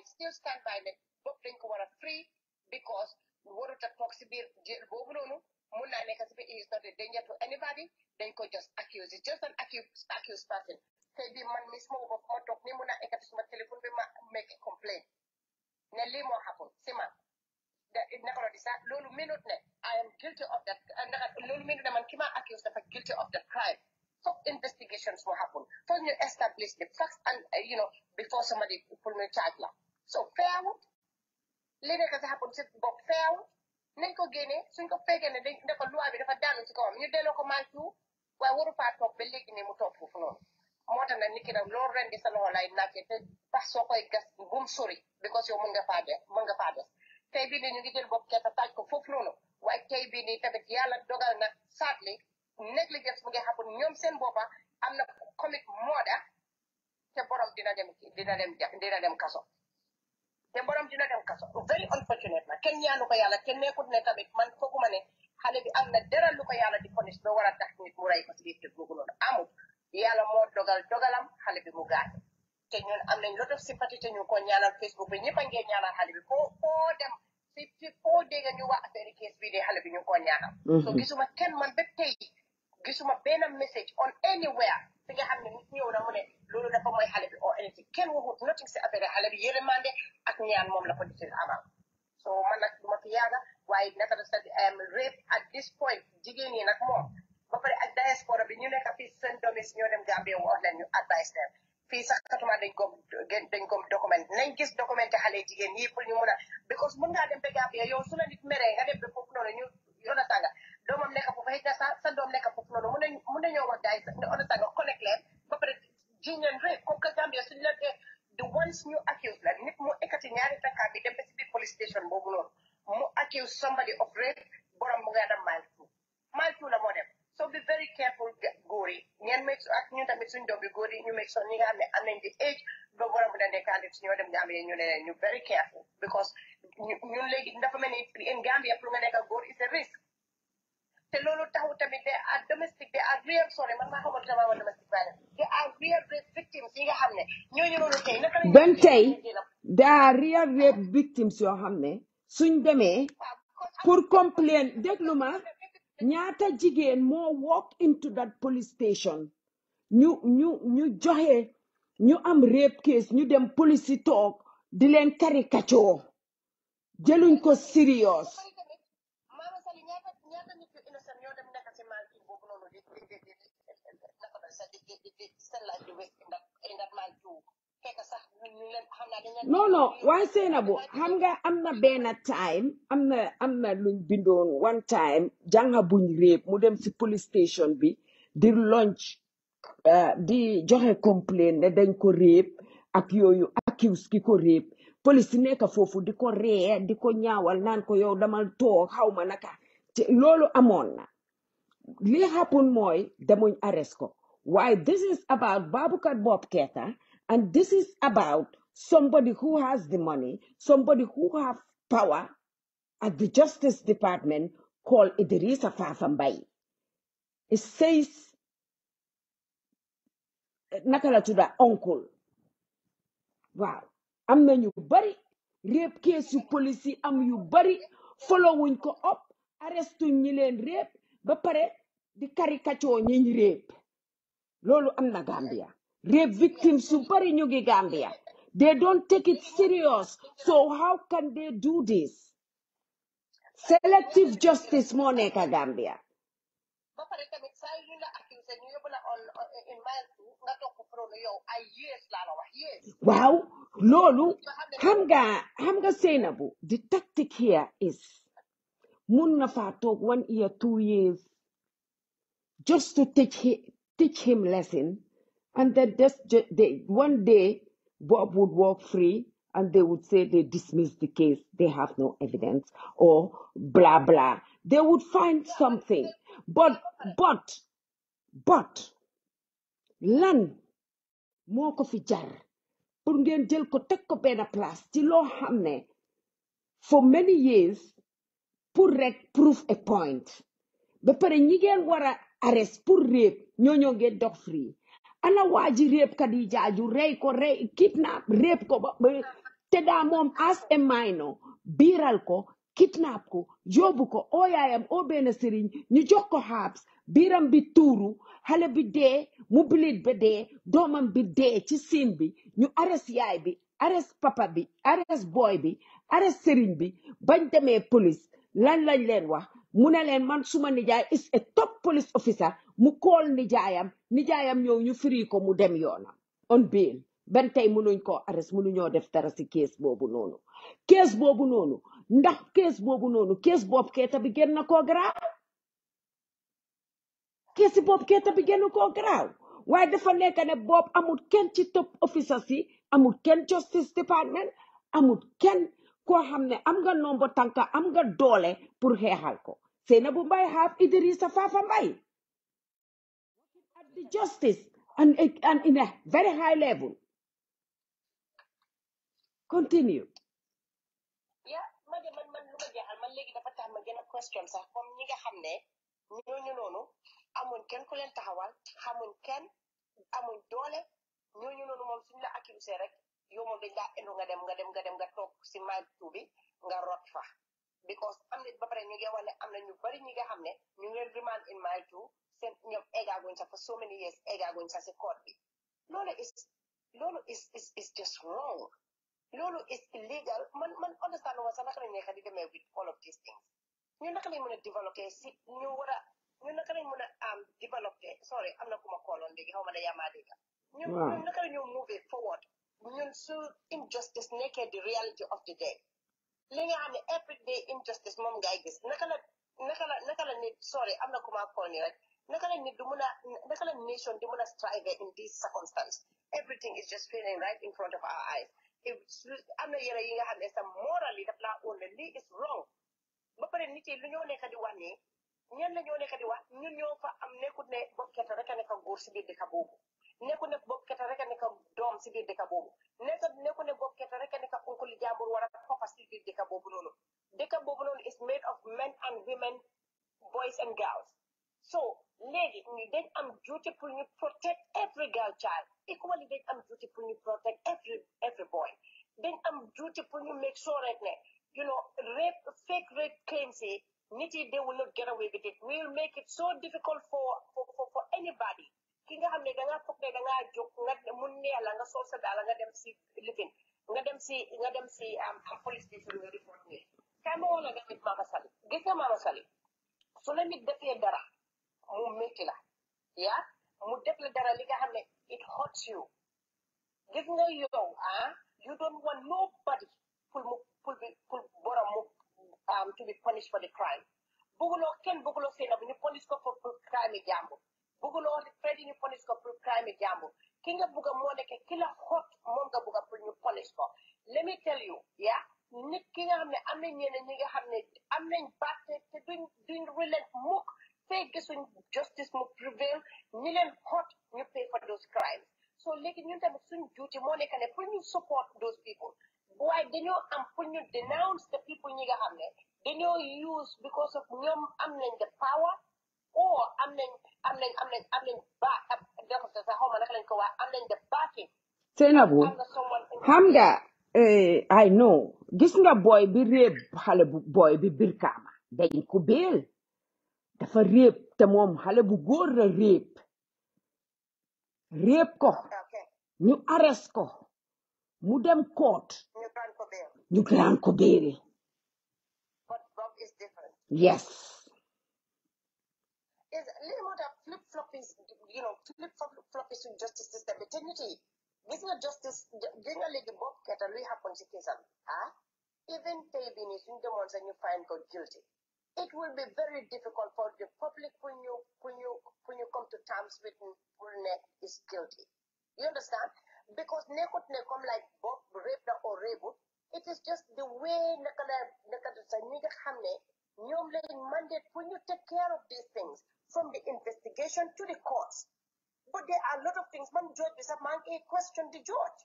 still stand by it. But think we're free because what the toxic is not a danger to anybody. They could just accuse. It's just an accused person. Say the man miss mo of motok ni muna ekatisma telephone be make a complaint. Nelly mo happen. Sima. That it never decide. Lulu minute ne. I am guilty of that. And Lulu minute man kima accused of guilty of that crime. So investigations will happen. So you establish the facts and before somebody pull me charge la. So fair. Later kasi happen to Bob fair. Nañ ko génne suñ ko fekkee ne dafa loi bi dafa daanu ci kawam ñu delloo ko mantu waaye waru faa toog ba léegi ne mu toog foofu noonu moo tax nag nit ki nag loolu ren di sa loxo lay nakkee te pax soo koy gas bu mu sori because yow mën nga faa des tey bii nii ñu ngi jël bopp ketta taaj ko foofu noonu waaye tey bii nii tamit yàlla dogal na sadly négligence mu ngi happen ñoom seen boppa am na commit murder te borom dina dem kaso te borom dina dem kaso very unfortunate la kenn ñaanu ko yàlla kenn nekkut ne tamit man fooguma ne xale bi am na dara lu ko yàlla di punish ba war a tax nit mu rey ko si biir kër googu noonu amul yàlla moo dogalam xale bi mu gaañ te ñun am nañ lot of sympathie te ñu ko ñaanal Facebook bi ñëpp a ngee ñaanal xale bi foo dem si foo dégg ñu wax affaire case bii de xale bi ñu ko ñaanal so gisuma kenn man ba tey gisuma benn message on anywhere fi nga xam ne nit ñëw na mu ne loolu dafa mooy xale bi or anything kenn waxut nothing si affaire xale bi yërmande ak ñaan moom la ko di amal so man nag duma fi yaaga waaye naka la rape at this point jigéen ñi nag moom ba pare ak diaspora bi ñu nekk fii seen doom yi ñoo dem Gambie wax leen ñu advice leen fii sax katuma dañ ko document nañ gis documenté xale jigéen yi pour ñu mun a because mun ngaa dem ba Gambie yow su la nit meree nga dem ba foofu noonu ñu yoona sanga doomam nekk foofu xëy na sa doom nekk foofu noonu mun nañoo wax gars yi yoona sanga connect leen ba pare jiñ leen rape comme que Gambie suñu la dee the ones ñu accuse la nit mu ekkati ñaari tànkaam bi dem ba si biir police station boobu noonu mu accuse somebody of rape borom mu nga dem mile two la moo dem so be very careful góor yi ngeen make ak ñu tamit suñu doom bi góor yi ñu make sure ñi nga xam ne am nañ di age ba borom bu dee candidat ñoo dem Gambie ñu ne leen ñu very careful because ñun léegi dafa mel ni in Gambia pour nga nekk góor is a risk te loolu taxu tamit they are domestic they are real sorry man maa xamul sama wa domestic violence they are real rape victims yi nga xam ne ñooñu noonu tey naka la ben tey there are real rape victims yoo xam ne suñ demee pour complain déglu ma ñaata jigéen moo walk into that police station ñu joxe ñu am rape case ñu dem police yi toog di leen caricature jëluñ ko serious non waaye Sainabou xam nga am na benn time am na luñ bindoon one time jànga buñ rape mu dem si police station bi di launch di joxe complaint ne dañ ko rape ak yooyu accuse ki ko rape police nekk foofu di ko ree di ko ñaawal naan ko yow damal toog xaw ma naka loolu amoon na li happen mooy demuñ arrest ko waaye this is about Baboucarr Bob Keita and this is about somebody who has the money somebody who have power at the Justice Department called Idrissa Fafa Mbye. It says naka la tudda uncle waaw am na ñu bari rape case yu police yi am yu bari follow wuñ ko up arrestuñ ñi leen rape ba pare di caricature ñiñ rape loolu am na Gambia rape victims yu bari ñu ngi Gambia they don't take it serious so how can they do this selective justice moo nekk Gambia ba pare tamit saa yu la accusé ñu yóbbu la in mile two nga toog ko pro yow ay years laa la wax years waaw loolu xam nga Sainabou the tactic here is mun na faa toog 1 year 2 years just to teach him lesson and then one day Bob would walk free and they would say they dismissed the case they have no evidence or blah blah they would find something but lan moo ko fi jar pour ngeen jël ko teg ko benn place ci loo xam ne for many years pour rek prove a point ba pare ñi ngeen war a arrest pour rape ñooñoo ngeen dox free ana waa ji rape kat yi jaaju rey ko kidnap rape ko ba te daa moom as a minor biiral ko kidnap ko yóbbu ko oo yaayam oo benn sëriñ ñu jox ko xaabs biiram bi tuuru xale bi dee mu bilit ba dee doomam bi dee ci siin bi ñu arrest yaay bi arrest papa bi arrest boy bi arrest sëriñ bi bañ demee police lan lañ leen wax mu ne leen man suma nijaay is a top police officer mu call nijaayam ñëw ñu firi ko mu dem yoonam on bail ben tey mënuñ koo arrest mënuñoo def dara si case boobu noonu ndax case boobu noonu case Bob Keita bi gën na koo garaaw case Bob Keita bi gën na koo garaaw waaye dafa nekk ne Bob amul kenn ci top officers yi amul kenn Justice Department amul kenn koo xam ne am nga nombo tànka am nga doole pour xeexal ko Sainabou Mbye have Idrissa Fafa Mbye at the justice and in a very high level continue yeah man lu ma jeexal man léegi dafa tax ma gën a question sax comme ñi nga xam ne ñooñu noonu amuñ kenn ku leen taxawal xamuñ kenn amuñ doole ñooñu noonu moom suñ la accusé rek yow moom dañ laa enu nga toog si mile two bi nga rot fa because am na ba pare ñu ngi wax ne am na ñu bari ñi nga xam ne ñu ngi leen remand in mile two seen ñoom eggaaguñ sax for so many years eggaaguñ sax si court bi loolu is just wrong loolu is illegal man understand wa sax naka lañ nekk di demee with all of these things ñu naka lañ mën a développer si ñu naka lañ mën a développer sorry am na ku ma kooloon léegi xaw ma ne yaa maa dégg ñun naka la ñu move forward ñun su injustice nekkee the reality of the day li nga xam ne everyday injustice moom ngay gis naka la nit sorry am na ku ma kool ni rek naka la nation di mën a strive in this circumstance everything is just failing right in front of our eyes am na yére yi nga xam ne sa moral yi daf laa oon ne lii is wrong ba pare nit yi lu ñoo nekk di wax nii ñen la ñoo nekk di wax ñun ñoo fa am nekkut ne Bob Keita rek a nekk góor si biir dëkk boobu nekku ne bopp keta rek a nekk doom si biir dëkk boobu nekku ne bopp keta rek a nekk unkuli jàmbur wala papa si biir dëkk boobu noonu is made of men and women, boys and girls. So léegi dañ am duty pour ñu protect every girl child equally dañ am duty pour ñu protect every boy dañ am duty pour ñu make sure rek ne fake rape claims yi nit yi they will not get away with it. We will make it so difficult for anybody ki nga xam ne da ngaa foog ne da ngaa jóg nga mun neex la nga sol sa daal nga dem si lifin nga dem si police station nga report ne kay ma woon a dem Mama Sali gis nga Mama Sali su la nit defee dara mu métti la mu def la dara li nga xam ne it hurts you gis nga yow you don't want nobody pour borom mu to be punished for the crime bëgguloo seen bu ñu punish ko pour crime yi jàmbur bëgguloo Freddy ñu punish ko pour crime yi jàmbur ki nga bëgg a moo nekk ki la hot moom nga bëgg a pour ñu punish ko let me tell you nit ki nga xam ne am nañ ñeneen ñi nga xam ne am nañ bàtte te duñ relent mukk fee gisuñ justice mu prevail ñi leen hot ñu pay for those crimes so léegi ñun tamit suñ duty moo nekk ne pour ñu support those people waaye dañoo am pour ñu denounce the people ñi nga xam ne dañoo use because of ñoom am nañ the power or am nañ the backing Seynabou xam nga I know gis nga boy bi réeb xale bu boy bi Brikama dañ ko béel dafa réeb te moom xale bu góor la réeb ko ñu arrest ko mu dem court ñu grant ko béel yes flip-floppy suñ justice system bi te nit yi gis nga justice gis nga léegi bopp keta luy happen si kisam even tey bi nii suñ demoon sax ñu find ko guilty it will be very difficult for the public when you come to terms with ne is guilty you understand because nekkut ne comme like bopp rape na or rape it is just the way naka sa ñi nga xam ne ñoom lañ mandate pour ñu take care of these things from the investigation to the courts. But there are a lot of things. Man, George, is a man question the judge.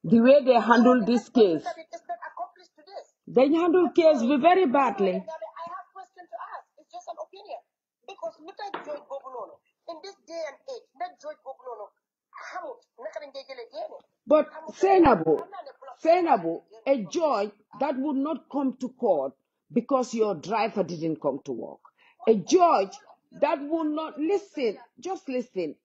The way they handle this case. It's not accomplished to this. They handle case very badly. I have a question to ask. It's just an opinion. Because look at George Bobulono. In this day and age, not George Bobulono. But Seynabou, a judge that would not come to court because your driver didn't come to work. A judge that would not listen,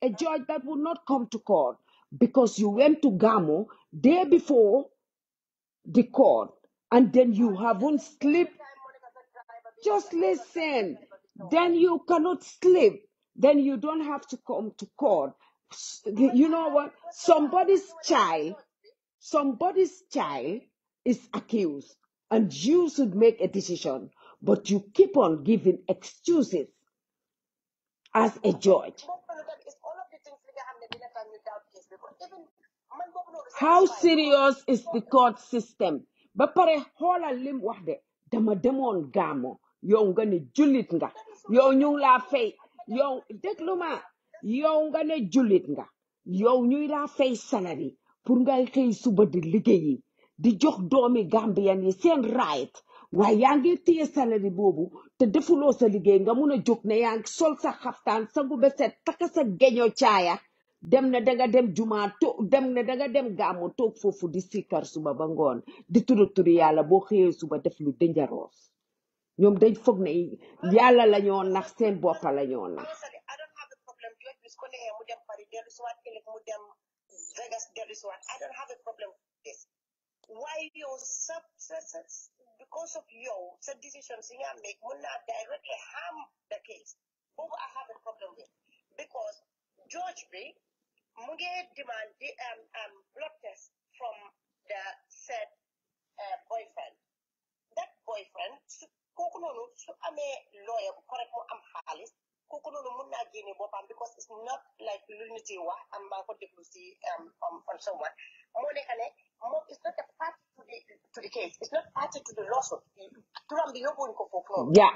a judge that would not come to court because you went to Gamo day before the court and then you haven't slept. Just listen. Then you cannot sleep. Then you don't have to come to court. You know what? Somebody's child is accused and you should make a decision, but you keep on giving excuses as a judge. How serious is the court system? Ba pare xoolal lim wax de dama demoon Gamo yow nga ne jullit nga yow ñu ngi laa fay yow déglu ma yow nga ne jullit nga yow ñuy laa fay salary pour ngay xëy suba di liggéeyi di jox doomi Gambian yi seen right waaye yaa ngi téye salary boobu te defuloo sa liggéey nga mun a jóg ne yaa ngi sol sa xaftaan sa gube set taka sa geño caaya dem na danga dem juma dem na danga dem Gamo toog foofu di sikkar suba ba ngoon di turi yàlla boo xëyee suba def lu dangerous ñoom dañ foog ne yàlla la ñoo nax seen boppa la ñoo nax I don't have a problem with this. Why you because of your decisions you make will not directly harm the case. Who I have a problem with because George B. Muge demand the blood test from the said boyfriend. That boyfriend, kukununu ame lawyer correct mo am halis. Kukununu muna gini bopam because it's not like lunacy wa am bako diplusi on someone. It's not a party to the case. It's not party to the lawsuit. Yeah,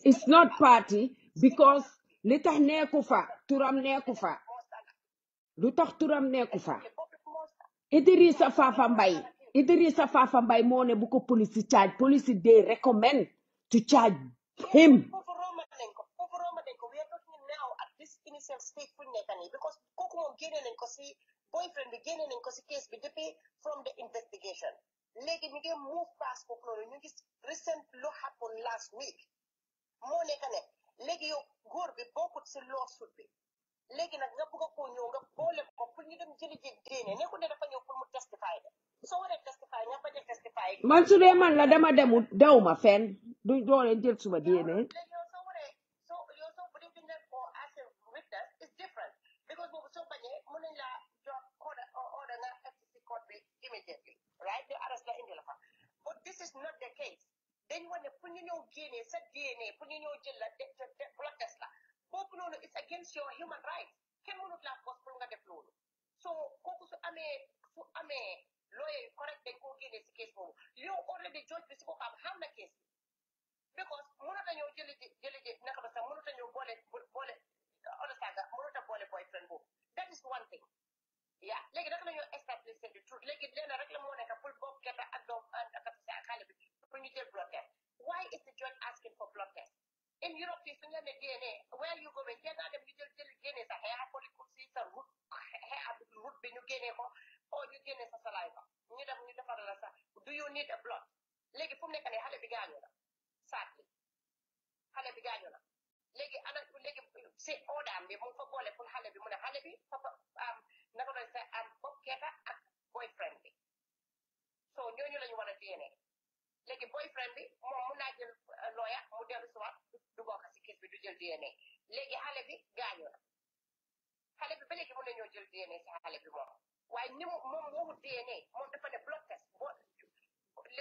it's not party because li tax nekku fa turam nekku fa lu tax turam nekku fa Idrissa Fafa Mbye moo ne bu ko police charge police they recommend to charge him We are talking now at this initial stage because boyfriend beginning case from the investigation. Legi ñu ngi move past ko noonu ñu ngi recent lo happen last week moo nekk ne léegi yow góor bi bokkut si lawsuit bi léegi nag nga bëgg ko ñëw nga boole ko pour ñu dem jëli ji déene nekku ne dafa ñëw pour mu testify de soo waree testify nga bañ a testify man su dee man la dama demut dew ma fenn du doole jël suma déene léegi yow soo waree soo bu dee bindal ko as a witness is different because boobu soo bañee mën nañ laa jox order nga FCC court bi immediately right they arrest la indi la fa but this is not the case dañ wane pour ñu ñëw génnee sa DNA pour ñu ñëw jël la blood test la boobu noonu it's against your human rights kenn mënut laa force pour nga def loolu so kooku su amee lawyer correct dañ koo génnee si case boobu yow already judge bi si ko xam na case bi because mënut a ñëw jëli ji naka ba sax mënut a ñëw boole understand mënut a boole boyfriend boobu that is one thing yeah léegi naka la ñoo establish the truth léegi leena rek la moo nekk pour boobu gerte ak doom ak xale bi pour ñu jël blood test why is the judge asking for blood test in Europe fii su ñu ne DNA where you going te nga dem ñu jël génne sa hair follicle si sa root bi ñu génne ko oo ñu génne sa saliva ñu dem ñu defar la sax do you need a blood léegi fu mu nekk ne xale bi gaañu na saatli xale bi gaañu na léegi si odaam bi mu ngi fa boole pour xale bi mu ne xale bi papa naka doon sa bopp keeta ak boyfriend bi so ñooñu la ñu war a DNA léegi boyfriend bi moom mun naa jël lawyer mu dellu si waat du bokk si case bi du jël DNA léegi xale bi gaañu na xale bi ba léegi mën nañoo jël DNA si xale bi moom waaye ni moom moomu DNA moom dafa ne blood test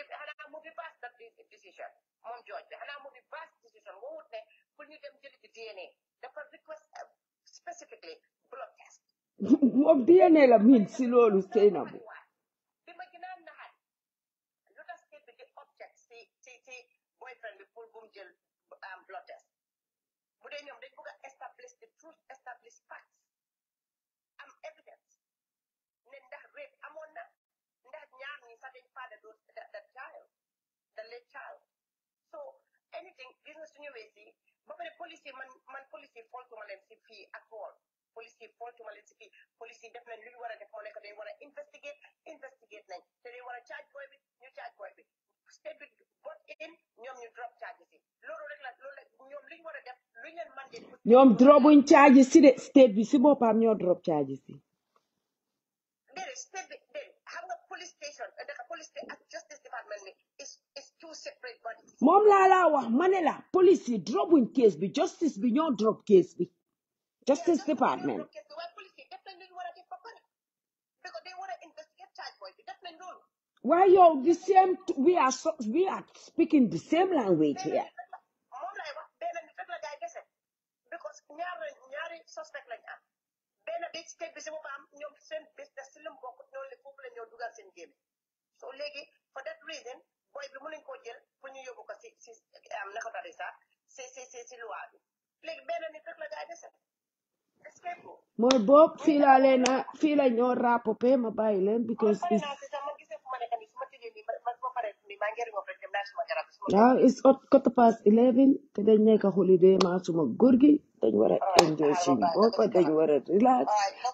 xanaa mu bi base that decision moom George bi xanaa mu bi base decision woowut ne pour ñu dem jëli ci DNA dafa request specifically blood test moom DNA la miin si loolu Seynabou bi ma gën a naxaat lu tax state bi di object si boyfriend bi pour bu mu jël blood test bu dee ñoom dañ bëgg a establish the truth establish facts am evidence ne ndax rape amoon na ndax ñaar ñi sax dañ faada doon that child the late child so anything gis nga suñu ñëwee si ba pare police yi man police yi foltuma leen si fii ak woon police yi foltuma leen si fii police yi def nañ lu ñu war a def moo nekk dañ war a investigate nañ te dañ war a charge boy bi ñu charge boy bi state bi bot in ñoom ñu drop charges yi loolu rek la ñoom li ñu war a def lu ñu leen mandé ñoom dropuñ charges si de state bi si boppam ñoo drop charges yi déedéet state bi déedéet xam nga police station dafa police ak justice department ni is two separate bodies moom laa wax ma ne la police yi dropuñ case bi justice bi ñoo drop case bi justice department waaye police yi def nañ lu ñu war a def ba pare because they war a investigate charge boy bi def nañ loolu waaye yow the same we are speaking the same language here moom lay wax benn nit rek la gaay dese because ñaari suspect lañ am benn bi state bi si boppam ñoom seen business si lam bokk ñoo foofu la ñoo dugal seen gémme so léegi for that reason boy bi mën nañ koo jël pour ñu yóbbu ko si naka tari sax si loi bi léegi benn nit rek la gaay dese escape ko mooy boobu fii la ñoo rapopé ma bàyyi leen because it's 11:15 te dañ nekk holiday ma suma góor gi dañ war a enjoy suñu boppa dañ war a relax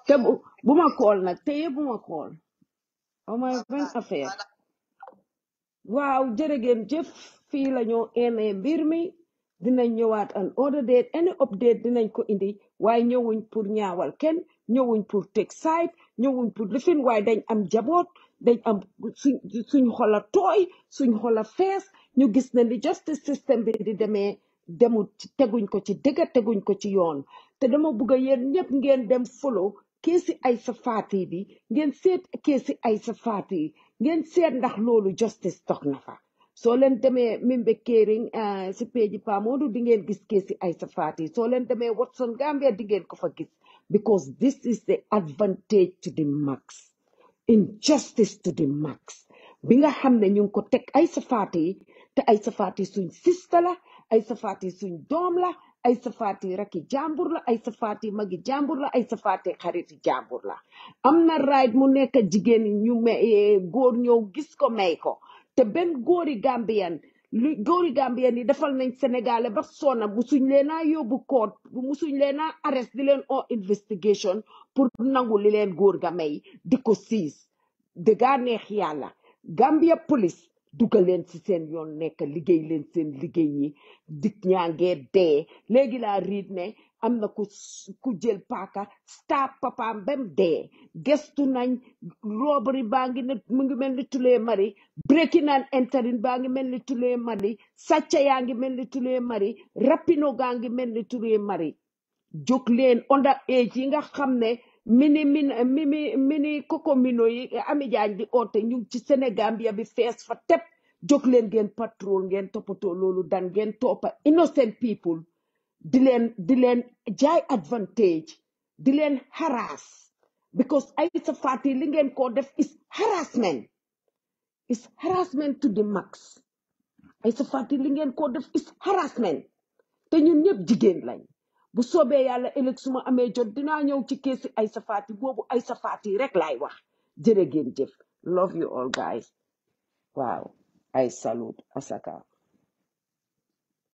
te bu ma kool nag te bu ma kool aw ma benn affaire waaw jërëgeen jëf fii la ñoo emee mbir mi dinañ ñëwaat an other date any update dinañ ko indi waaye ñëwuñ pour ñaawal kenn ñëwuñ pour take side ñëwuñ pour lifin waaye dañ am jaboot dañ am suñ xola tooy suñ xola fees ñu gis na ni justice system bi di demut teguñ ko ci dëgga teguñ ko ci yoon te dama bëgg a yéen ñëpp ngeen dem follow keesi Aïssa Faty bi ngeen seet keesi Aïssa Faty ngeen seet ndax loolu justice toog na fa soo leen demee Mimbe Kering si page Pa Modou di ngeen gis keesi Aïssa Faty soo leen demee Watson Gambia di ngeen ko fa gis because this is the advantage to the max injustice to the max bi nga xam ne ñu ngi ko teg Aïssa Faty te Aïssa Faty suñ sista la Aïssa Faty suñ doom la Aïssa Faty raki jàmbur la Aïssa Faty magi jàmbur la Aïssa Faty xariti jàmbur la am na right mu nekk jigéen ñu góor ñëw gis ko may ko te benn góori Gambian góori Gambian yi defal nañ Sénégalais ba sonna musuñ leen a yóbbu court musuñ leen a arrest di leen on investigation pour nangu li leen góor ga may di ko siis dëgga neex yàlla Gambia police dugal leen ci seen yoon nekk liggéey leen seen liggéey yi dik ñaa ngee dee léegi laa riit ne am na ku jël paaka stab papaam bem dee gestu nañ robbery baa ngi ne mu ngi mel ni tulee mari breaking and entering baa ngi mel ni tulee mari sàcca yaa ngi mel ni tulee mari rapino gaa ngi mel ni tulee mari jóg leen under age yi nga xam ne mini koko mino yi Ami Jaañ di oote ñu ngi ci Sénégambia bi fees fa tep jóg leen ngeen patrol ngeen toppatoo loolu dan ngeen toppa innocent people di leen jaay advantage di leen harass because Aïssa Faty li ngeen ko def is harassment to the max Aïssa Faty li ngeen ko def is harassment te ñun ñëpp jigéen lañ bu soobee yàlla ëllëg su ma amee jot dinaa ñëw ci keesi Aïssa Faty boobu Aïssa Faty rek laay wax jërë ngeen jëf love you all guys waaw I salute Asaka